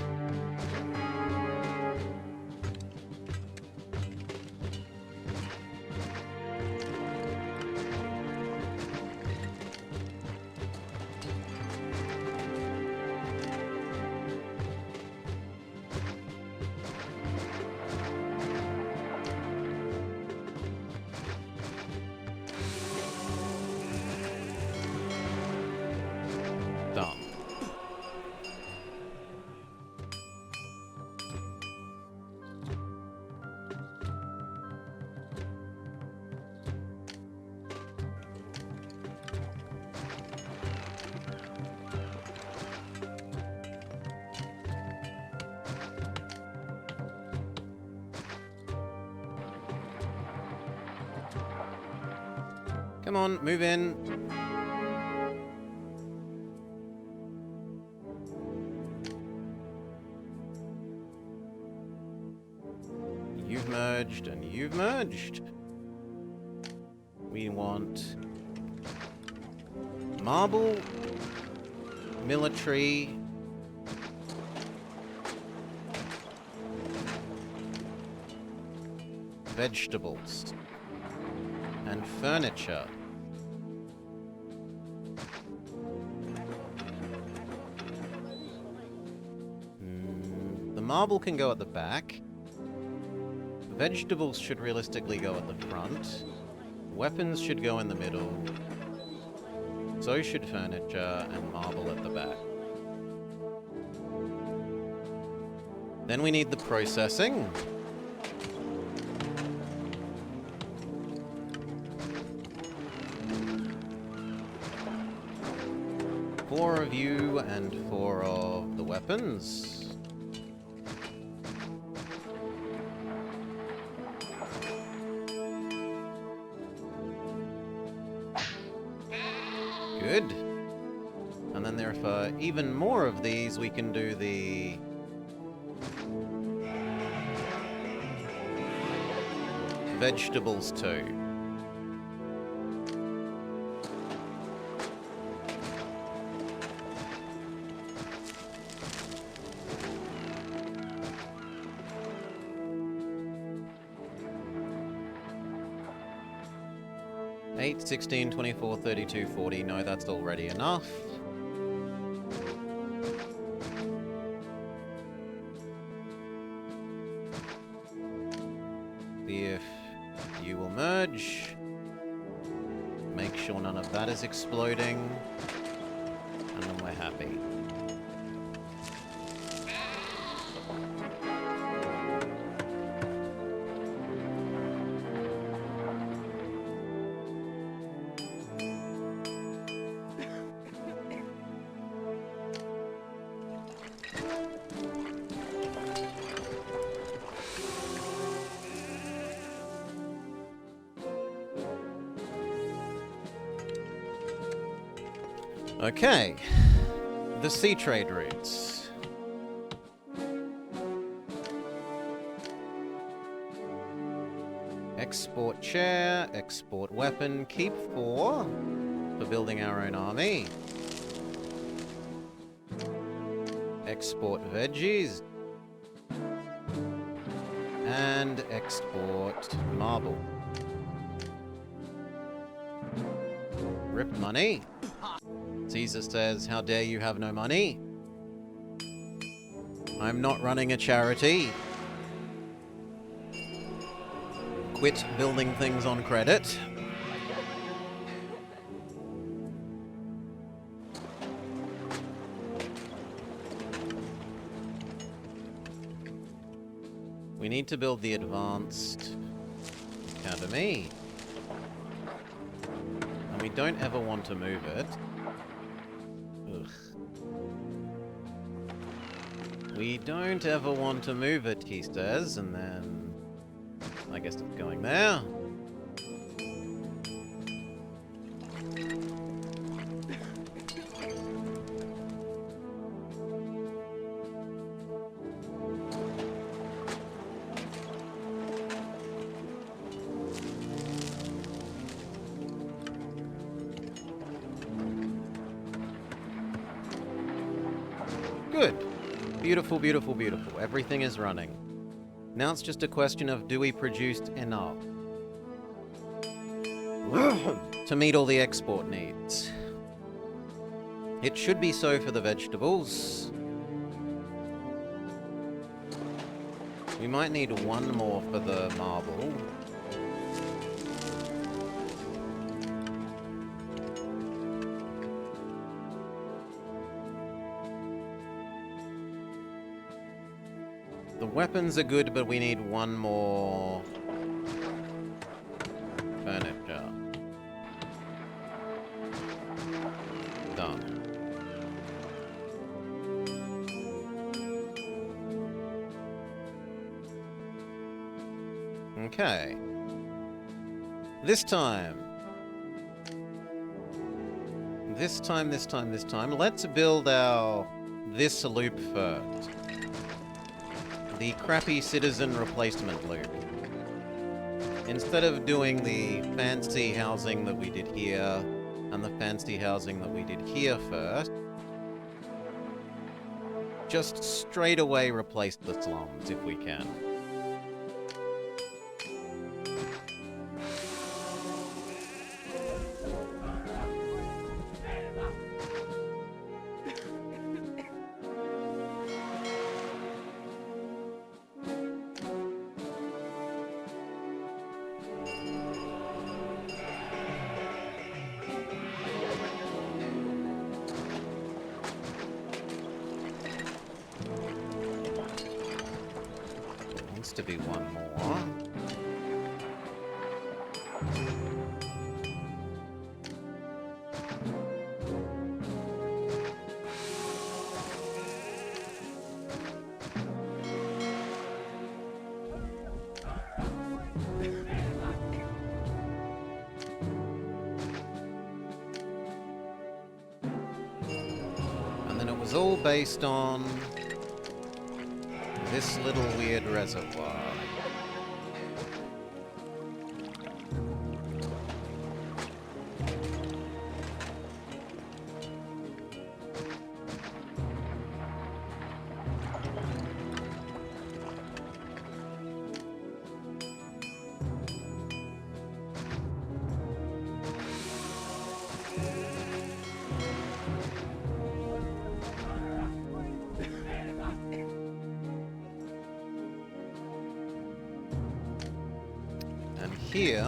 Done. Come on, move in. You've merged, and you've merged. We want marble, military, vegetables, and furniture. The marble can go at the back. Vegetables should realistically go at the front. Weapons should go in the middle. So should furniture and marble at the back. Then we need the processing. Four of you and four of the weapons. Good. And then there for even more of these, we can do the vegetables too. Eight, 16, 24, 32, 40. No, that's already enough. If you will merge, make sure none of that is exploding, and then we're happy. Okay, the sea trade routes. Export chair, export weapon, keep 4 for building our own army. Export veggies. And export marble. Rip money. Caesar says, how dare you have no money? I'm not running a charity. Quit building things on credit. We need to build the advanced academy. And we don't ever want to move it. Ugh. We don't ever want to move it, he says, and then I guess it's going there. Good. Beautiful, beautiful, beautiful. Everything is running. Now it's just a question of, do we produce enough to meet all the export needs? It should be so for the vegetables. We might need one more for the marble. The weapons are good, but we need one more furniture. Done. Okay. This time, let's build this loop first. The crappy citizen replacement loop. Instead of doing the fancy housing that we did here, and the fancy housing that we did here first, just straight away replace the slums if we can. To be one more. And then it was all based on this little weird reservoir. Here.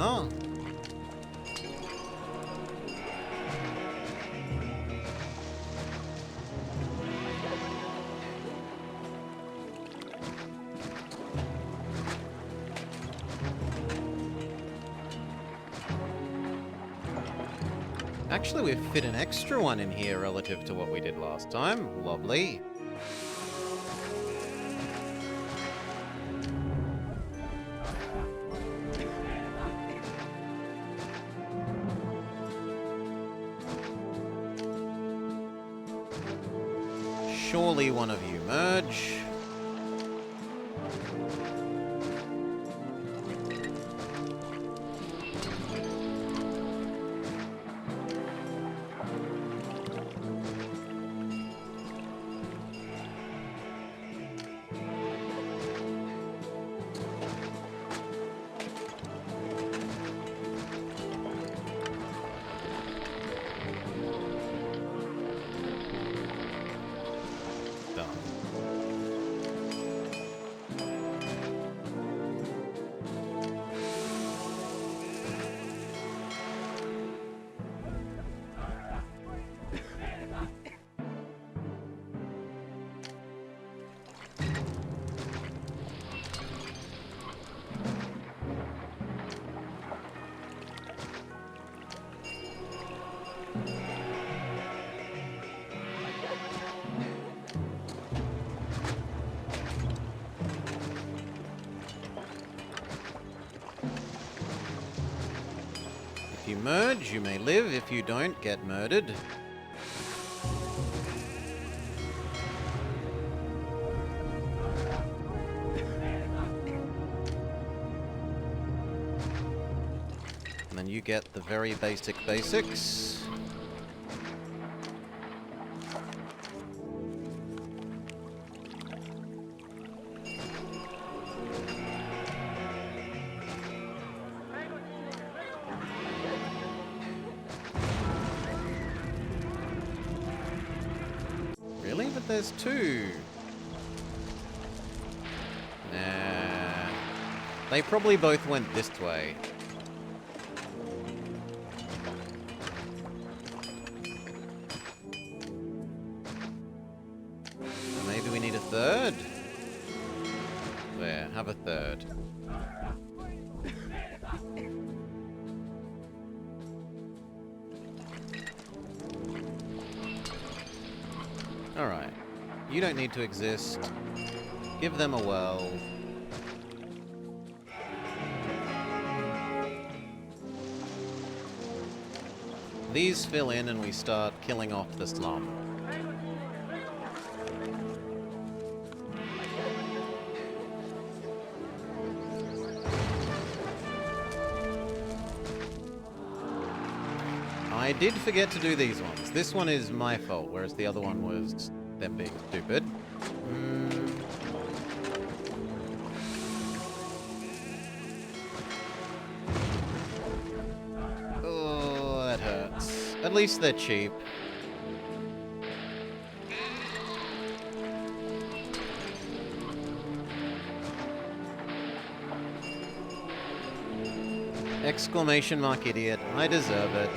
Actually, we've fit an extra one in here relative to what we did last time. Lovely. Surely one of you merge. Done. you merge, you may live. If you don't, get murdered. And then you get the very basic basics. Really? But there's two. Nah. They probably both went this way. So maybe we need a third? There, have a third. Alright. You don't need to exist. Give them a well. These fill in and we start killing off the slum. I did forget to do these ones. This one is my fault, whereas the other one was them being stupid. Oh, that hurts. At least they're cheap. Exclamation mark idiot. I deserve it.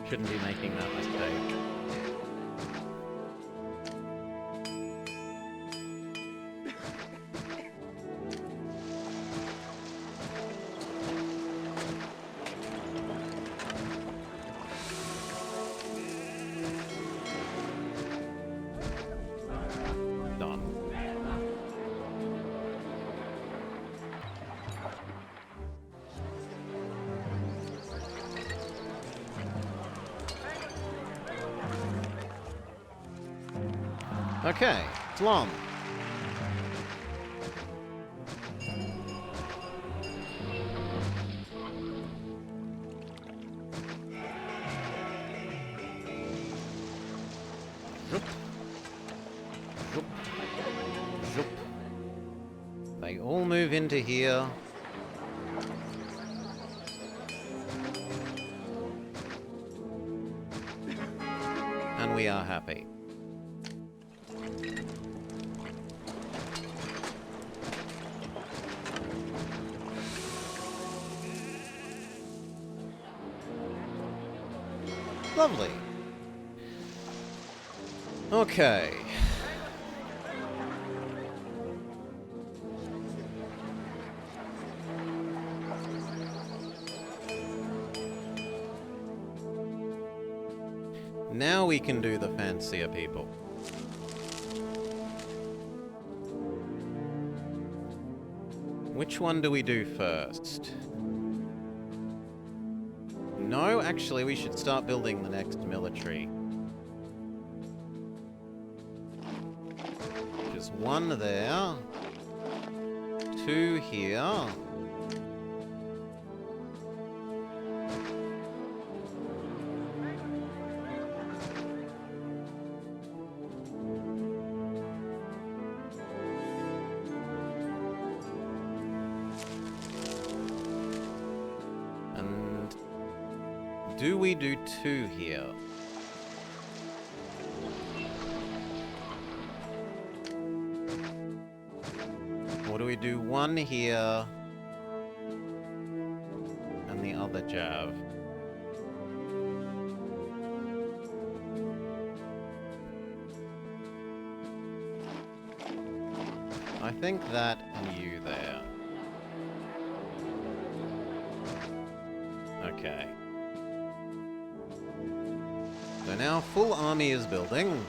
Shouldn't be making that mistake. Done. Okay, slum. Zoop. Zoop. Zoop. They all move into here. And we are happy. Lovely. Okay. Now we can do the fancier people. Which one do we do first? No, actually, we should start building the next military. Just one there. Two here. Do we do two here? Or do we do one here and the other jab? I think that and you there. Okay. So now full army is building.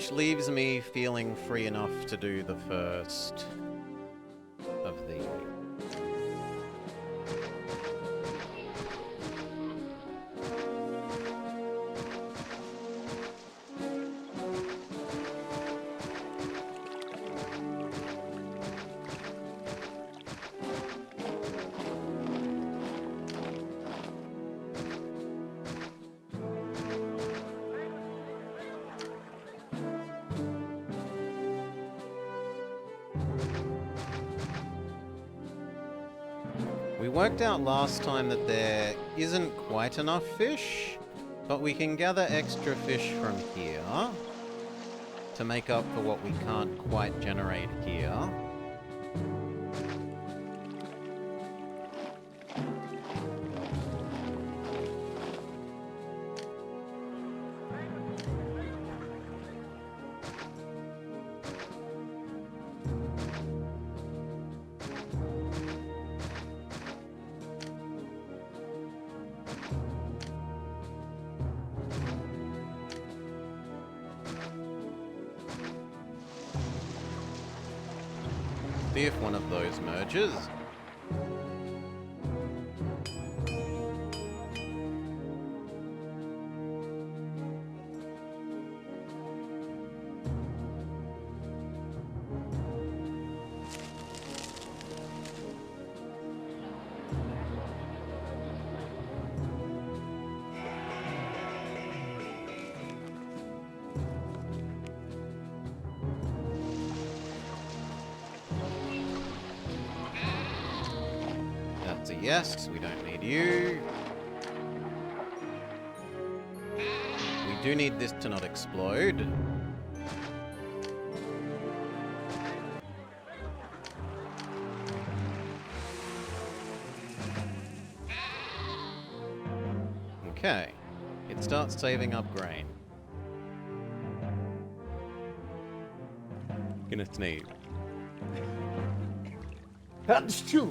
Which leaves me feeling free enough to do the first of the... We worked out last time that there isn't quite enough fish, but we can gather extra fish from here to make up for what we can't quite generate here. See if one of those merges. That's a yes, we don't need you. We do need this to not explode. Okay, it starts saving up grain. Gonna sneeze. That's true.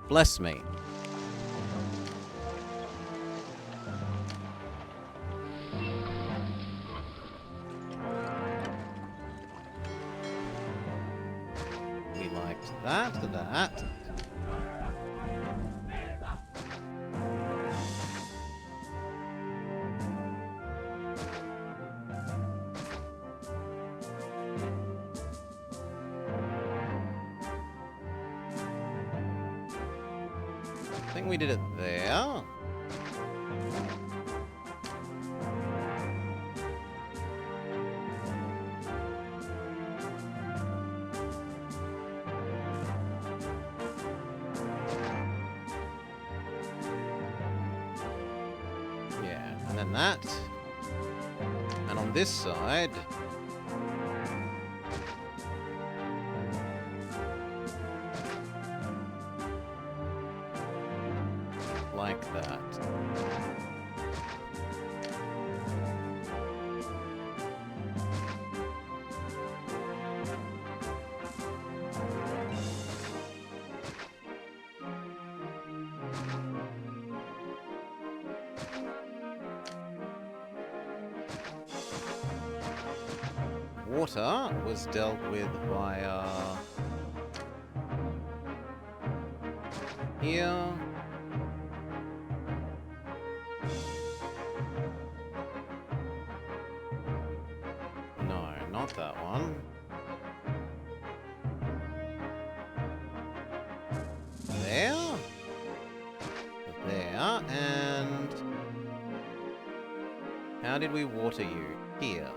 Bless me. We liked that. I think we did it there. Yeah, and then that. And on this side... like that. Water was dealt with via here. No, not that one. There. There, and... how did we water you? Here.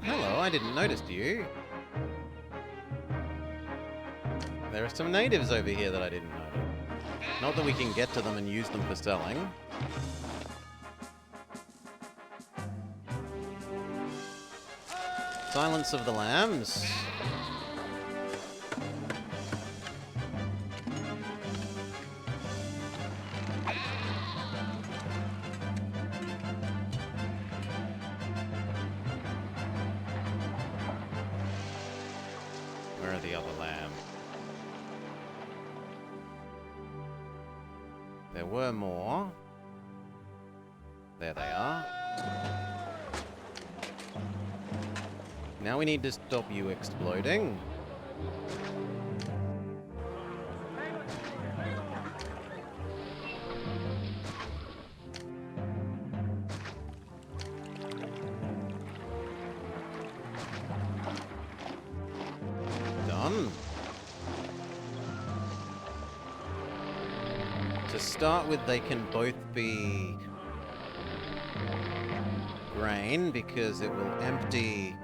Hello, I didn't notice you. There are some natives over here that I didn't notice. Not that we can get to them and use them for selling. Silence of the Lambs. the other lamb? There were more. There they are. Now we need to stop you exploding. Done. To start with, they can both be grain because it will empty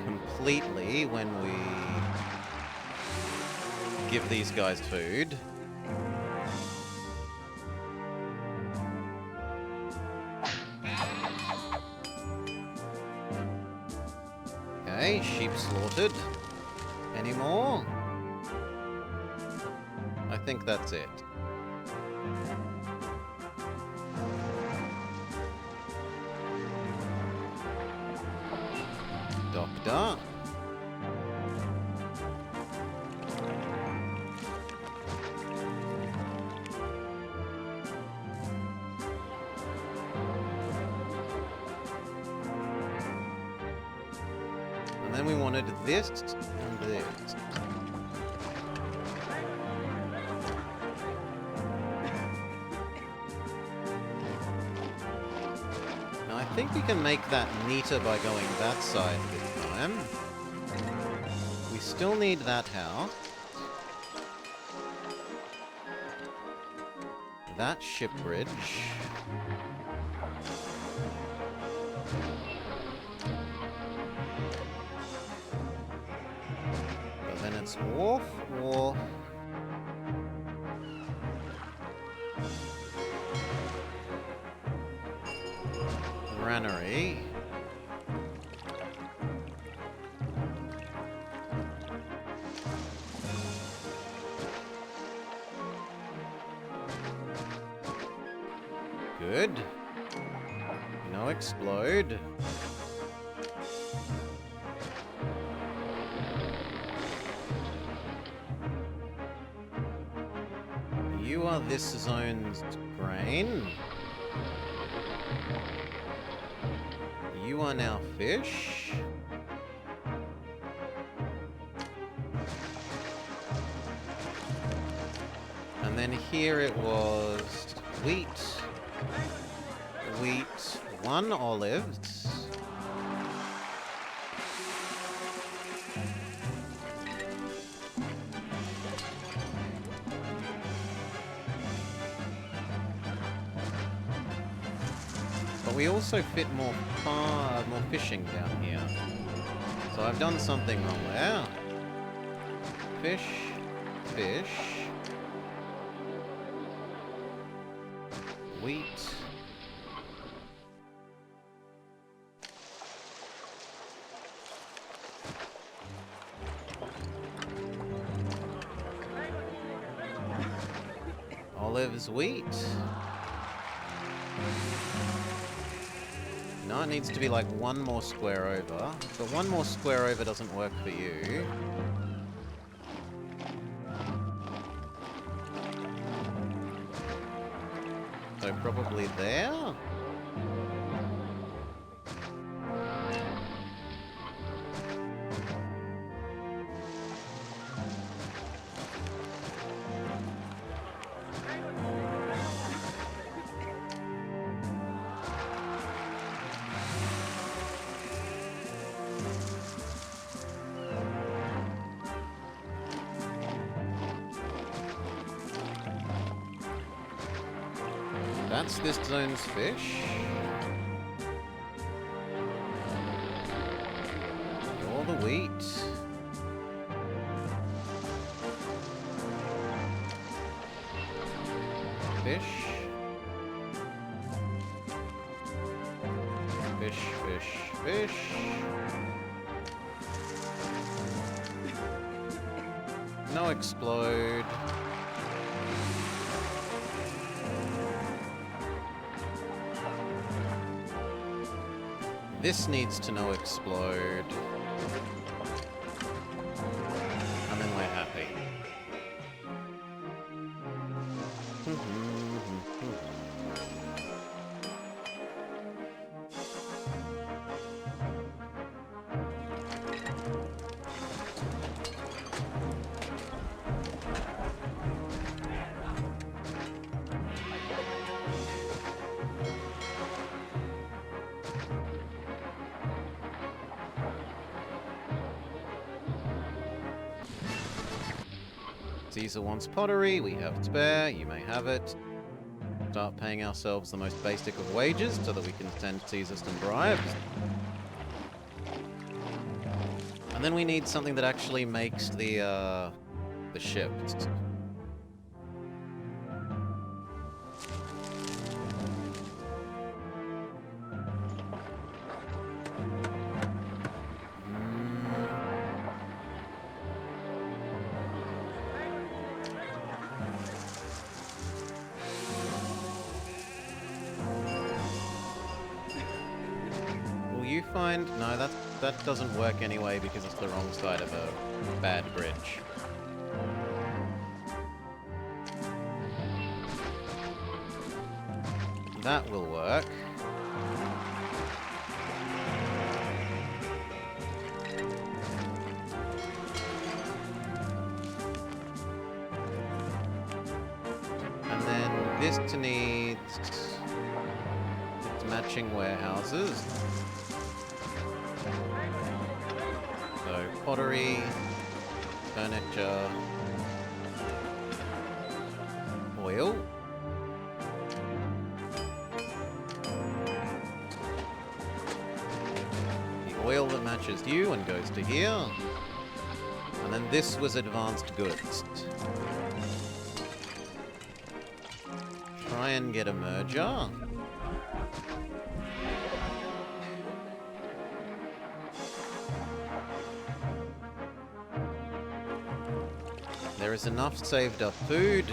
completely when we give these guys food. Okay, sheep slaughtered. Any more? I think that's it. Doctor. And then we wanted this and this. Now I think we can make that neater by going that side this time. We still need that house. That ship bridge. But then it's wharf, wharf. Granary. Good. No explode. You are this zone's grain. You are now fish. And then here it was wheat, wheat, 1 olives. But we also fit more fishing down here. So I've done something wrong there. Fish, fish. Wheat. Olives, wheat. No, it needs to be like 1 more square over. But 1 more square over doesn't work for you. So probably there? That's this zone's fish. You're the wheat. Fish. Fish, fish, fish. No explode. This needs to no explode. Caesar wants pottery. We have spare. You may have it. Start paying ourselves the most basic of wages so that we can send Caesar some bribes. And then we need something that actually makes the ships. Will you find... No, that doesn't work anyway because it's the wrong side of a bad bridge. That will work. And then this needs its matching warehouses. So pottery, furniture, oil. The oil that matches you and goes to here. And then this was advanced goods. Try and get a merger. There is enough saved up food.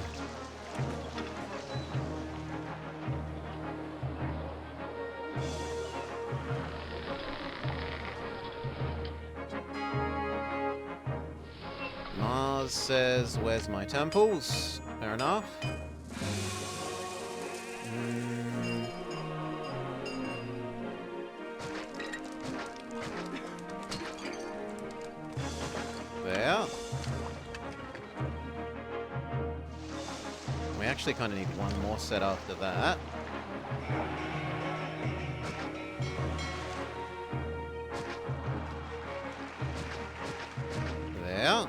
Mars says, where's my temples? Fair enough. There. We actually kind of need one more set after that. There.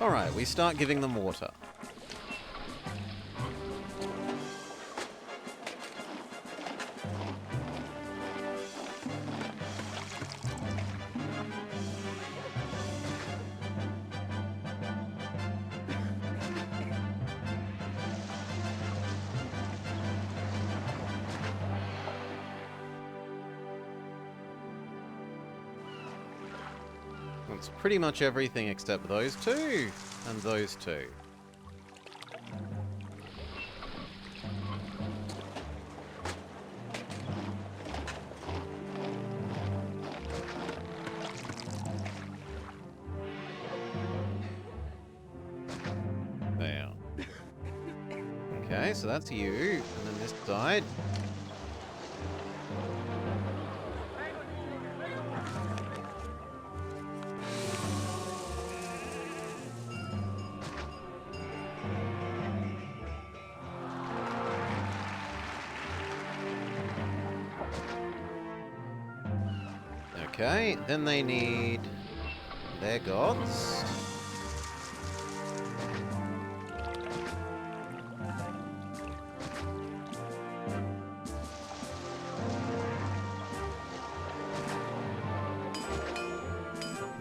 Alright, we start giving them water. That's pretty much everything except those two and those two. There. Okay, so that's you, and then this side. Okay, then they need their gods.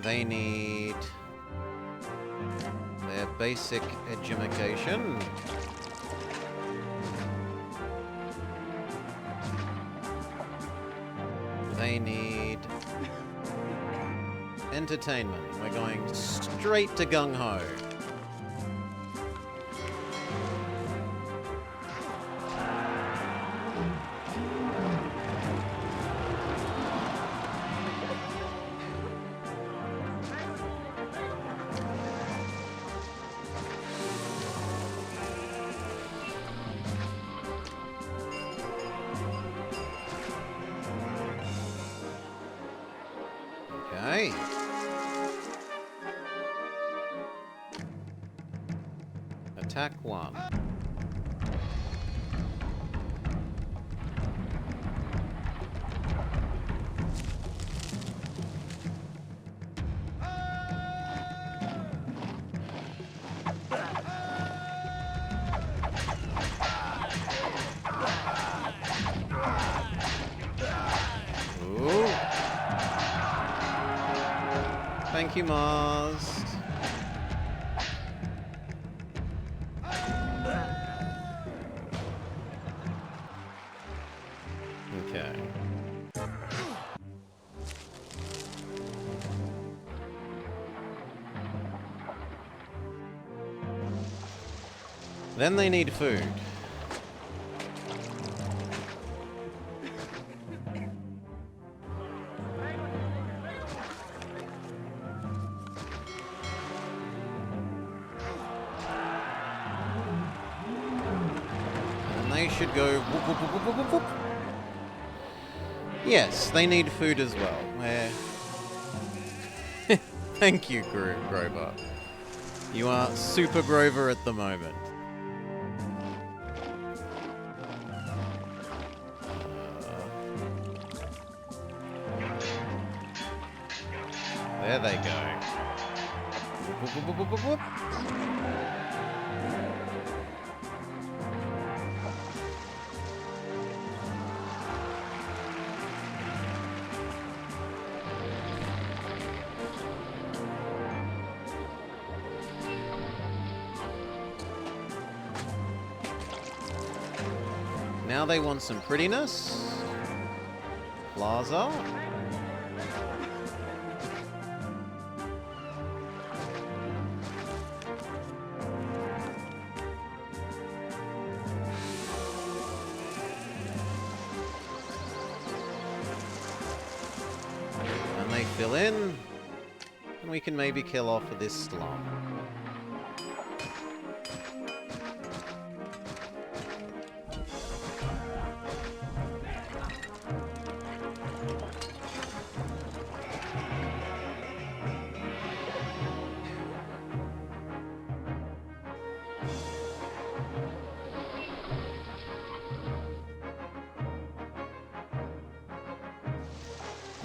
They need their basic education. They need entertainment. We're going straight to Gung Ho. Okay. Attack one. Thank you, Mars. Okay. Then they need food. And they should go whoop, whoop, whoop, whoop, whoop, whoop. Yes, they need food as well. Where? Thank you, Grover. You are Super Grover at the moment. There they go. Whoop, whoop, whoop, whoop, whoop, whoop. Now they want some prettiness. Plaza. And they fill in. And we can maybe kill off this slum.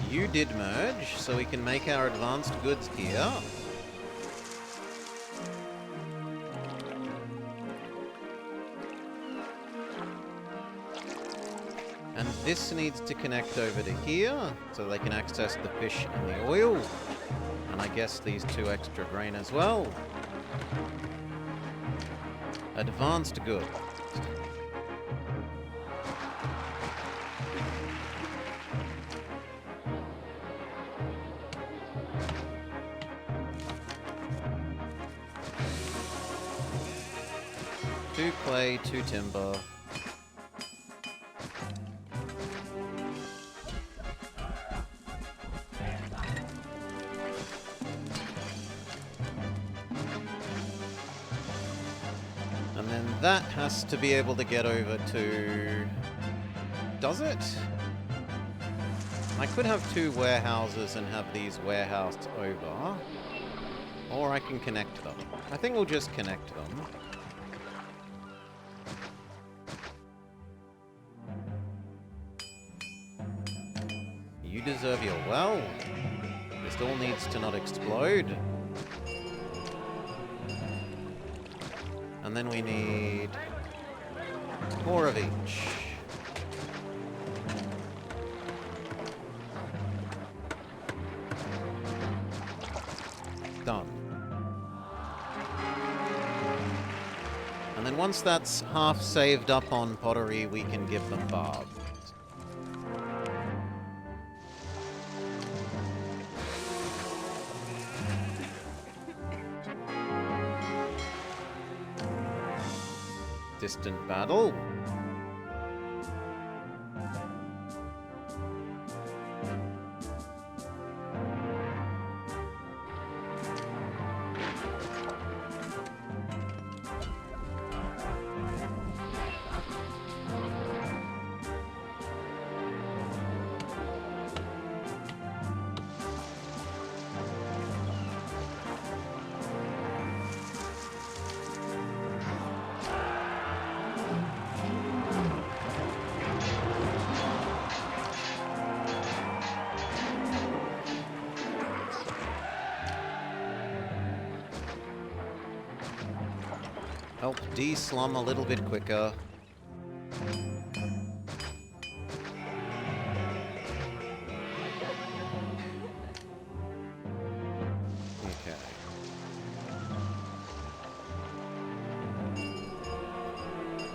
You did merge, so we can make our advanced goods here. And this needs to connect over to here, so they can access the fish and the oil. And I guess these 2 extra grain as well. Advanced goods. Two clay, 2 timber. And then that has to be able to get over to... Does it? I could have 2 warehouses and have these warehoused over. Or I can connect them. I think we'll just connect them. You deserve your well. This all needs to not explode. And then we need 4 of each. Done. And then once that's half saved up on pottery, we can give them barbs. Distant battle. Help de-slum a little bit quicker.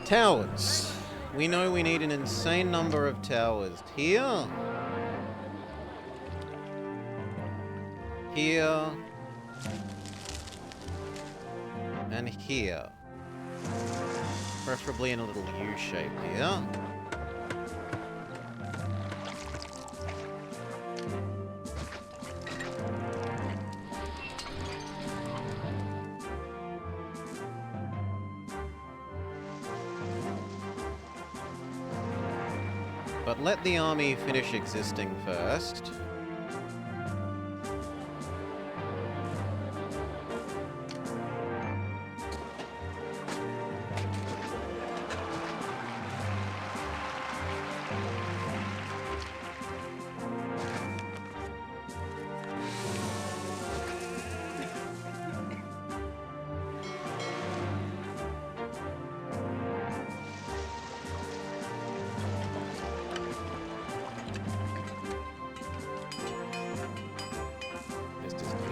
Towers. We know we need an insane number of towers. Here. Here. And here. Preferably in a little U shape here. But let the army finish existing first.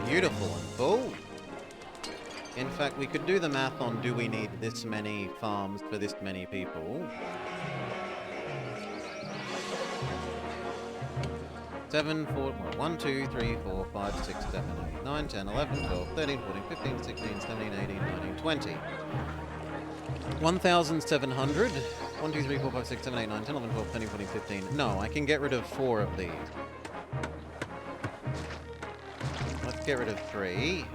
Beautiful and full. In fact, we could do the math on do we need this many farms for this many people. 7, 4, 1, 2, 3, 4, 5, 6, 7, 8, 9, 10, 11, 12, 13, 14, 15, 16, 17, 18, 19, 20. 1,700. 1, 2, 3, 4, 5, 6, 7, 8, 9, 10, 11, 12, 13, 14, 15. No, I can get rid of 4 of these. Let's get rid of 3.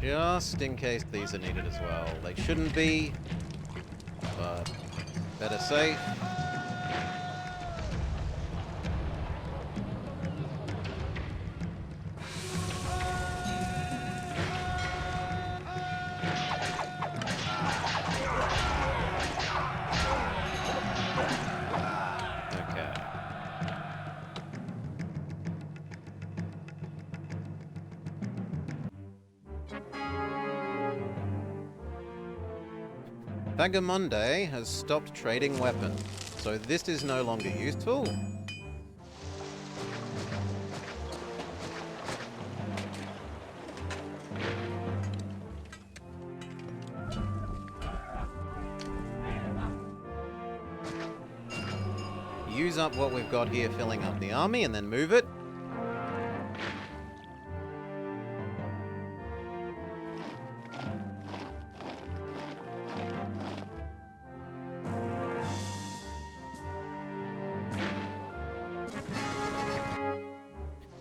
Just in case these are needed as well. They shouldn't be, but better safe. Vagamunde has stopped trading weapons, so this is no longer useful. Use up what we've got here filling up the army and then move it.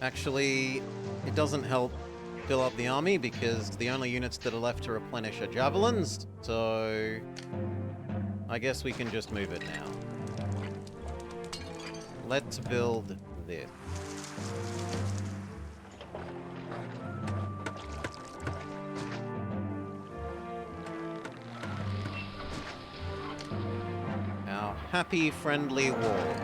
Actually, it doesn't help fill up the army because the only units that are left to replenish are javelins, so I guess we can just move it now. Let's build this. Our happy, friendly wall.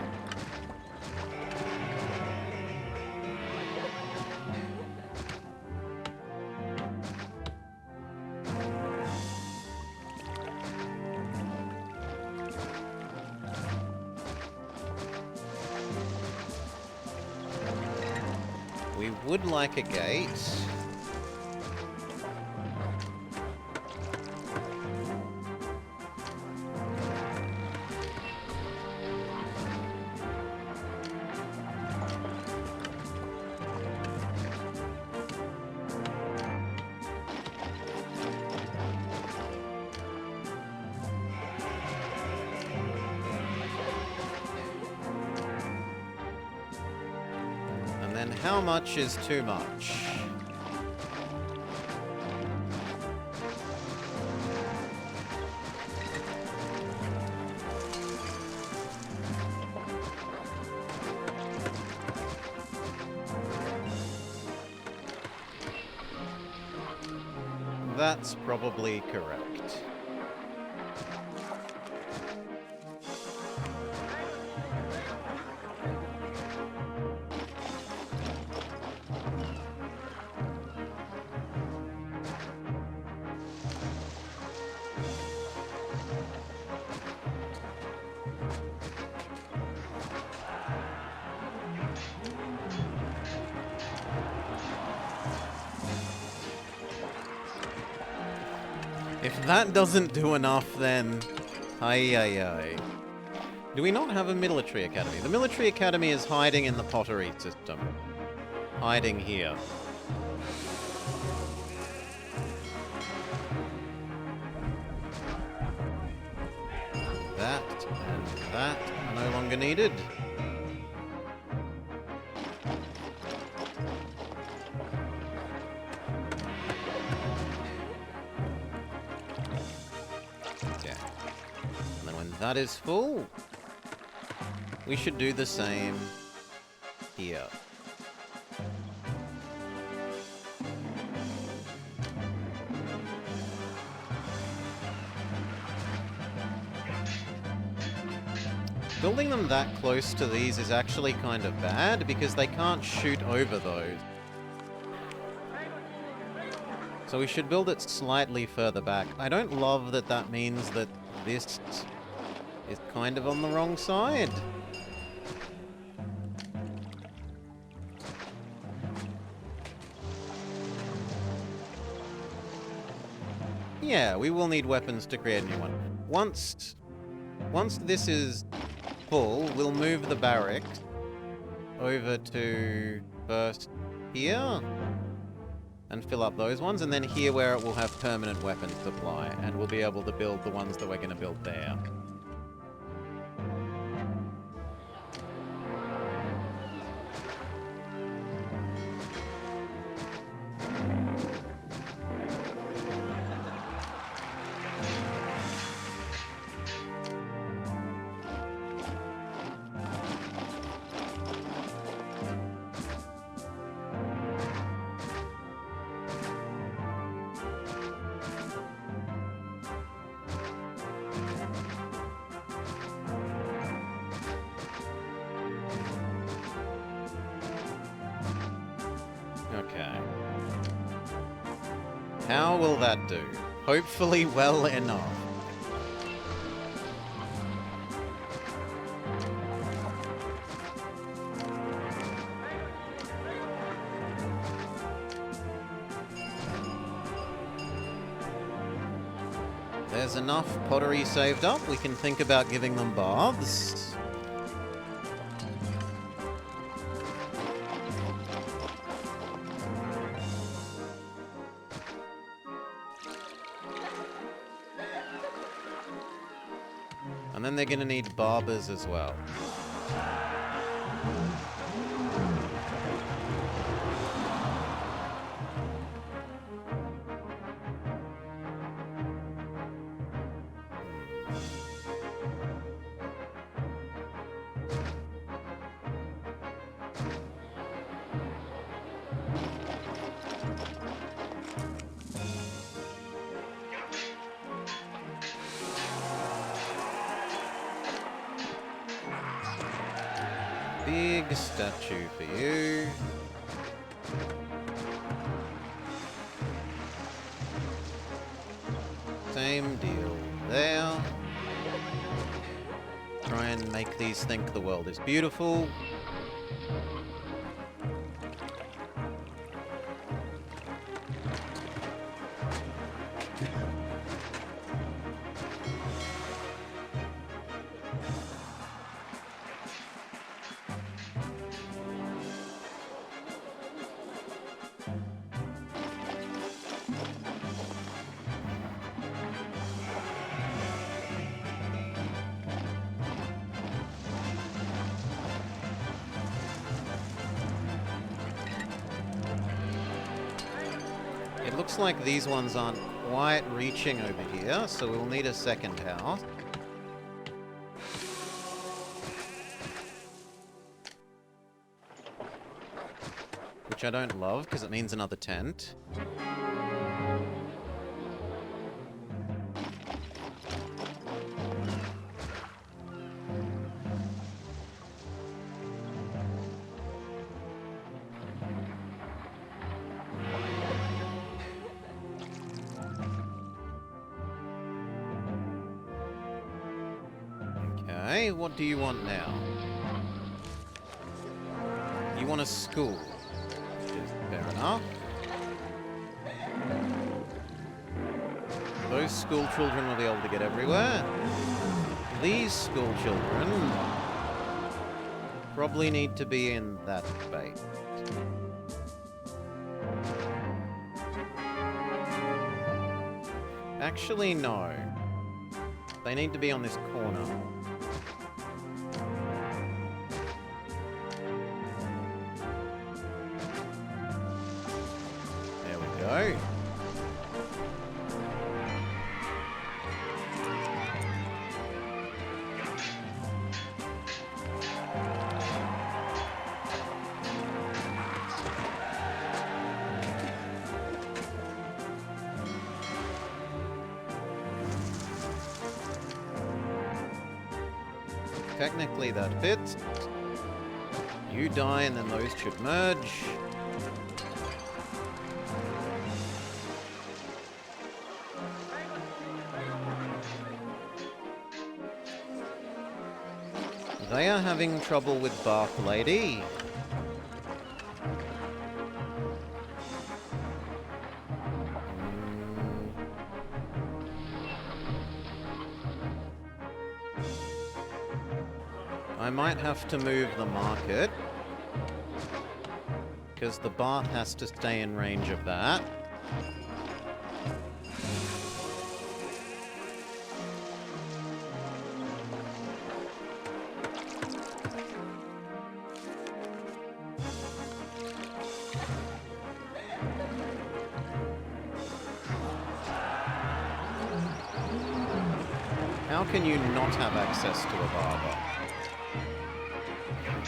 We would like a gate. And how much is too much? That's probably correct. If that doesn't do enough, then... Ay. Do we not have a military academy? The military academy is hiding in the pottery system. Hiding here. That and that are no longer needed. Okay. And then when that is full, we should do the same here. Building them that close to these is actually kind of bad because they can't shoot over those. So we should build it slightly further back. I don't love that that means that this is kind of on the wrong side. Yeah, we will need weapons to create a new one. Once this is full, we'll move the barracks over to first here and fill up those ones, and then here where it will have permanent weapons supply, and we'll be able to build the ones that we're going to build there. Okay. How will that do? Hopefully well enough. There's enough pottery saved up, we can think about giving them baths. And then they're going to need barbers as well. Big statue for you. Same deal there. Try and make these think the world is beautiful. It looks like these ones aren't quite reaching over here, so we'll need a second house. Which I don't love, because it means another tent. Okay, what do you want now? You want a school, which is fair enough. Those school children will be able to get everywhere. These school children probably need to be in that bay. Actually, no. They need to be on this corner. There we go. Technically that fits. You die and then those should merge. They are having trouble with Bath Lady. I might have to move the market, because the bath has to stay in range of that. How can you not have access to a barber?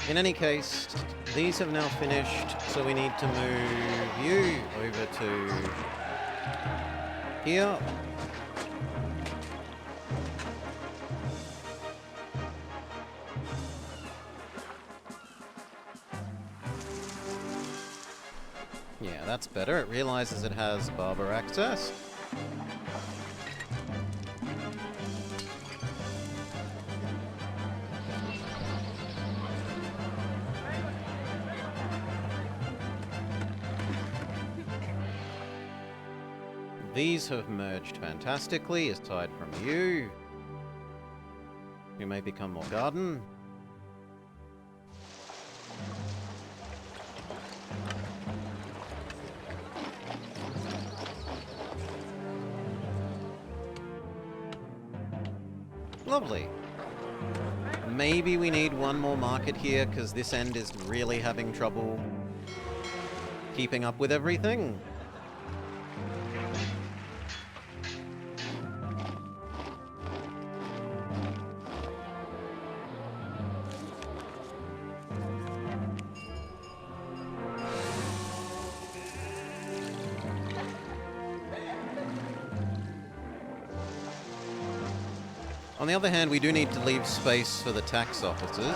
In any case, these have now finished, so we need to move you over to here. Yeah, that's better. It realizes it has barber access. These have merged fantastically, aside from you. You may become more garden. Lovely. Maybe we need one more market here, because this end is really having trouble keeping up with everything. On the other hand, we do need to leave space for the tax officers.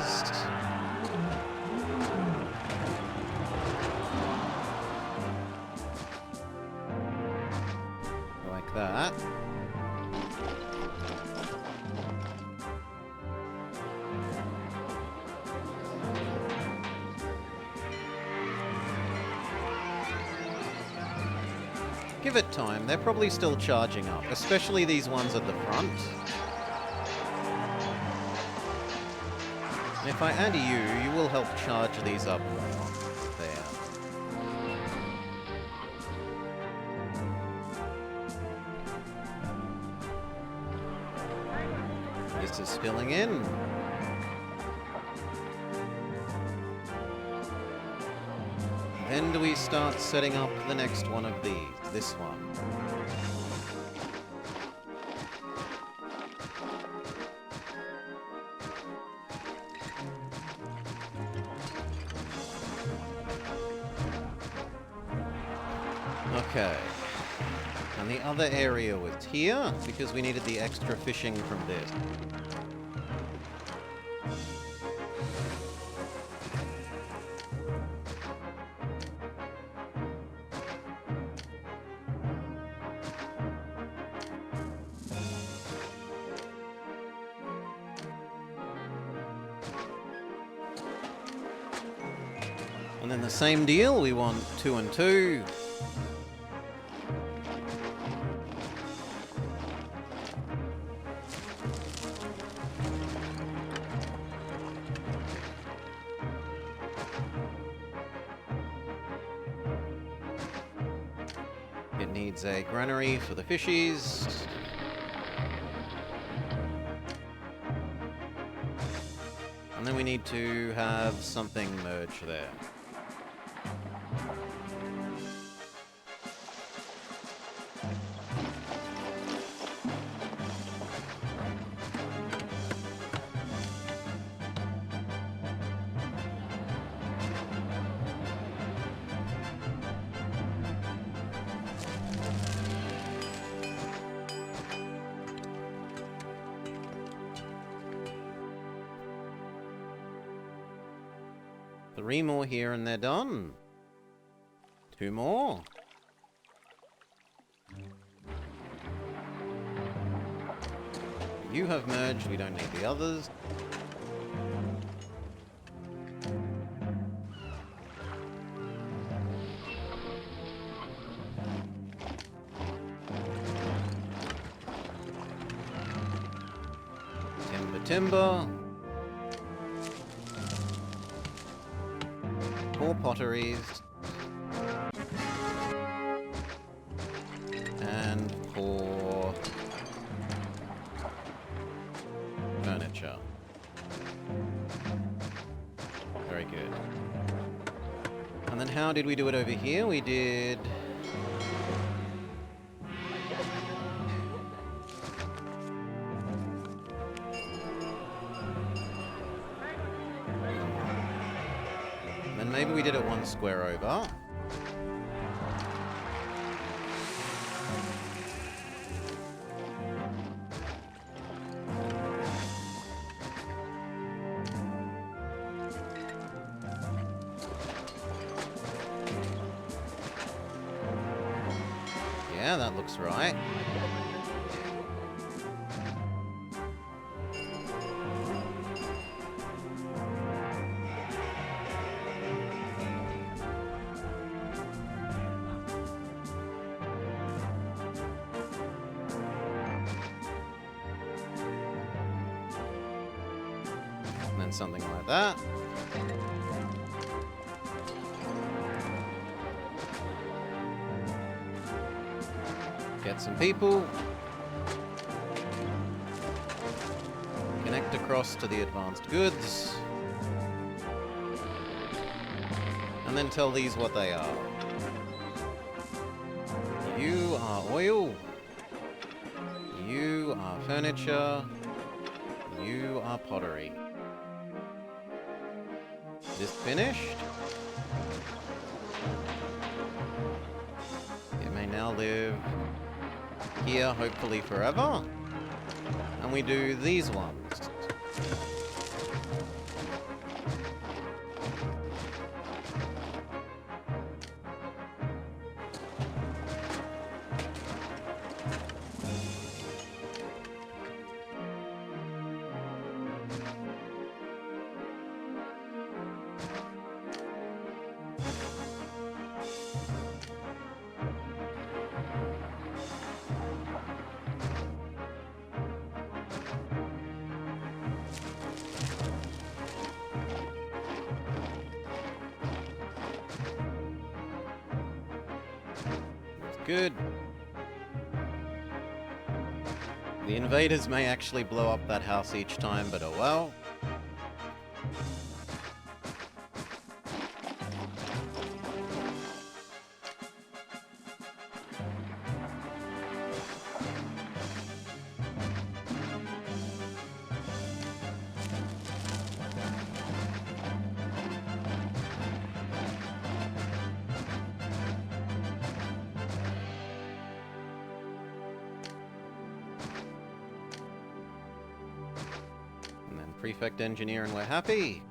Like that. Give it time, they're probably still charging up, especially these ones at the front. And if I add you, you will help charge these up more. There. This is filling in. Then do we start setting up the next one of these? This one. Okay. And the other area was here, because we needed the extra fishing from this. And then the same deal, we want 2 and 2. needs a granary for the fishies. And then we need to have something merge there. Three more here and they're done. Two more. You have merged, we don't need the others. Timber. More potteries. And for furniture. Very good. And then how did we do it over here? We did... And maybe we did it one square over. Yeah, that looks right. And then something like that. Get some people. Connect across to the advanced goods. And then tell these what they are. You are oil. You are furniture. You are pottery. This finished. It may now live here, hopefully forever. And we do these ones. Good. The invaders may actually blow up that house each time, but oh well. Prefect engineer and we're happy.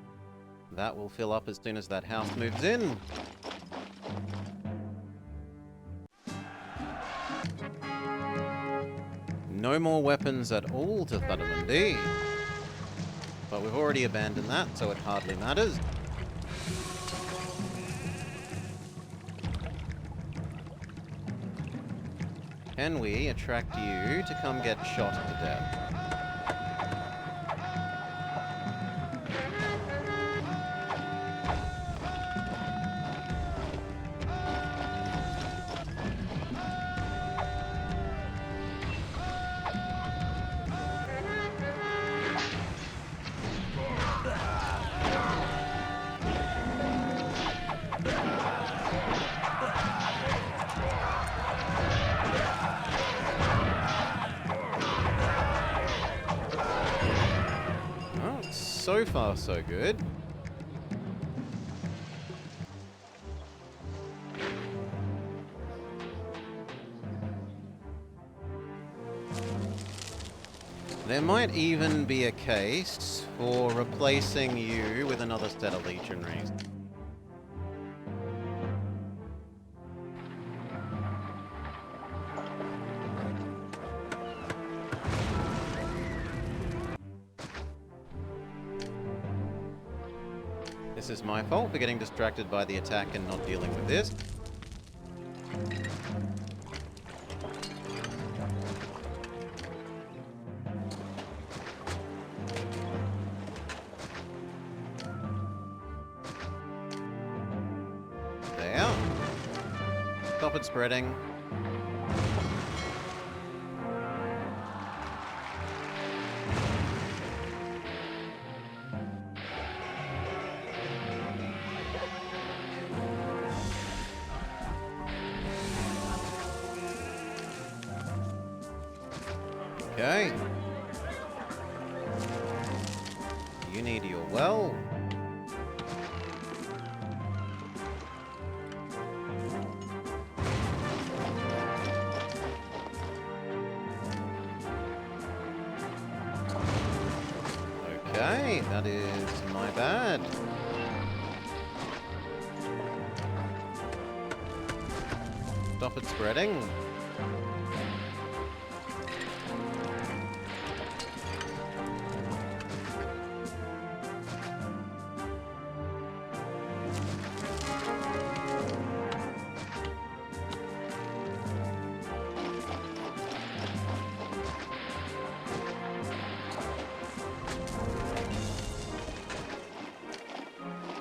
That will fill up as soon as that house moves in. No more weapons at all to Thudderlandy. But we've already abandoned that, so it hardly matters. Can we attract you to come get shot to death? So far, so good. There might even be a case for replacing you with another set of legionaries. This is my fault for getting distracted by the attack and not dealing with this. There. Stop it spreading. Okay. You need your well. Okay, that is my bad. Stop it spreading.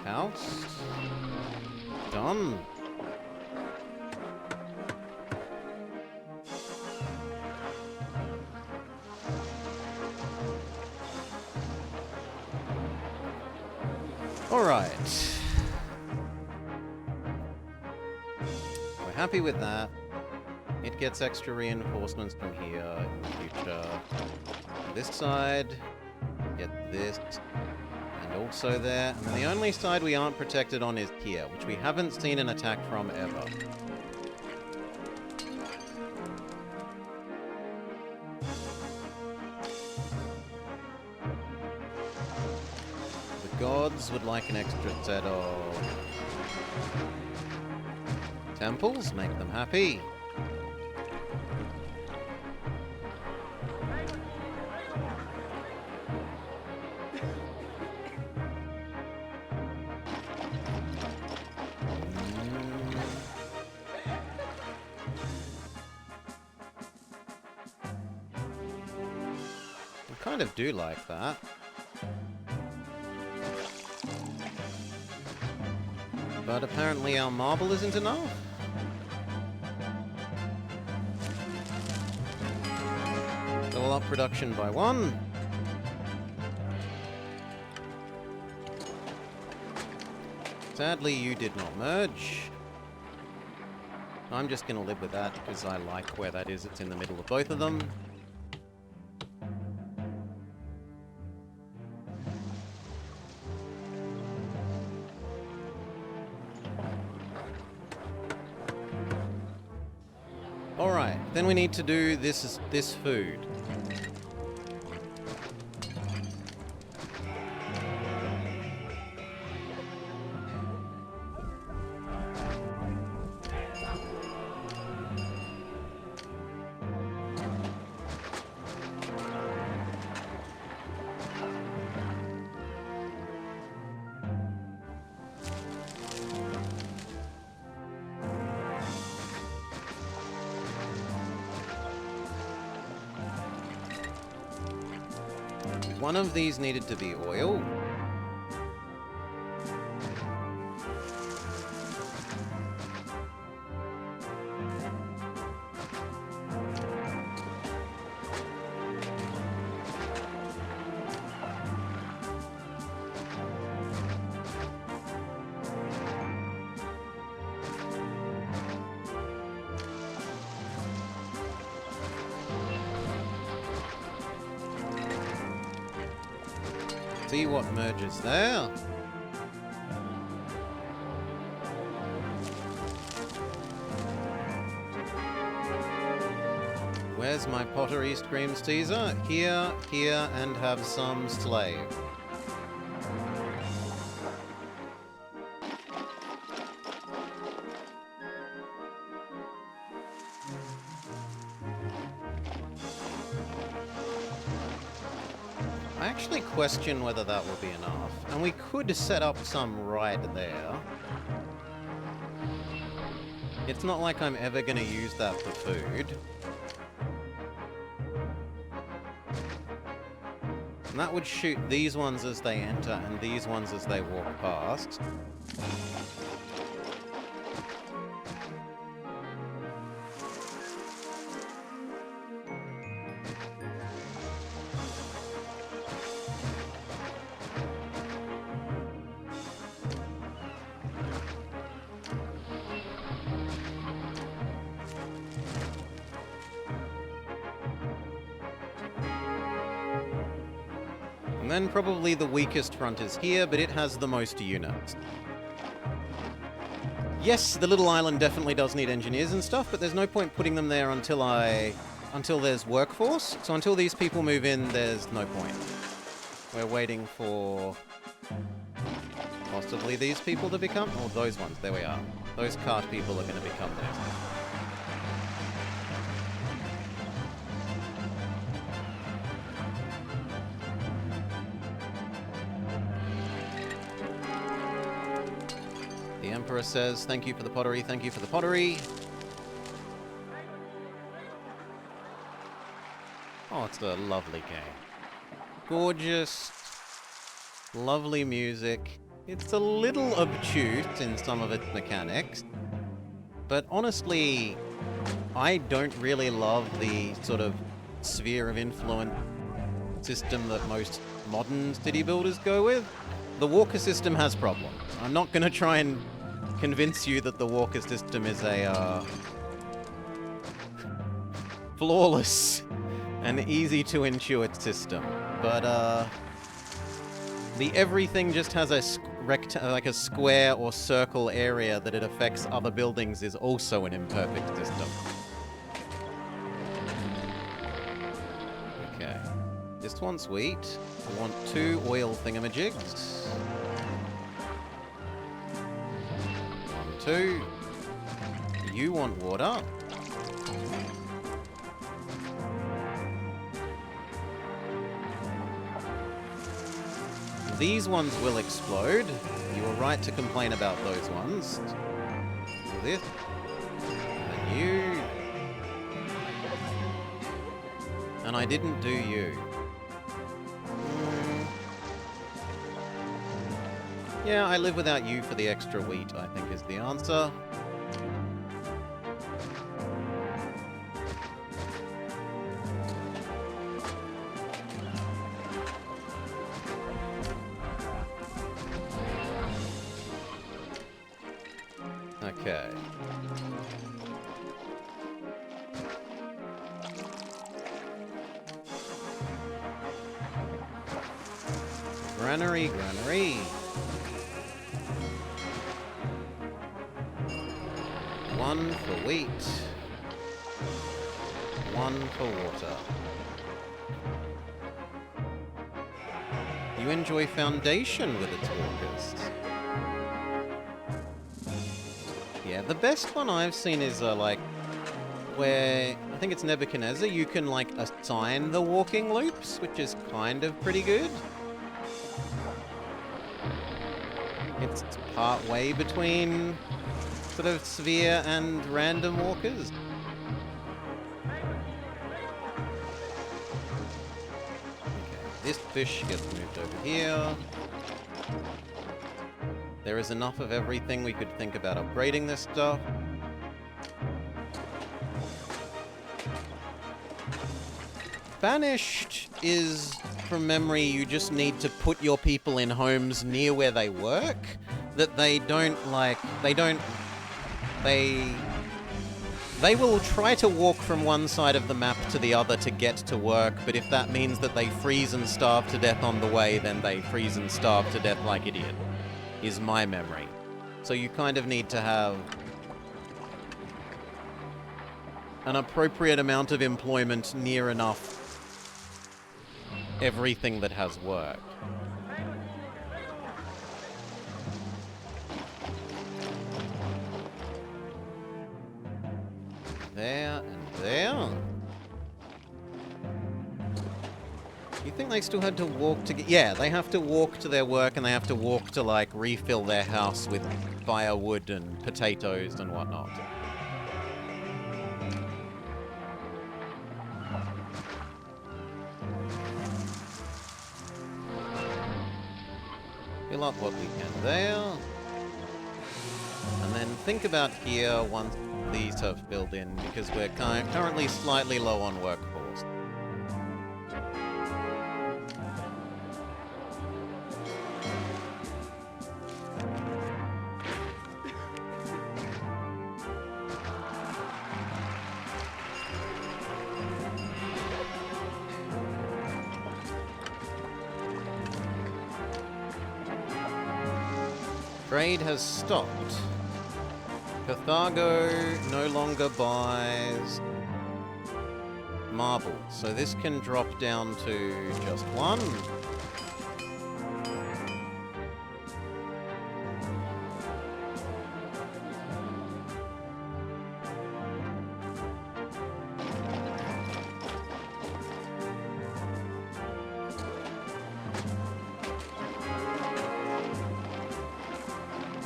House. Done. Alright. We're happy with that. It gets extra reinforcements from here in the future. On this side, get this. And also there. And then the only side we aren't protected on is here, which we haven't seen an attack from ever. The gods would like an extra set of temples, make them happy. I kind of do like that. But apparently our marble isn't enough. So we'll up production by 1. Sadly, you did not merge. I'm just going to live with that because I like where that is. It's in the middle of both of them. Alright, then we need to do this food. One of these needed to be oil. see what merges there. Where's my pottery, screams Caesar? Here, here, and have some slave. I actually question whether that will be enough. And we could set up some right there. It's not like I'm ever going to use that for food. And that would shoot these ones as they enter and these ones as they walk past. And then probably the weakest front is here, but it has the most units. Yes, the little island definitely does need engineers and stuff, but there's no point putting them there until there's workforce. So until these people move in, there's no point. We're waiting for possibly these people to become, or those ones, there we are. Those cart people are going to become next. The Emperor says, thank you for the pottery, thank you for the pottery. Oh, it's a lovely game. Gorgeous, lovely music. It's a little obtuse in some of its mechanics, but honestly, I don't really love the sort of sphere of influence system that most modern city builders go with. The Walker system has problems. I'm not going to try and convince you that the Walker system is a flawless and easy to intuit system, but the everything just has a like a square or circle area that it affects other buildings is also an imperfect system. Okay, this one's wheat. I want 2 oil thingamajigs. 1, 2. You want water. These ones will explode. You were right to complain about those ones. This. And you. And I didn't do you. Yeah, I live without you for the extra wheat, I think is the answer. Okay. Granary, granary. 1 for wheat. 1 for water. You enjoy Foundation with its walkers. Yeah, the best one I've seen is like where I think it's Nebuchadnezzar. You can like assign the walking loops, which is kind of pretty good. It's part way between sort of sphere and random walkers. Okay, this fish gets moved over here. There is enough of everything we could think about upgrading this stuff. Banished is, from memory, you just need to put your people in homes near where they work. That they They will try to walk from one side of the map to the other to get to work, but if that means that they freeze and starve to death on the way, then they freeze and starve to death like idiots, is my memory. So you kind of need to have an appropriate amount of employment near enough everything that has work. There and there. You think they still had to walk to get... Yeah, they have to walk to their work and they have to walk to, like, refill their house with firewood and potatoes and whatnot. Fill up what we can there. And then think about here once these have filled in, because we're currently slightly low on workforce. Trade has stopped. Carthago no longer buys marble, so this can drop down to just one.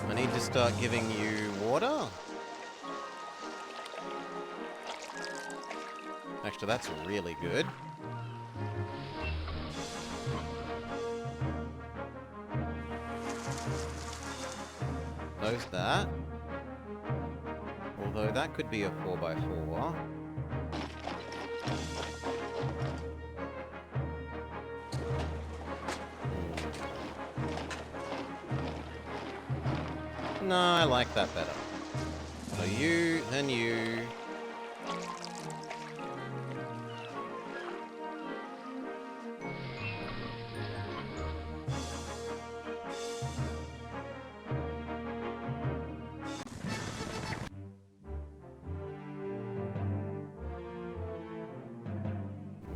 I need to start giving you water. Actually, that's really good. Close that. Although that could be a 4x4. No, I like that better. So you, then you.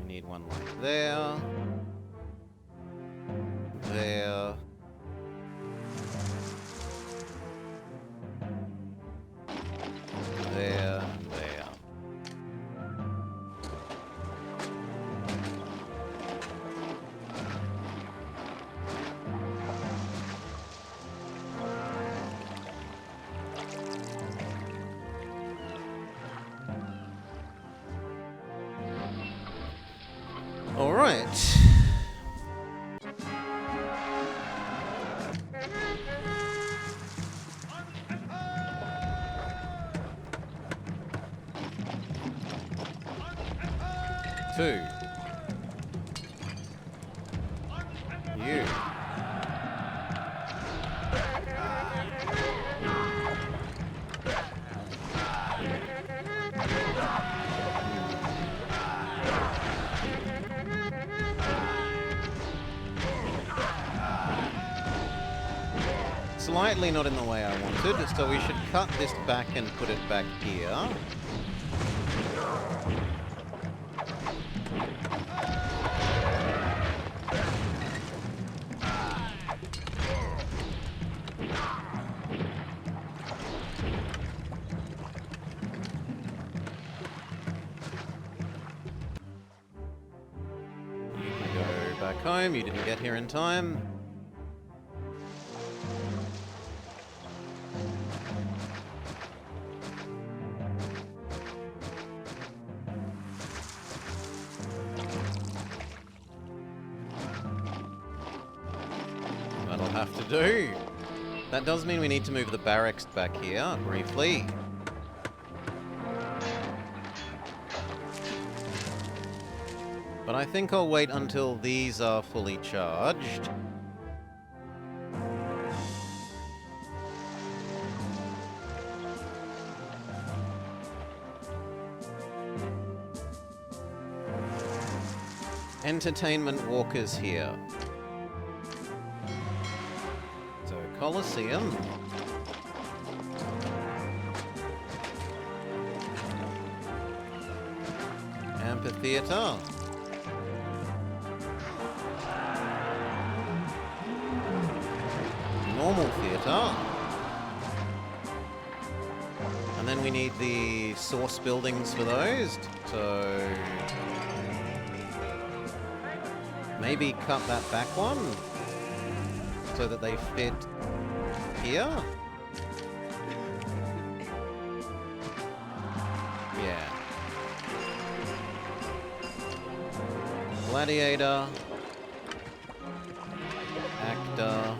We need one like there. There. There and there. All right. Two. You. Slightly not in the way I wanted, so we should cut this back and put it back here. Back home, you didn't get here in time. That'll have to do. That does mean we need to move the barracks back here, briefly. But I think I'll wait until these are fully charged. entertainment walkers here. So, Colosseum. Amphitheater. Normal theater. And then we need the source buildings for those. So maybe cut that back one so that they fit here. Yeah. Gladiator. Actor.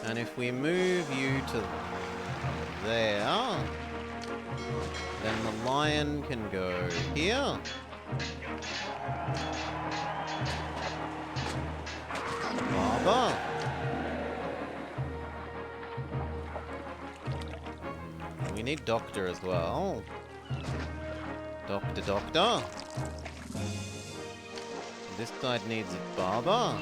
And if we move you to there, then the lion can go here. Barber. We need doctor as well. Doctor. This side needs a barber.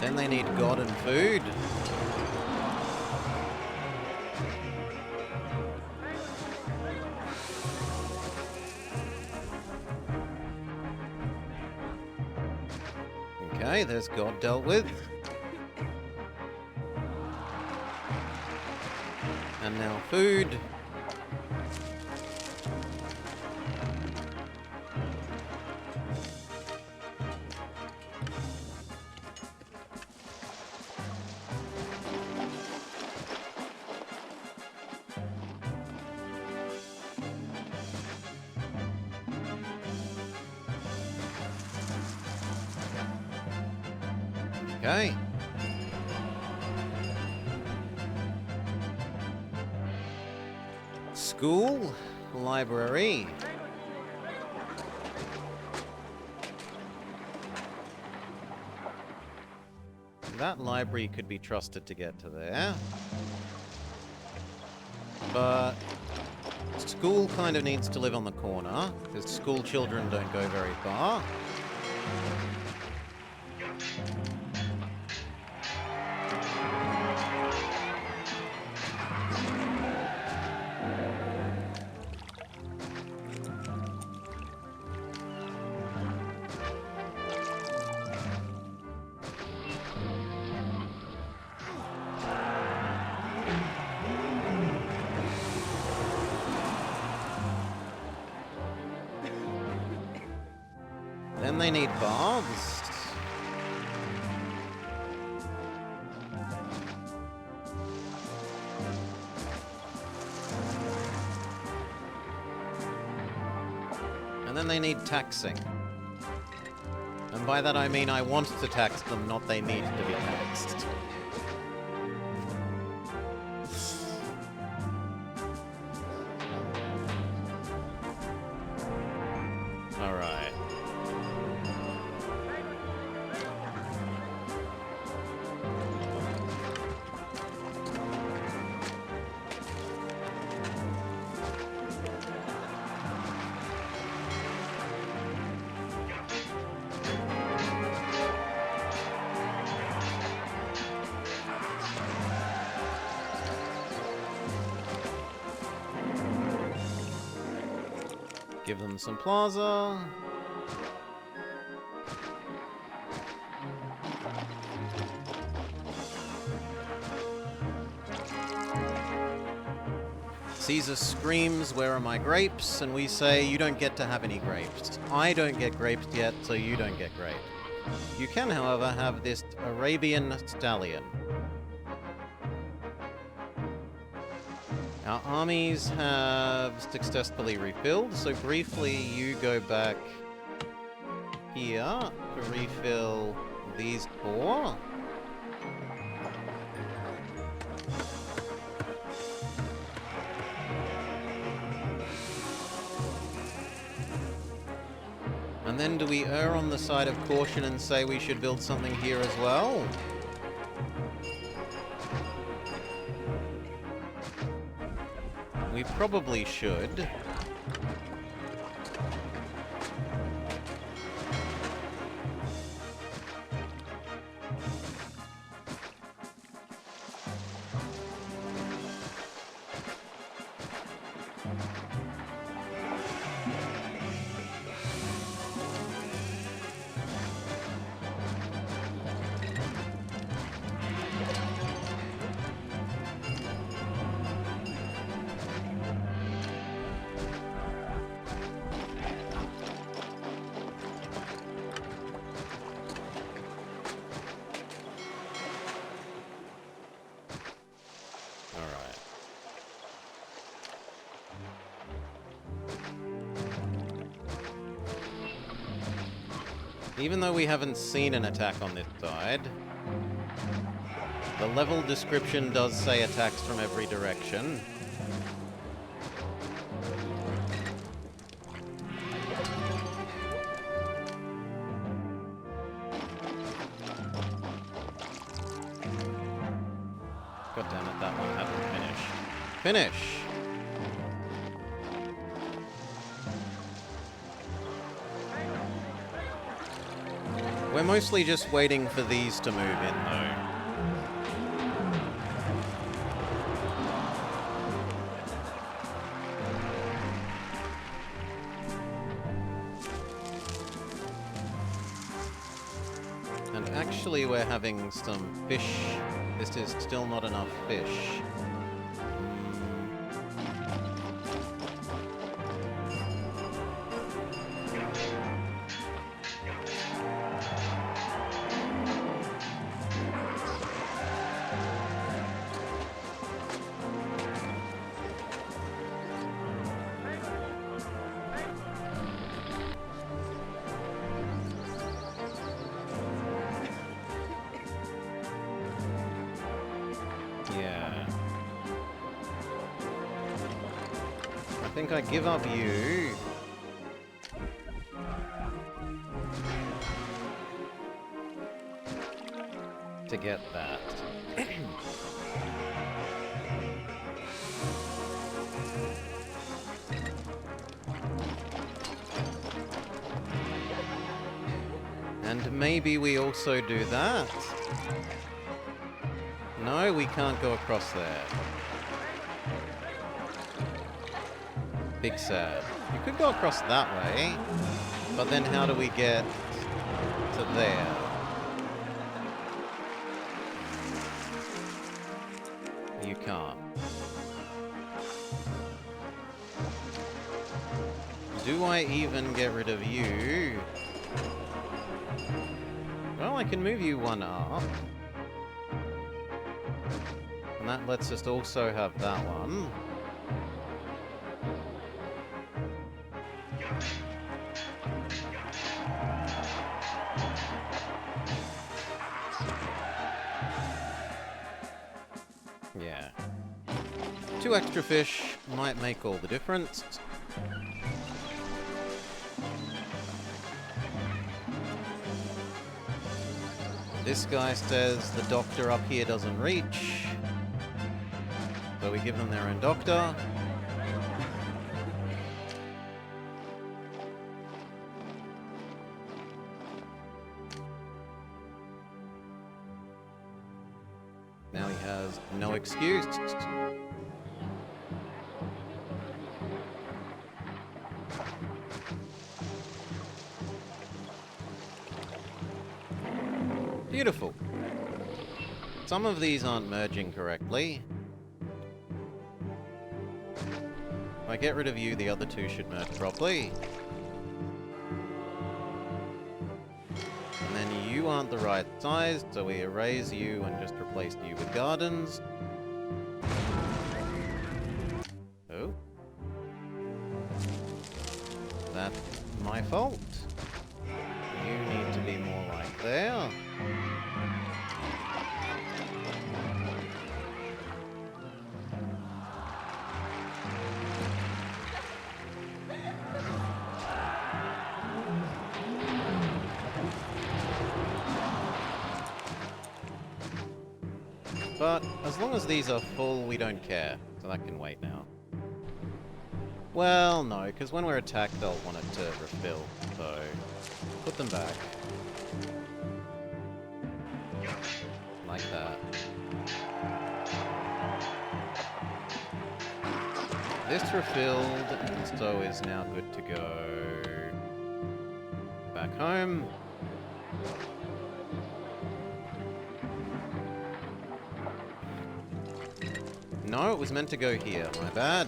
Then they need God and food. Okay, there's God dealt with. And now food. Okay. School, library. That library could be trusted to get to there. But school kind of needs to live on the corner, because school children don't go very far. Then they need baths. And then they need taxing. And by that I mean I want to tax them, not they need to be taxed. Alright. Give them some plaza. Caesar screams, "Where are my grapes?" And we say, "You don't get to have any grapes. I don't get grapes yet, so you don't get grapes." You can, however, have this Arabian stallion. Our armies have successfully refilled, so briefly you go back here to refill these four. And then do we err on the side of caution and say we should build something here as well? We we probably should. Even though we haven't seen an attack on this side, the level description does say attacks from every direction. God damn it, that one hasn't finished. Finish! We're mostly just waiting for these to move in, though. And actually, we're having some fish. This is still not enough fish. I think I give up you. To get that. And maybe we also do that. No, we can't go across there. Big sad. You could go across that way, but then how do we get to there? You can't. Do I even get rid of you? Well, I can move you one up. And that lets us also have that one. Yeah. 2 extra fish might make all the difference. This guy says the doctor up here doesn't reach. So we give them their own doctor. Now he has no excuse. Beautiful. Some of these aren't merging correctly. If I get rid of you, the other 2 should merge properly. And then you aren't the right size, so we erase you and just replace you with gardens. Oh. That's my fault. You need to be more like there. But as long as these are full, we don't care. So that can wait now. Well, no, because when we're attacked, they'll want it to refill. So, put them back. Like that. This refilled, and so is now good to go back home. No, it was meant to go here. My bad.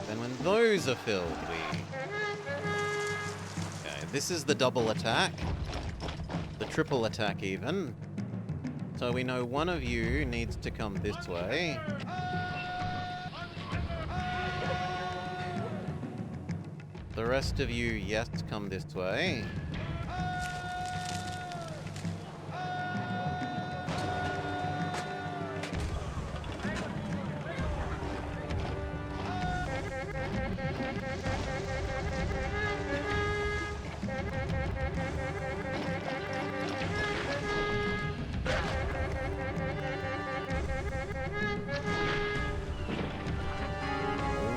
Then when those are filled, we... Okay, this is the double attack. The triple attack, even. So we know one of you needs to come this way. The rest of you, yes, come this way.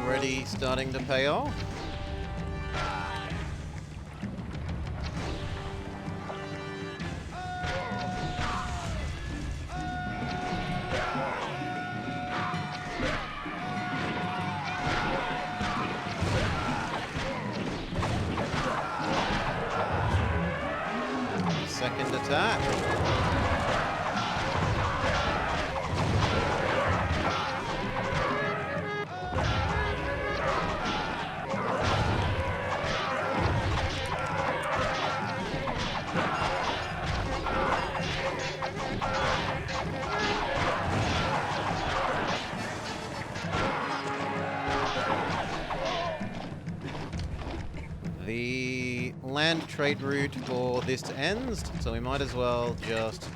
Already starting to pay off. Second attack. The land trade route for this ends, so we might as well just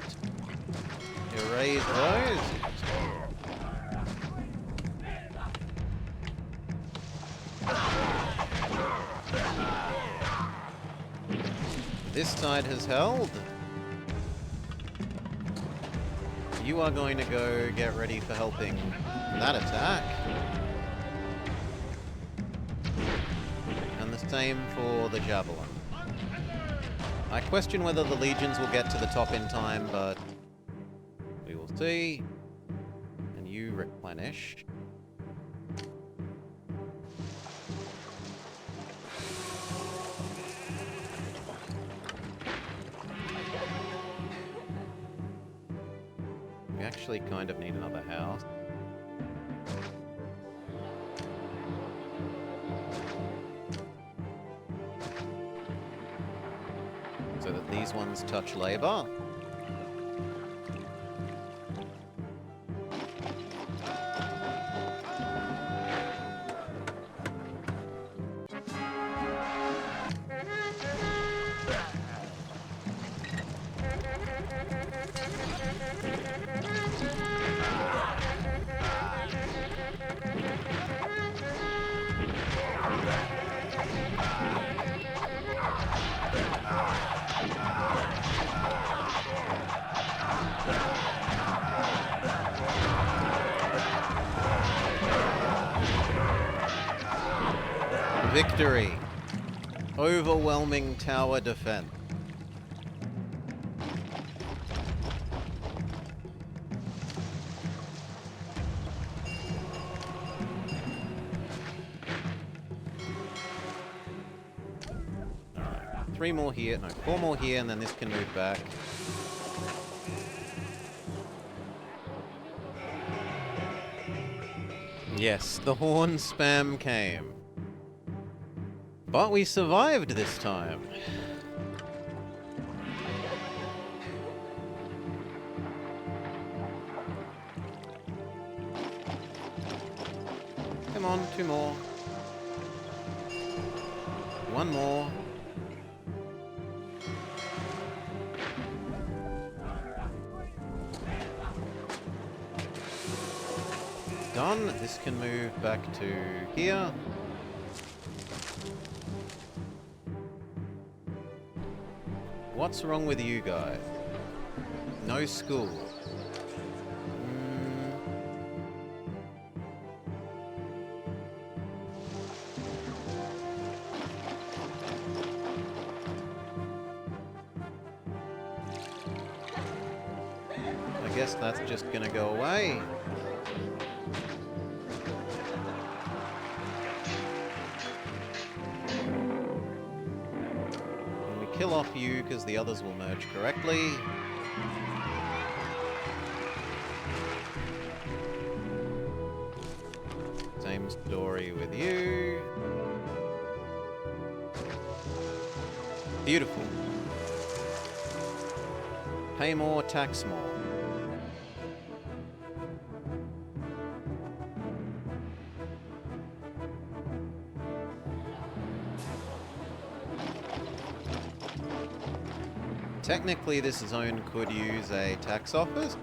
erase those. This side has held. You are going to go get ready for helping that attack. And the same for the javelin. I question whether the legions will get to the top in time, but we will see. And you replenish. We actually kind of need another house. So that these ones touch labor. Victory. Overwhelming tower defense. Alright, 3 more here, no, 4 more here, and then this can move back. Yes, the horn spam came. But we survived this time. Come on, 2 more. 1 more. Done. This can move back to here. What's wrong with you guys? No school. I guess that's just gonna go away. And we kill off you because the others will merge correctly. Same story with you. Beautiful. Pay more, tax more. Technically, this zone could use a tax office.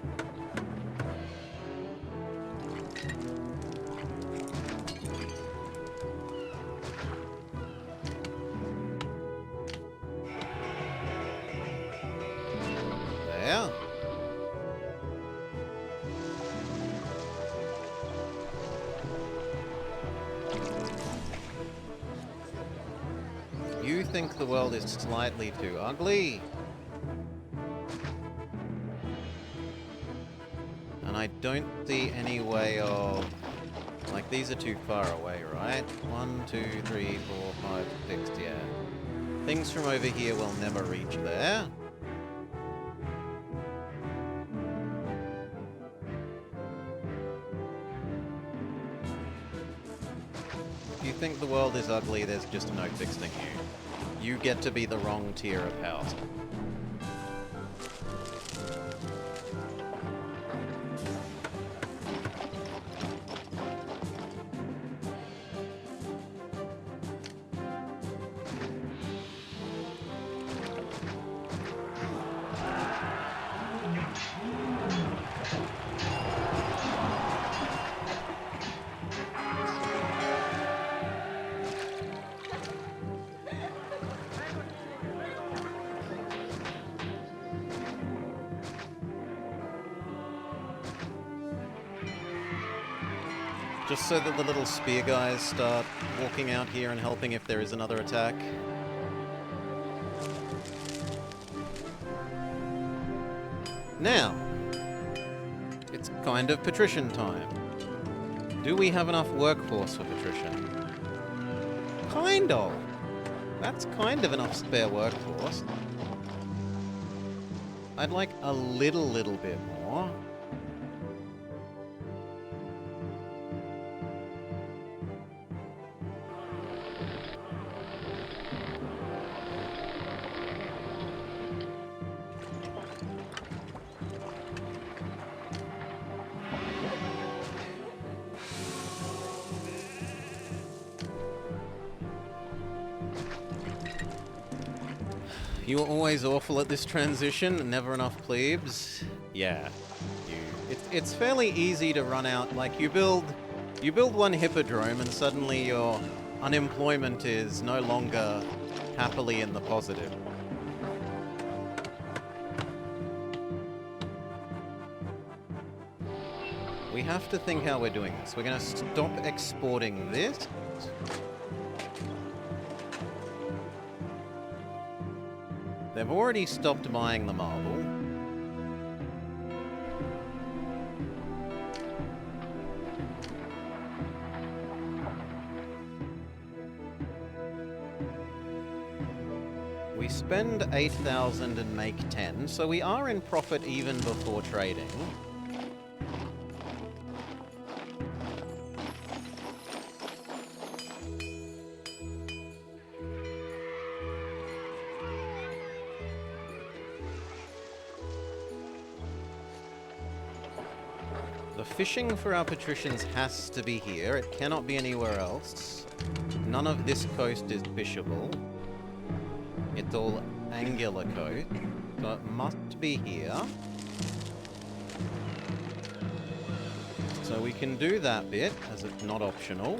There. You think the world is slightly too ugly? And I don't see any way of... Like, these are too far away, right? 1, 2, 3, 4, 5, 6, yeah. Things from over here will never reach there. If you think the world is ugly, there's just no fixing you. You get to be the wrong tier of house. Just so that the little spear guys start walking out here and helping if there is another attack. Now, it's kind of patrician time. Do we have enough workforce for patrician? Kind of. That's kind of enough spare workforce. I'd like a little bit more. You were always awful at this transition, never enough plebes. Yeah, it's fairly easy to run out. Like you build one hippodrome and suddenly your unemployment is no longer happily in the positive. We have to think how we're doing this. We're going to stop exporting this. They've already stopped buying the marble. We spend 8,000 and make 10, so we are in profit even before trading. The fishing for our patricians has to be here. It cannot be anywhere else. None of this coast is fishable. It's all angular coast, so it must be here. So we can do that bit, as it's not optional.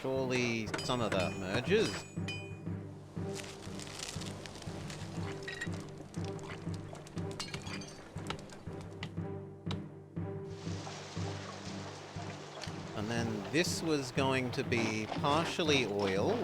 Surely some of that merges. And then this was going to be partially oil.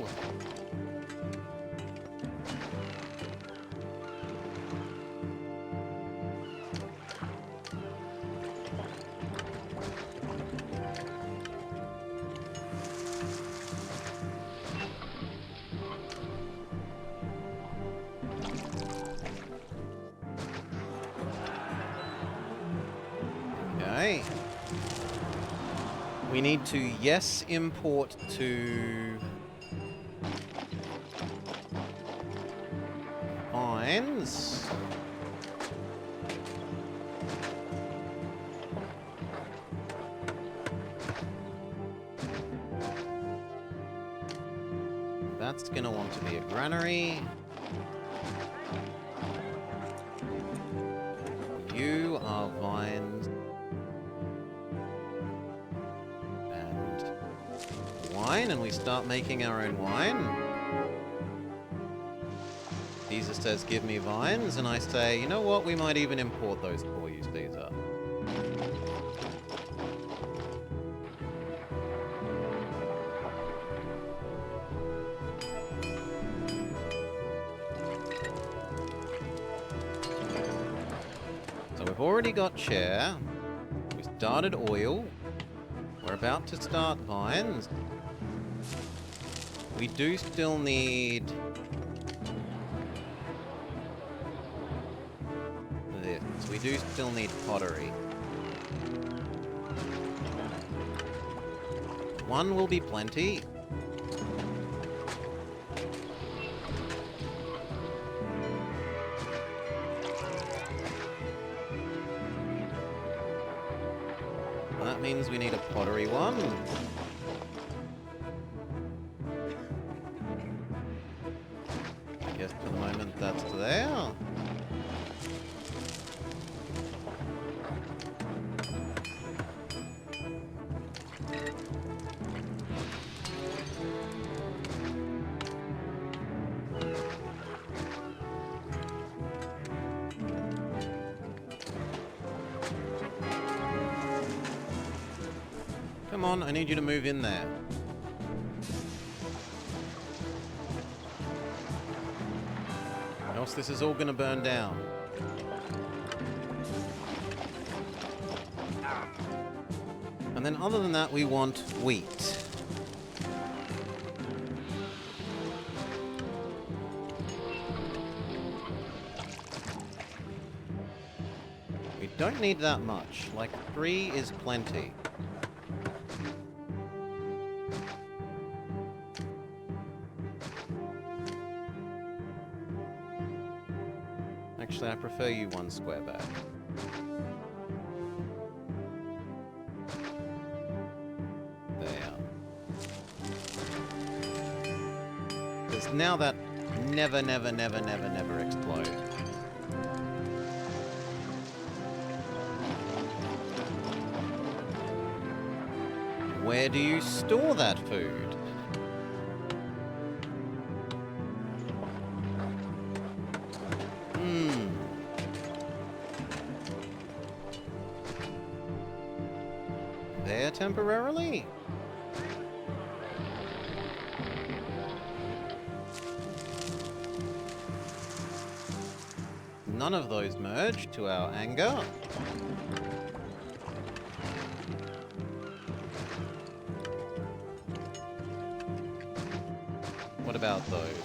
Okay. We need to, yes, import to vines. That's gonna want to be a granary. You are vines. Wine, and we start making our own wine. Jesus says, give me vines, and I say, you know what, we might even import those for you, Caesar. So we've already got chair. We started oil. We're about to start vines. We do still need this. We do still need pottery. One will be plenty. That means we need a pottery one. I guess for the moment that's there. Come on, I need you to move in there. Else this is all gonna burn down. And then other than that, we want wheat. We don't need that much. Like 3 is plenty. Actually, I prefer you 1 square back. There. Because now that never explode. Where do you store that food? There temporarily? None of those merge, to our anger. What about those?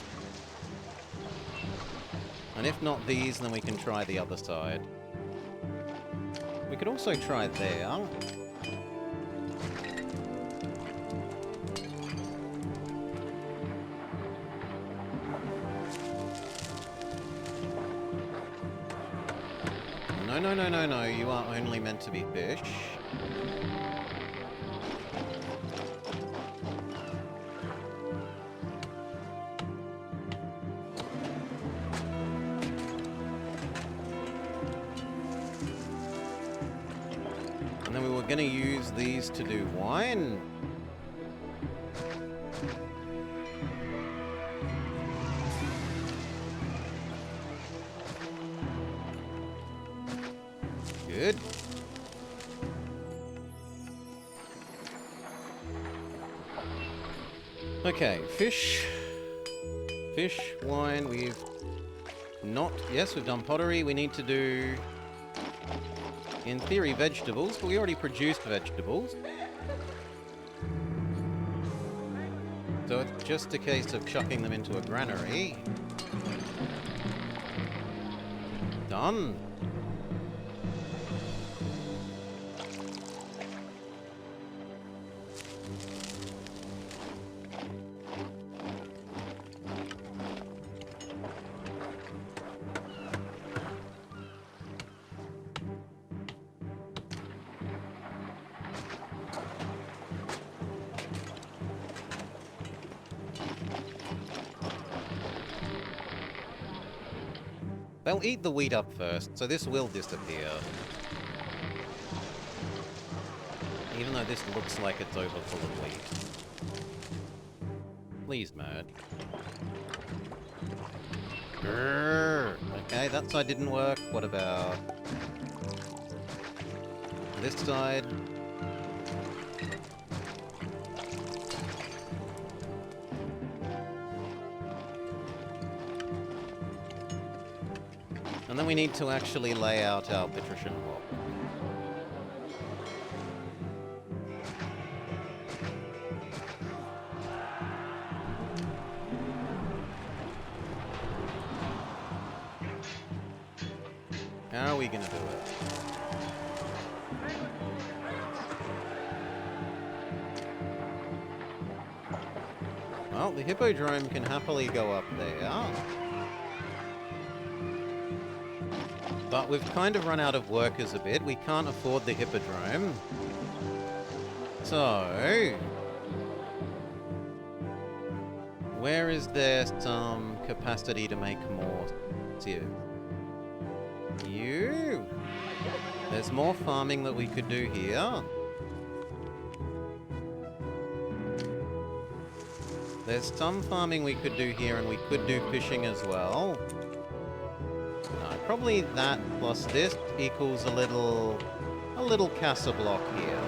And if not these, then we can try the other side. We could also try there. No, you are only meant to be fish. And then we were going to use these to do wine. Okay, fish. Fish, wine, we've not... Yes, we've done pottery. We need to do, in theory, vegetables, but we already produced vegetables. So it's just a case of chucking them into a granary. Done. They'll eat the wheat up first, so this will disappear. Even though this looks like it's over full of wheat. Please, mode. Grrr. Okay, that side didn't work. What about this side? And then we need to actually lay out our patrician block. How are we going to do it? Well, the hippodrome can happily go up there. But we've kind of run out of workers a bit. We can't afford the hippodrome. So... where is there some capacity to make more sieves? You! There's more farming that we could do here. There's some farming we could do here, and we could do fishing as well. No, probably that plus this equals a little casa block here.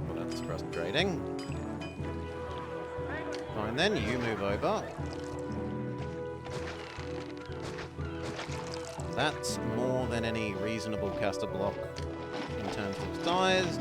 Well, that's frustrating. Fine then, you move over. That's more than any reasonable caster block in terms of size.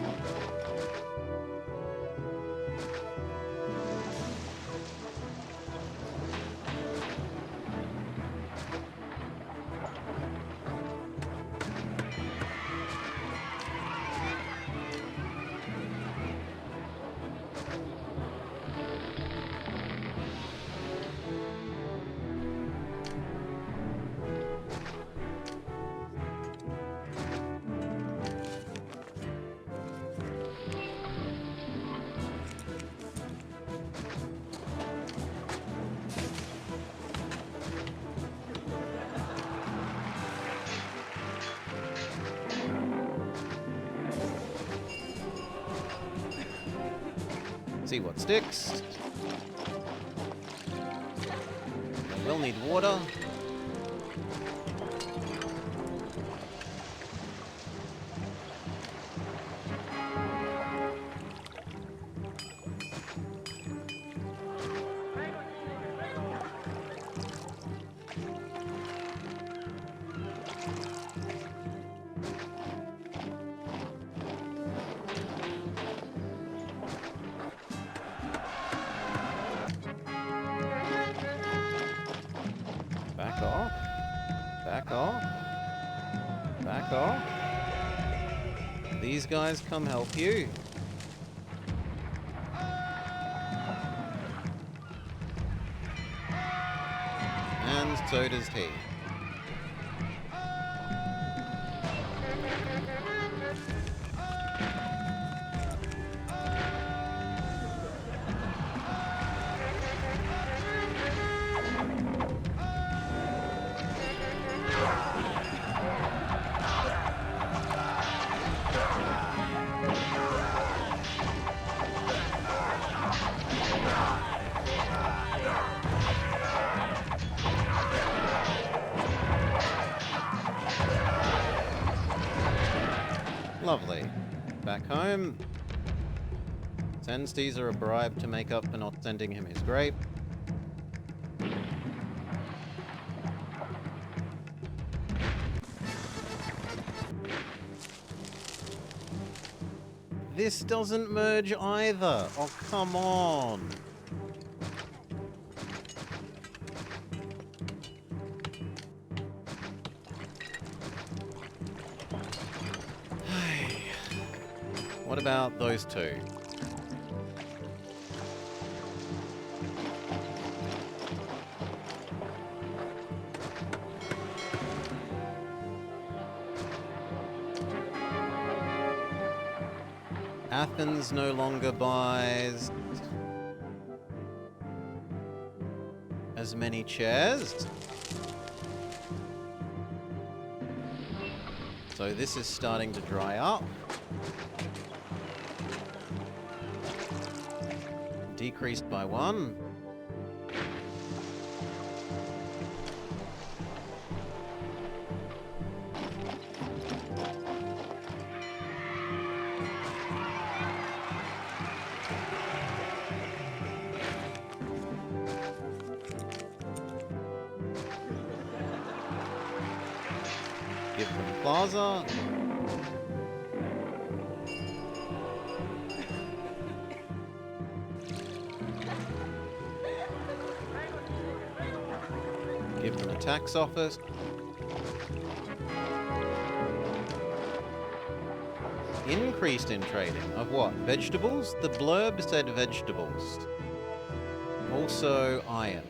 See what sticks. We'll need water. Back off. Back off. Back off. These guys come help you. And so does he. Lovely. Back home. Send Caesar a bribe to make up for not sending him his grape. This doesn't merge either. Oh, come on. What about those two? Athens no longer buys as many chairs. So this is starting to dry up. Decreased by 1. Give them plaza. Give them a tax office. Increased in trading. Of what? Vegetables? The blurb said vegetables. Also iron.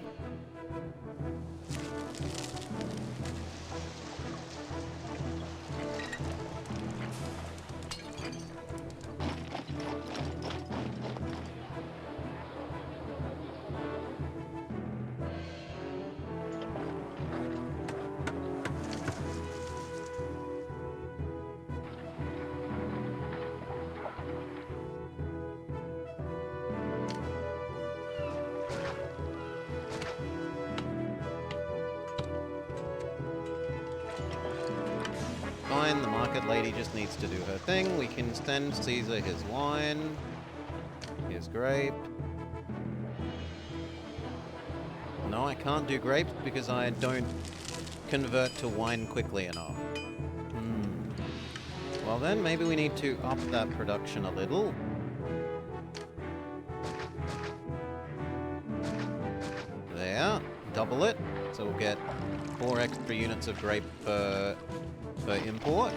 Fine, the market lady just needs to do her thing. We can send Caesar his wine, his grape. No, I can't do grapes because I don't convert to wine quickly enough. Well then, maybe we need to up that production a little. There, double it. So we'll get 4 extra units of grape per import.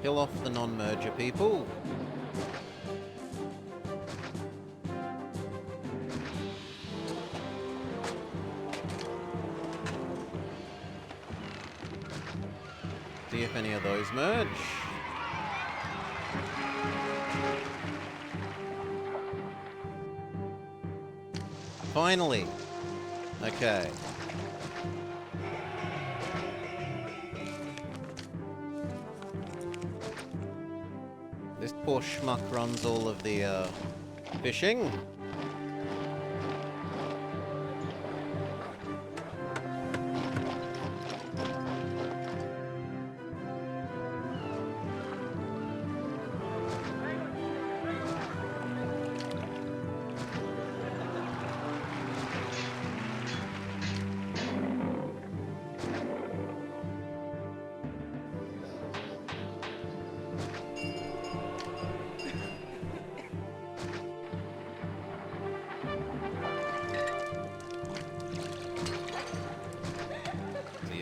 Kill off the non-merger people. See if any of those merge. Finally. Okay. This poor schmuck runs all of the fishing.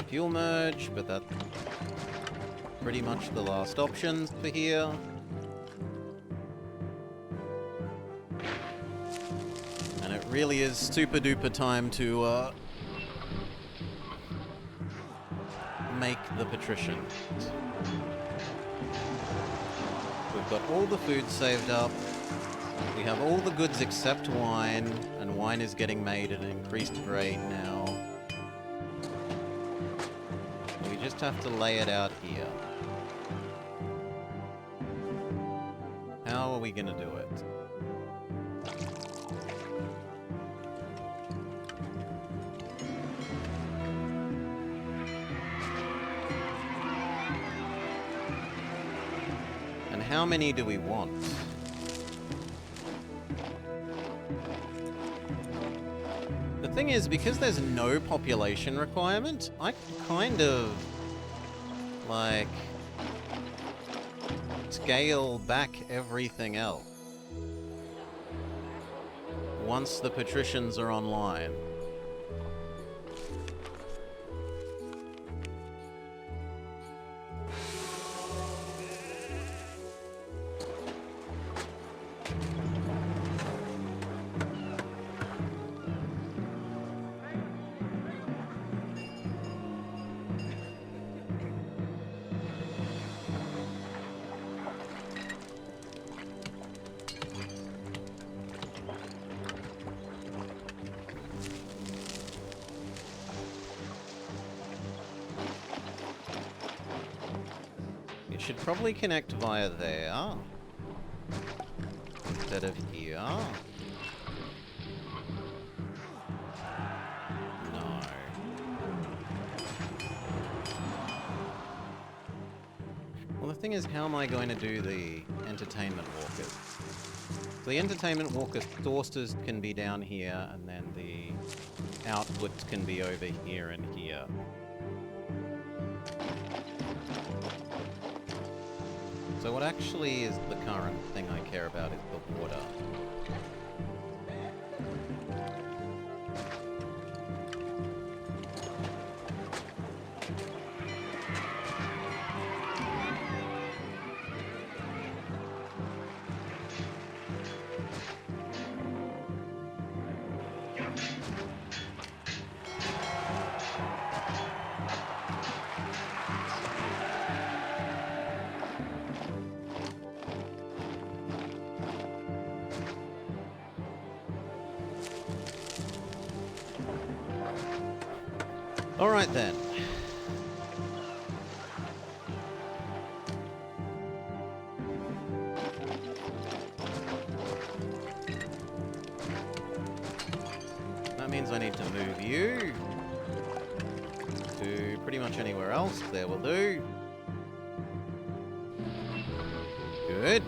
Fuel merge, but that's pretty much the last options for here. And it really is super duper time to make the patricians. We've got all the food saved up. We have all the goods except wine, and wine is getting made at an increased rate now. We just have to lay it out here. How are we gonna do it? And how many do we want? The thing is, because there's no population requirement, I can kind of, like, scale back everything else once the patricians are online. It should probably connect via there instead of here. No. Well, the thing is, how am I going to do the entertainment walkers? So the entertainment walker sources can be down here, and then the outputs can be over here and here. So what actually is the current thing I care about is the water. Alright then. That means I need to move you to pretty much anywhere else. There will do. Good.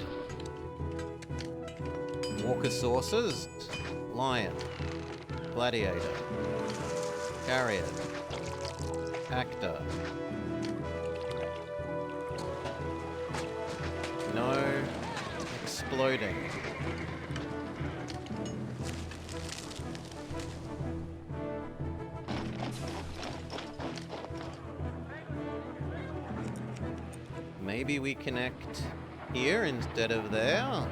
Walker sources. Lion. Gladiator. Chariot. Actor. No exploding. Maybe we connect here instead of there?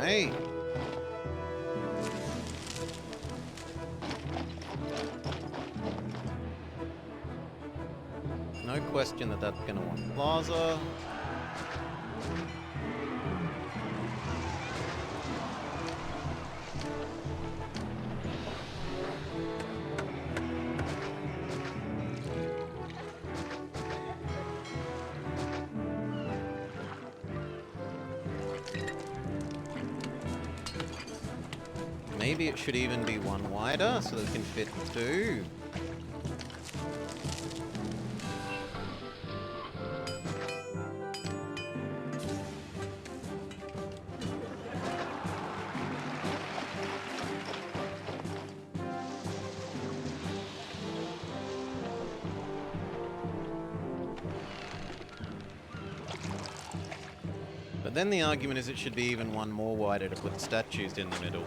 Okay. No question that that's gonna want plaza. Maybe it should even be one wider so that it can fit two. But then the argument is it should be even one more wider to put statues in the middle.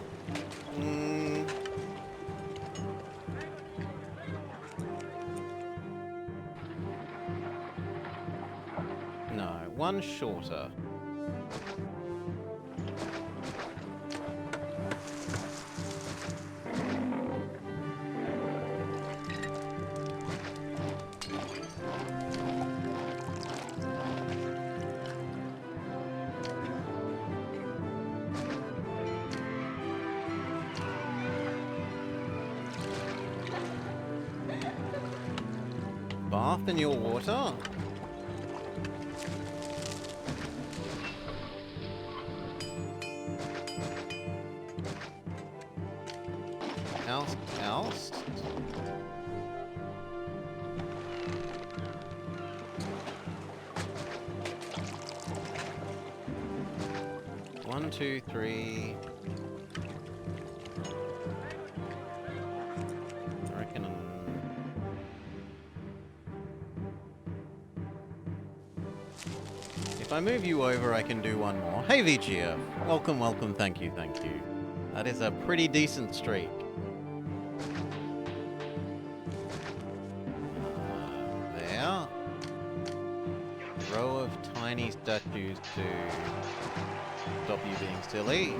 No, one shorter. Bath in your water? 1, 2, 3. I reckon. If I move you over, I can do one more. Hey, VGF. Welcome, welcome. Thank you, thank you. That is a pretty decent streak. There. Row of tiny statues to stop you being silly.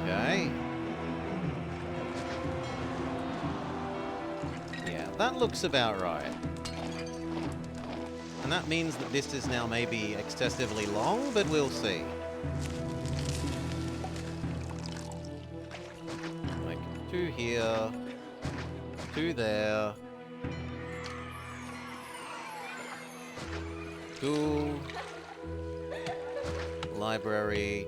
Okay. Yeah, that looks about right. And that means that this is now maybe excessively long, but we'll see. Like, 2 here, 2 there. School. Library.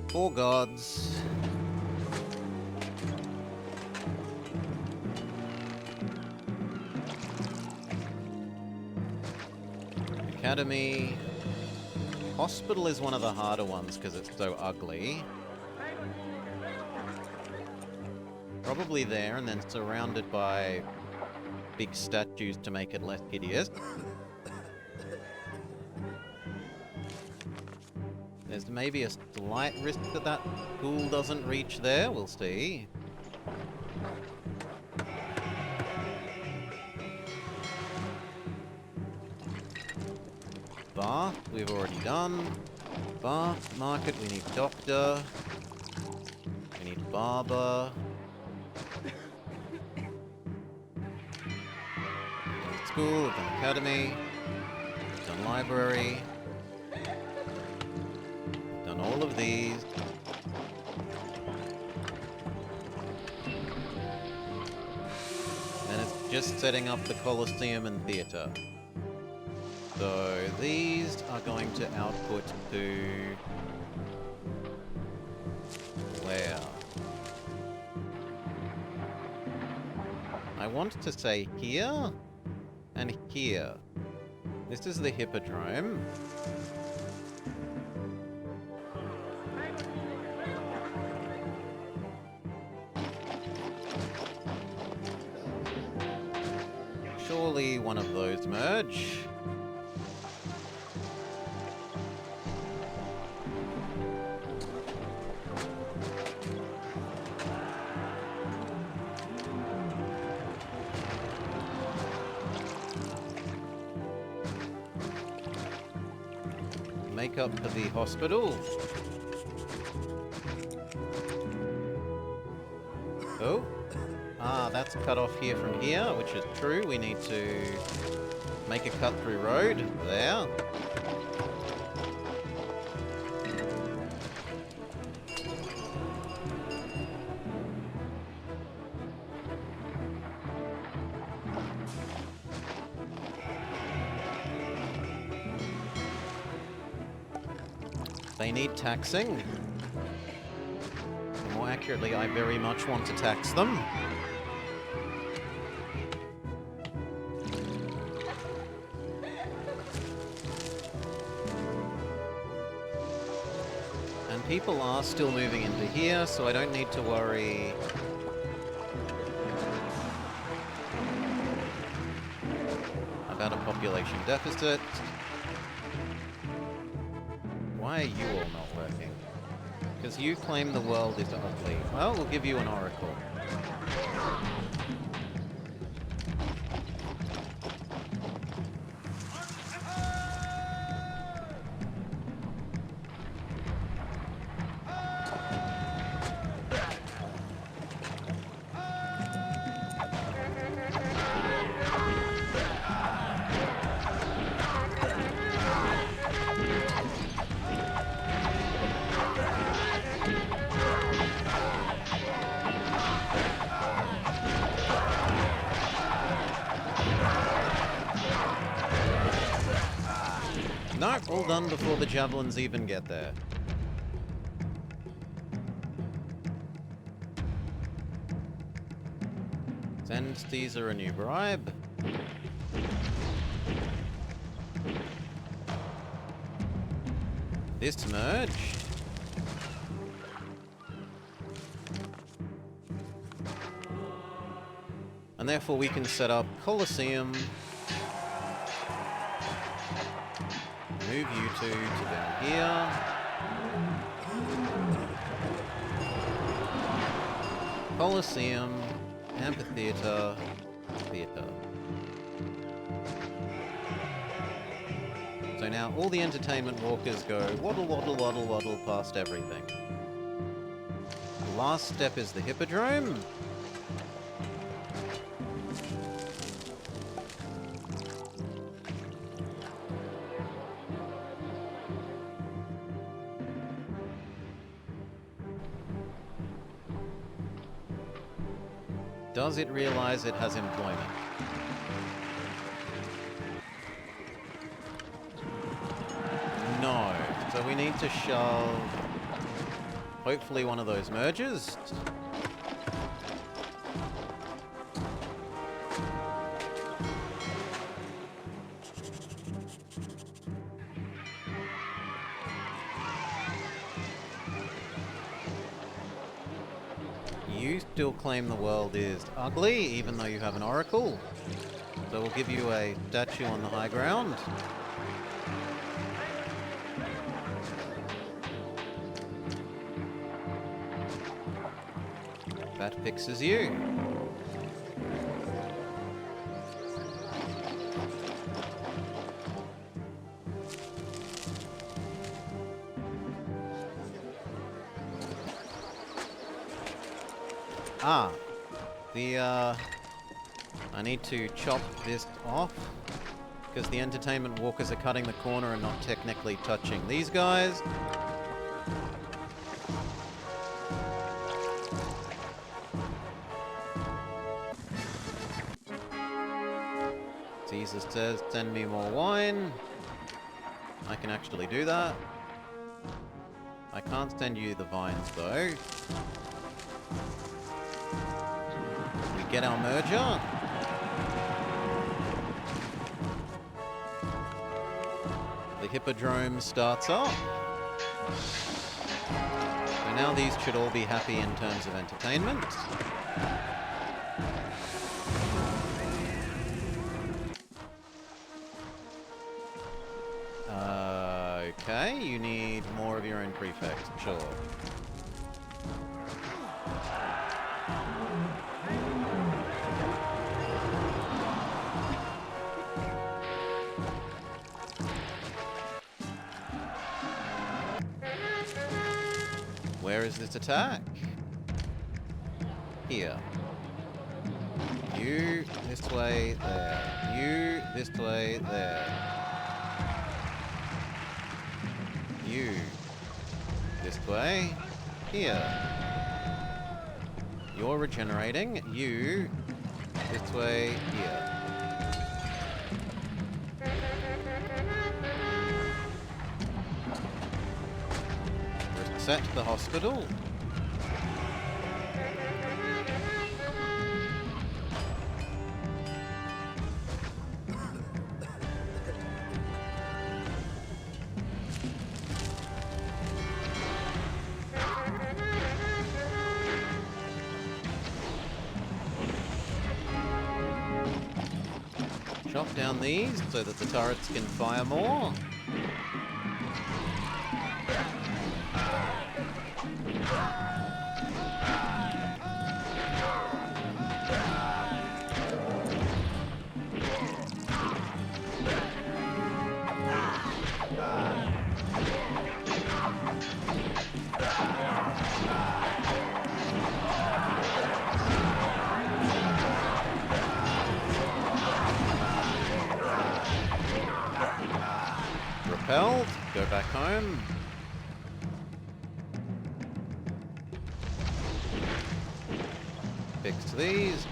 Four gods. Academy. Hospital is one of the harder ones because it's so ugly. Probably there, and then surrounded by big statues to make it less hideous. There's maybe a slight risk that that pool doesn't reach there. We'll see. Bath, we've already done. Bath, market, we need doctor. We need barber. We've done school, we've done academy. We've done library. Done all of these. And it's just setting up the Colosseum and Theatre. So these are going to output to where? I want to say here and here. This is the Hippodrome. Surely one of those merge. Make up for the hospital. Oh. Ah, that's cut off here from here, which is true. We need to make a cut-through road there. They need taxing. More accurately, I very much want to tax them. And people are still moving into here, so I don't need to worry about a population deficit. Why are you all not working? Because you claim the world is ugly. Well, we'll give you an oracle. All done before the javelins even get there. Send Caesar a new bribe. This merged. And therefore we can set up Colosseum. Move you two to down here. Colosseum, Amphitheater, Theater. So now all the entertainment walkers go waddle, waddle, waddle, waddle past everything. The last step is the Hippodrome. Does it realize it has employment? No. So we need to shove, hopefully, one of those mergers. You still claim the world is ugly, even though you have an oracle. So we'll give you a statue on the high ground. That fixes you. I need to chop this off, because the entertainment walkers are cutting the corner and not technically touching these guys. Caesar says, send me more wine. I can actually do that. I can't send you the vines, though. We get our merger. The Hippodrome starts up. So now these should all be happy in terms of entertainment. Okay, you need more of your own prefects, sure. Where is this attack? Here. You this way, there. You this way, there. You this way, here. You're regenerating. You this way, here. Reset the hospital. Chop down these so that the turrets can fire more. Repelled, go back home. Fix these.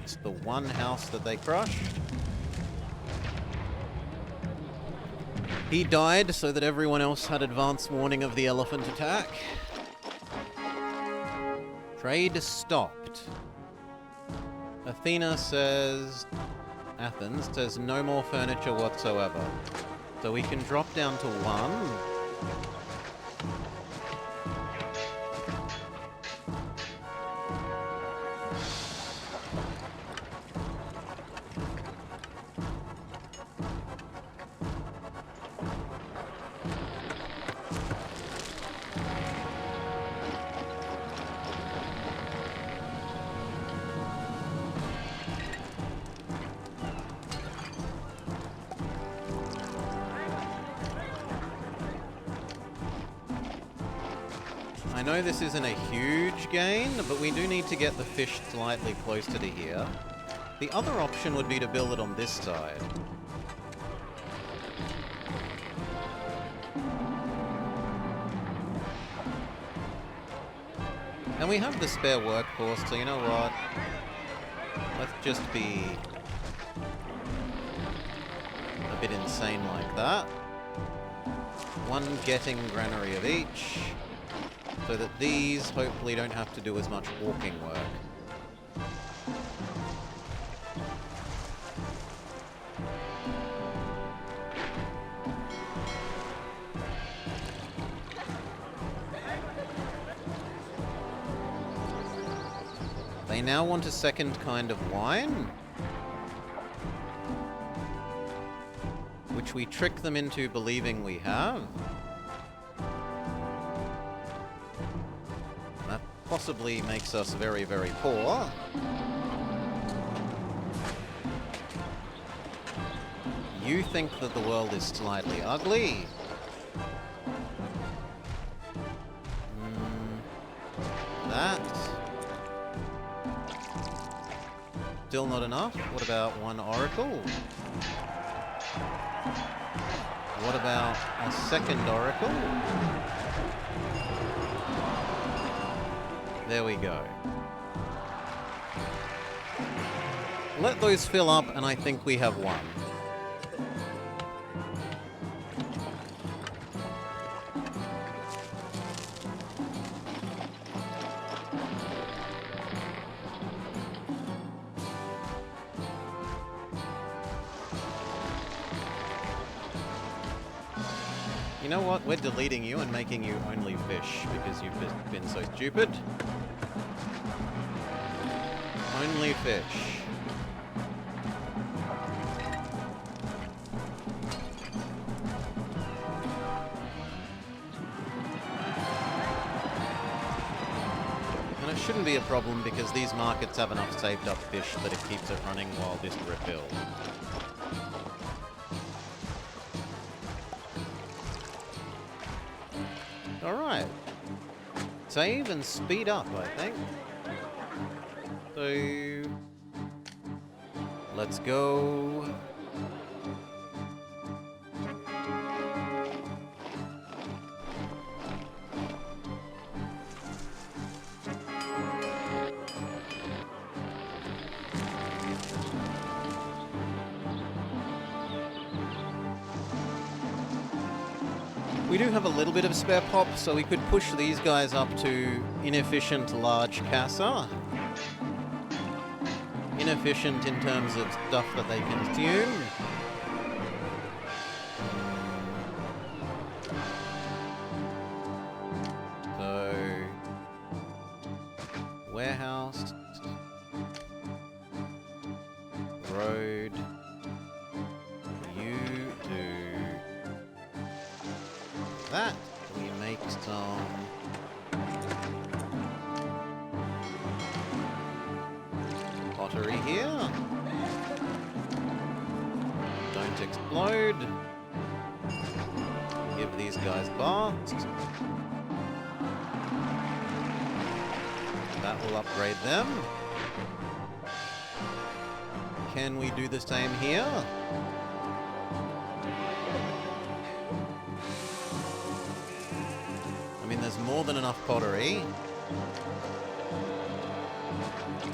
fix the one house that they crushed. He died so that everyone else had advance warning of the elephant attack. Trade stopped. Athens says no more furniture whatsoever. So we can drop down to 1. I know this isn't a huge gain, but we do need to get the fish slightly closer to here. The other option would be to build it on this side. And we have the spare workforce, so you know what? Let's just be a bit insane like that. One getting granary of each, so that these hopefully don't have to do as much walking work. They now want a second kind of wine, which we trick them into believing we have. That possibly makes us very, very poor. You think that the world is slightly ugly. That. Still not enough? What about one oracle? What about a second oracle? There we go. Let those fill up and I think we have one. You know what? We're deleting you and making you only fish because you've just been so stupid. Only fish. And it shouldn't be a problem because these markets have enough saved up fish that it keeps it running while this refills. Alright. Save and speed up, I think. So... let's go... We do have a little bit of spare pop, so we could push these guys up to inefficient large casa. Inefficient in terms of stuff that they consume. So... warehouse... road... you do... that. We make some pottery here. Don't explode. Give these guys baths. That will upgrade them. Can we do the same here? I mean, there's more than enough pottery.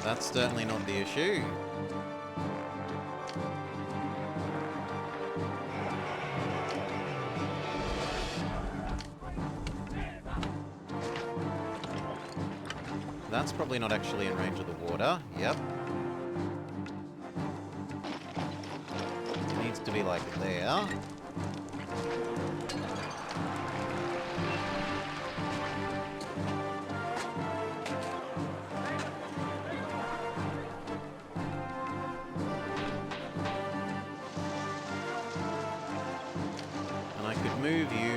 That's certainly not the issue. That's probably not actually in range of the water. Yep. It needs to be like there. And I could move you.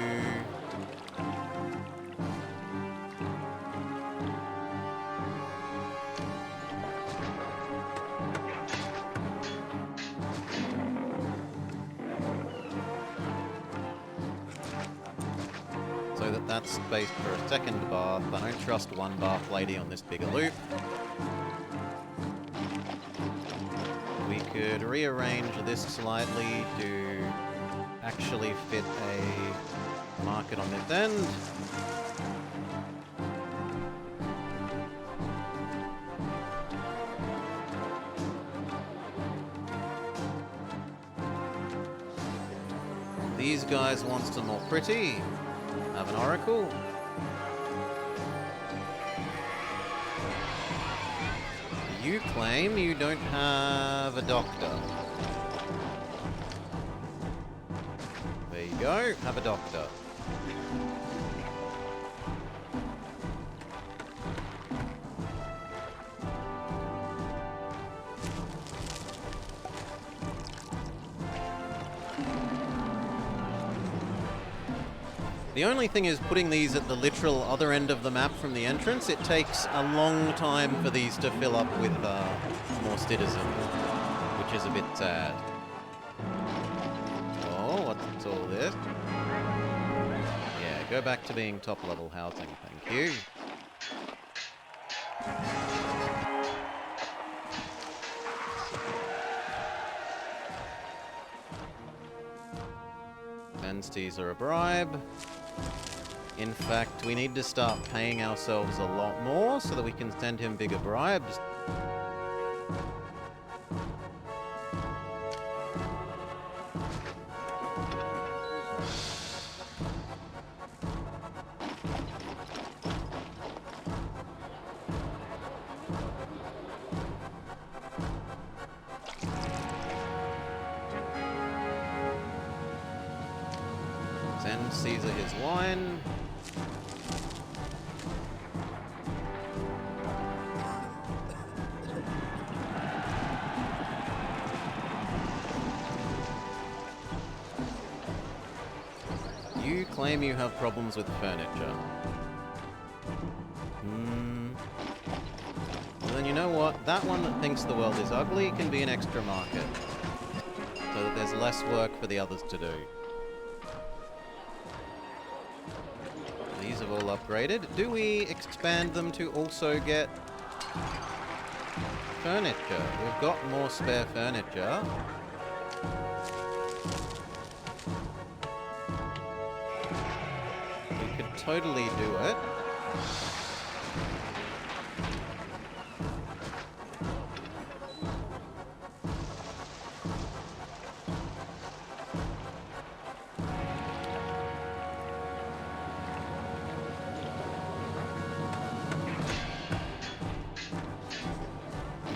So that that's space for a second bath. I don't trust one bath lady on this bigger loop. We could rearrange this slightly to actually fit a market on this end. These guys want some more pretty. Have an oracle. You claim you don't have a doctor. There you go, have a doctor. The only thing is putting these at the literal other end of the map from the entrance, it takes a long time for these to fill up with more citizens, which is a bit sad. Oh, what's all this? Yeah, go back to being top level housing, thank you. Menstees are a bribe. In fact, we need to start paying ourselves a lot more so that we can send him bigger bribes. Send Caesar his wine. You claim you have problems with furniture. Well then you know what? That one that thinks the world is ugly can be an extra market. So that there's less work for the others to do. These have all upgraded. Do we expand them to also get furniture? We've got more spare furniture. We could totally do it.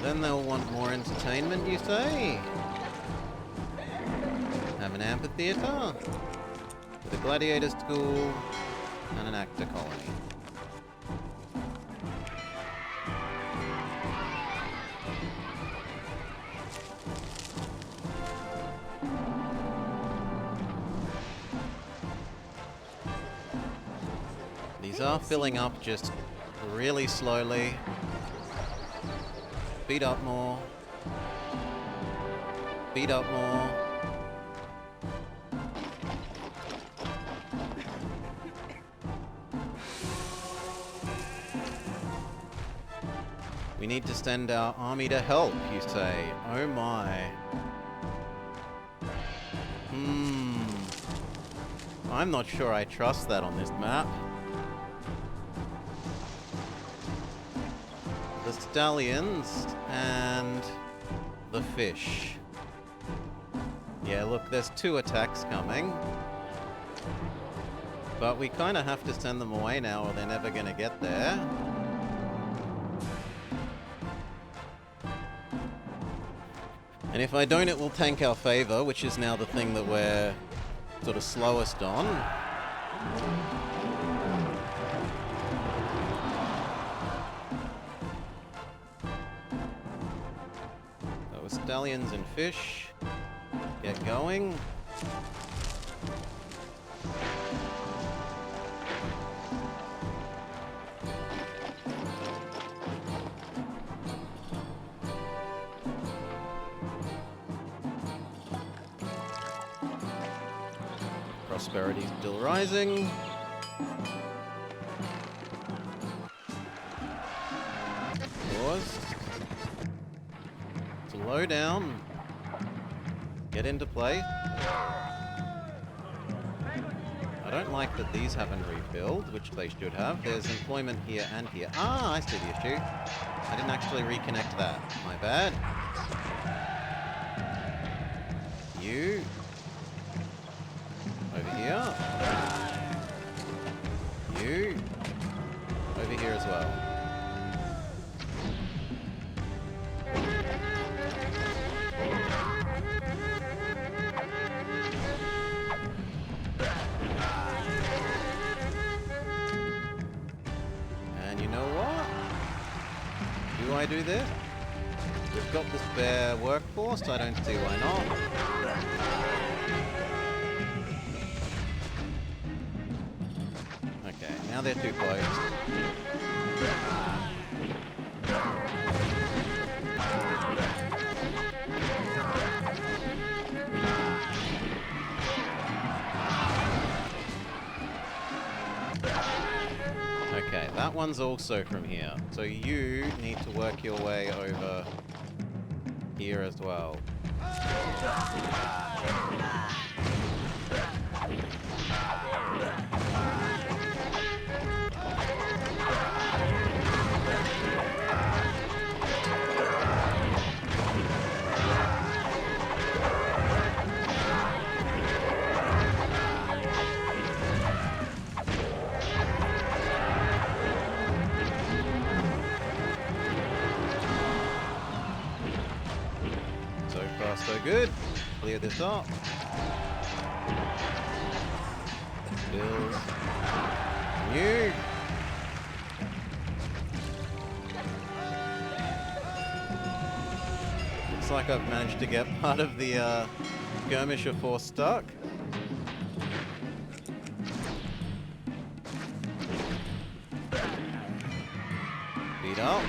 Then they'll want more entertainment, you say? Have an amphitheatre with a gladiator school and an actor colony. These are filling up just really slowly. Speed up more. Speed up more. We need to send our army to help, you say. Oh my. I'm not sure I trust that on this map. The stallions and the fish. Yeah, look, there's 2 attacks coming. But we kind of have to send them away now or they're never going to get there. And if I don't, it will tank our favor, which is now the thing that we're sort of slowest on. So stallions and fish, get going. Prosperity's still rising. Pause. Slow down. Get into place. I don't like that these haven't refilled, which they should have. There's employment here and here. Ah, I see the issue. I didn't actually reconnect that. My bad. You. Over here. You. Over here as well. And you know what? Do I do this? We've got this bare workforce, I don't see why not. Okay, now they're too close. Okay, that one's also from here. So you need to work your way over here as well. So far, so good. Clear this up. Build. New. Looks like I've managed to get part of the skirmisher force stuck. Beat up.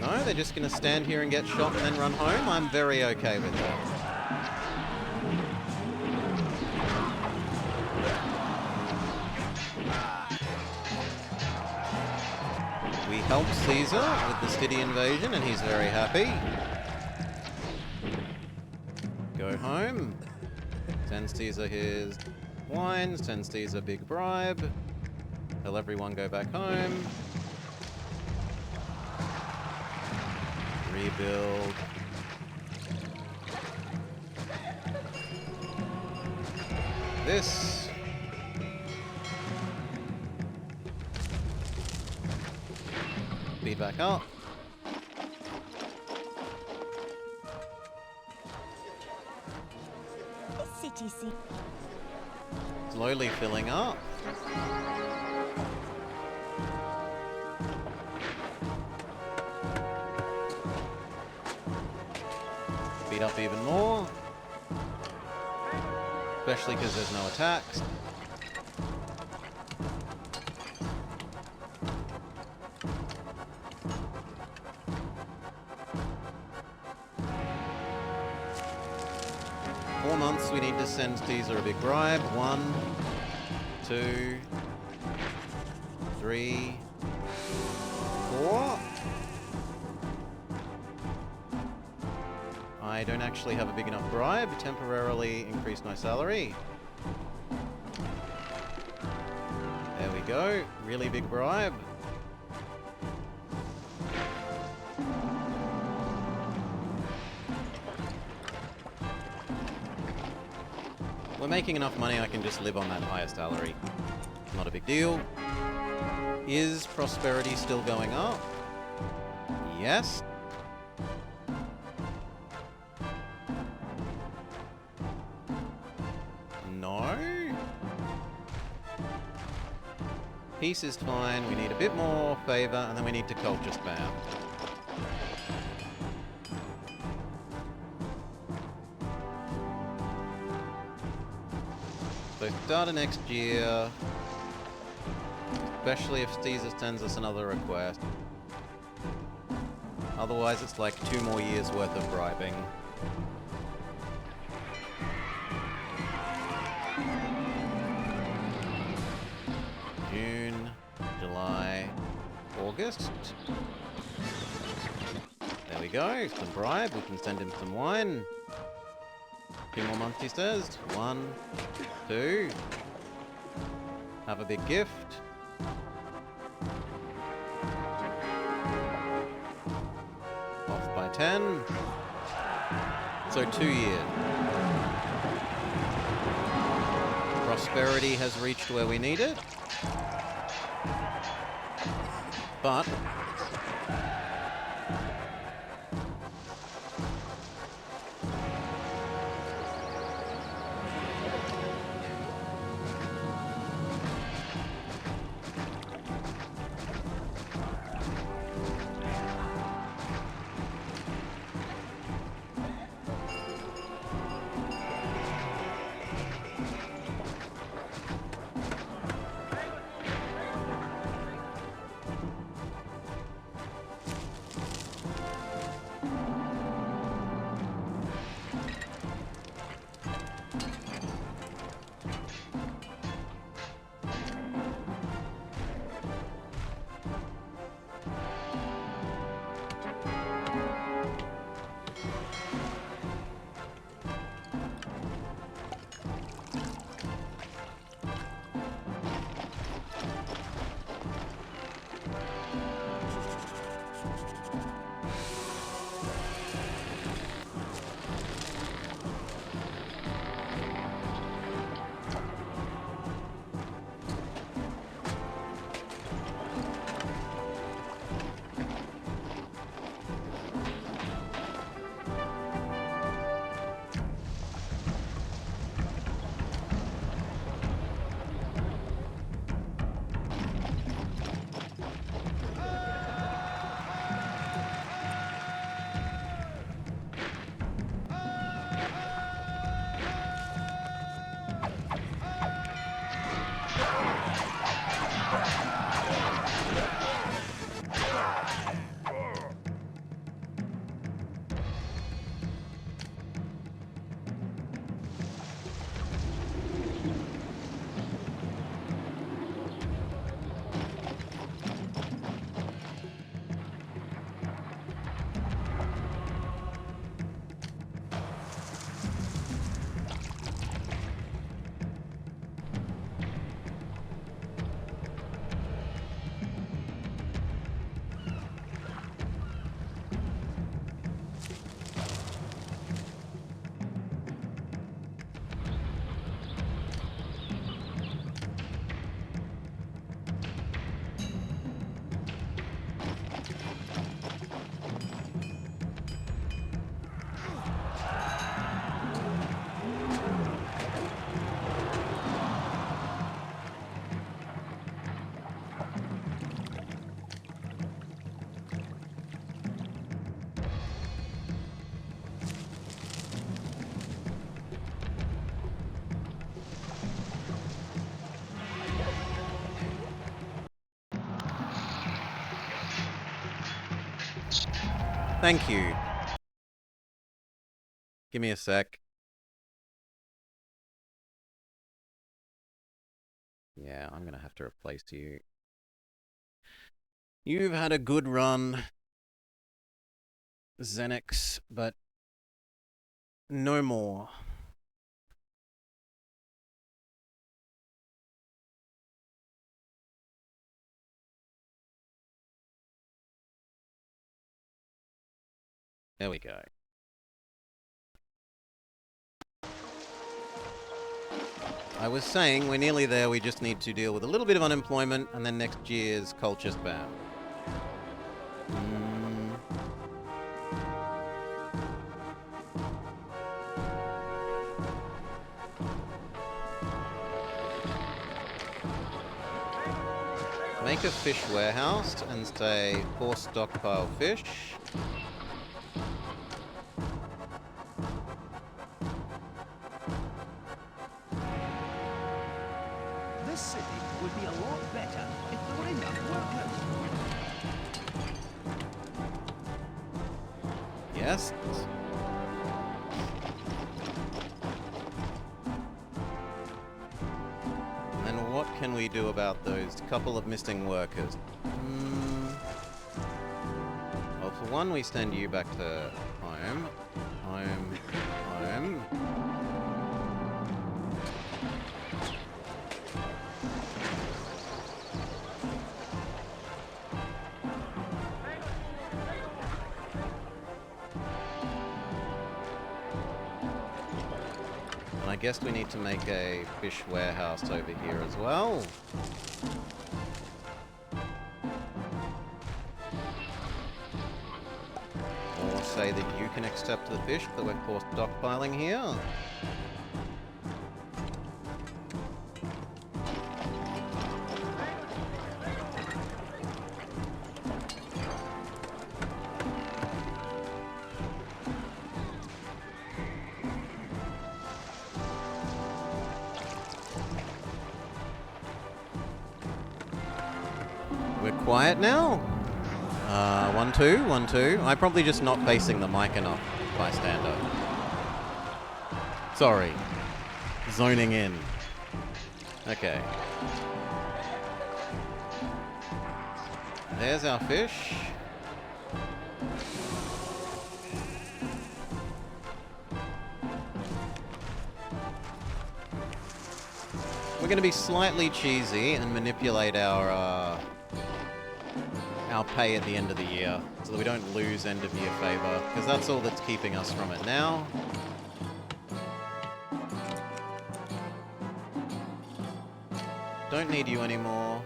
No, they're just going to stand here and get shot and then run home. I'm very okay with that. We helped Caesar with the city invasion and he's very happy. Go home. Send Caesar his wine. Send Caesar big bribe. Tell everyone go back home. Rebuild. This. Speed back up. Slowly filling up. Speed up even more. Especially because there's no attacks. Months we need to send Caesar a big bribe. 1, 2, 3, 4. I don't actually have a big enough bribe. Temporarily increase my salary. There we go. Really big bribe. We're making enough money I can just live on that higher salary. Not a big deal. Is prosperity still going up? Yes. No. Peace is fine. We need a bit more favor, and then we need to culture spam. So start of next year, especially if Caesar sends us another request. Otherwise, it's like 2 more years worth of bribing. June, July, August. There we go, some bribe. We can send him some wine. 2 more months, he says. 1, 2. Have a big gift. Off by 10. So 2 years. Prosperity has reached where we need it. But thank you. Give me a sec. Yeah, I'm gonna have to replace you. You've had a good run, Xenix, but no more. There we go. I was saying, we're nearly there, we just need to deal with a little bit of unemployment, and then next year's culture spam. Make a fish warehouse and say force stockpile fish. This city would be a lot better if there were enough workers. Yes. And then what can we do about those couple of missing workers? Well, for one, we send you back to home. Home. And I guess we need to make a fish warehouse over here as well. Or say that you can accept the fish that we're forced stockpiling here. We're quiet now. 1, 2, 1, 2. I'm probably just not facing the mic enough, bystander. Sorry. Zoning in. Okay. There's our fish. We're going to be slightly cheesy and manipulate our pay at the end of the year, so that we don't lose end of year favor, because that's all that's keeping us from it now. Don't need you anymore.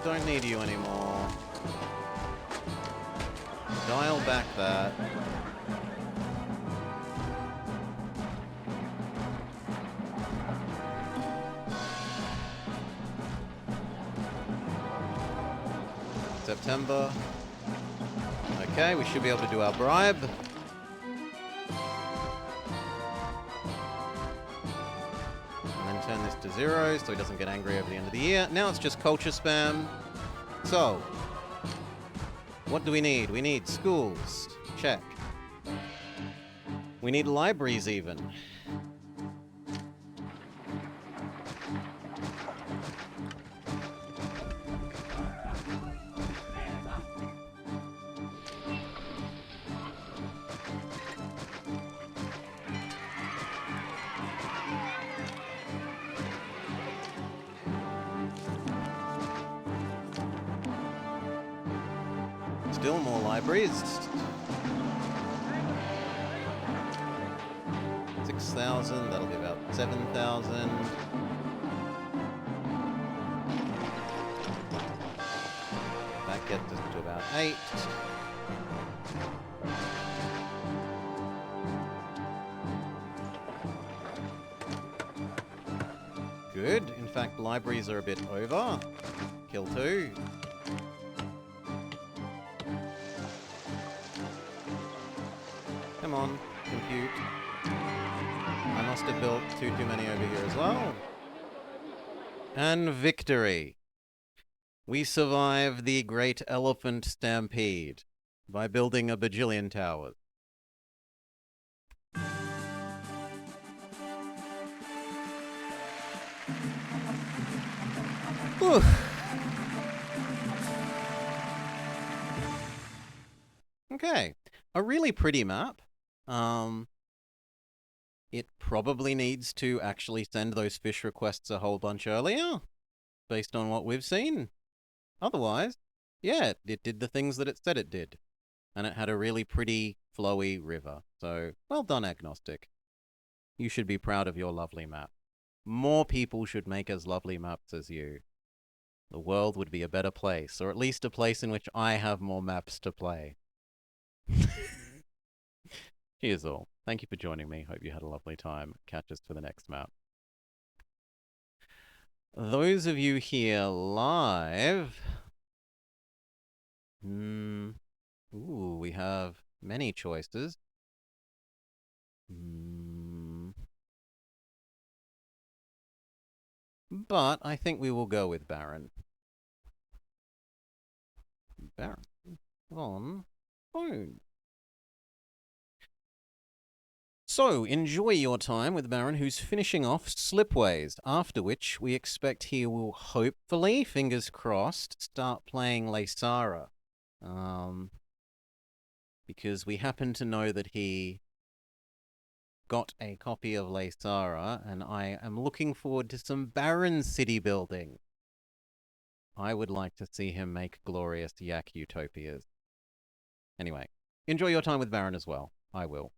Don't need you anymore. Dial back that. September. Okay, we should be able to do our bribe. And then turn this to 0 so he doesn't get angry over the end of the year. Now it's just culture spam. So, what do we need? We need schools. Check. We need libraries even. Still more libraries. 6,000, that'll be about 7,000. That gets us to about 8. Good. In fact, libraries are a bit over. Kill 2. Come on, compute. I must have built too many over here as well. And victory. We survive the Great Elephant Stampede by building a bajillion towers. Whew. Okay, a really pretty map. It probably needs to actually send those fish requests a whole bunch earlier, based on what we've seen. Otherwise, yeah, it did the things that it said it did. And it had a really pretty, flowy river. So, well done, Agnostic. You should be proud of your lovely map. More people should make as lovely maps as you. The world would be a better place, or at least a place in which I have more maps to play. Cheers all. Thank you for joining me. Hope you had a lovely time. Catch us for the next map. Those of you here live... ooh, we have many choices. But I think we will go with Baron. Baron on phone. So, enjoy your time with Baron, who's finishing off Slipways, after which we expect he will hopefully, fingers crossed, start playing Laysara. Because we happen to know that he got a copy of Laysara, and I am looking forward to some Baron city building. I would like to see him make glorious Yak Utopias. Anyway, enjoy your time with Baron as well. I will.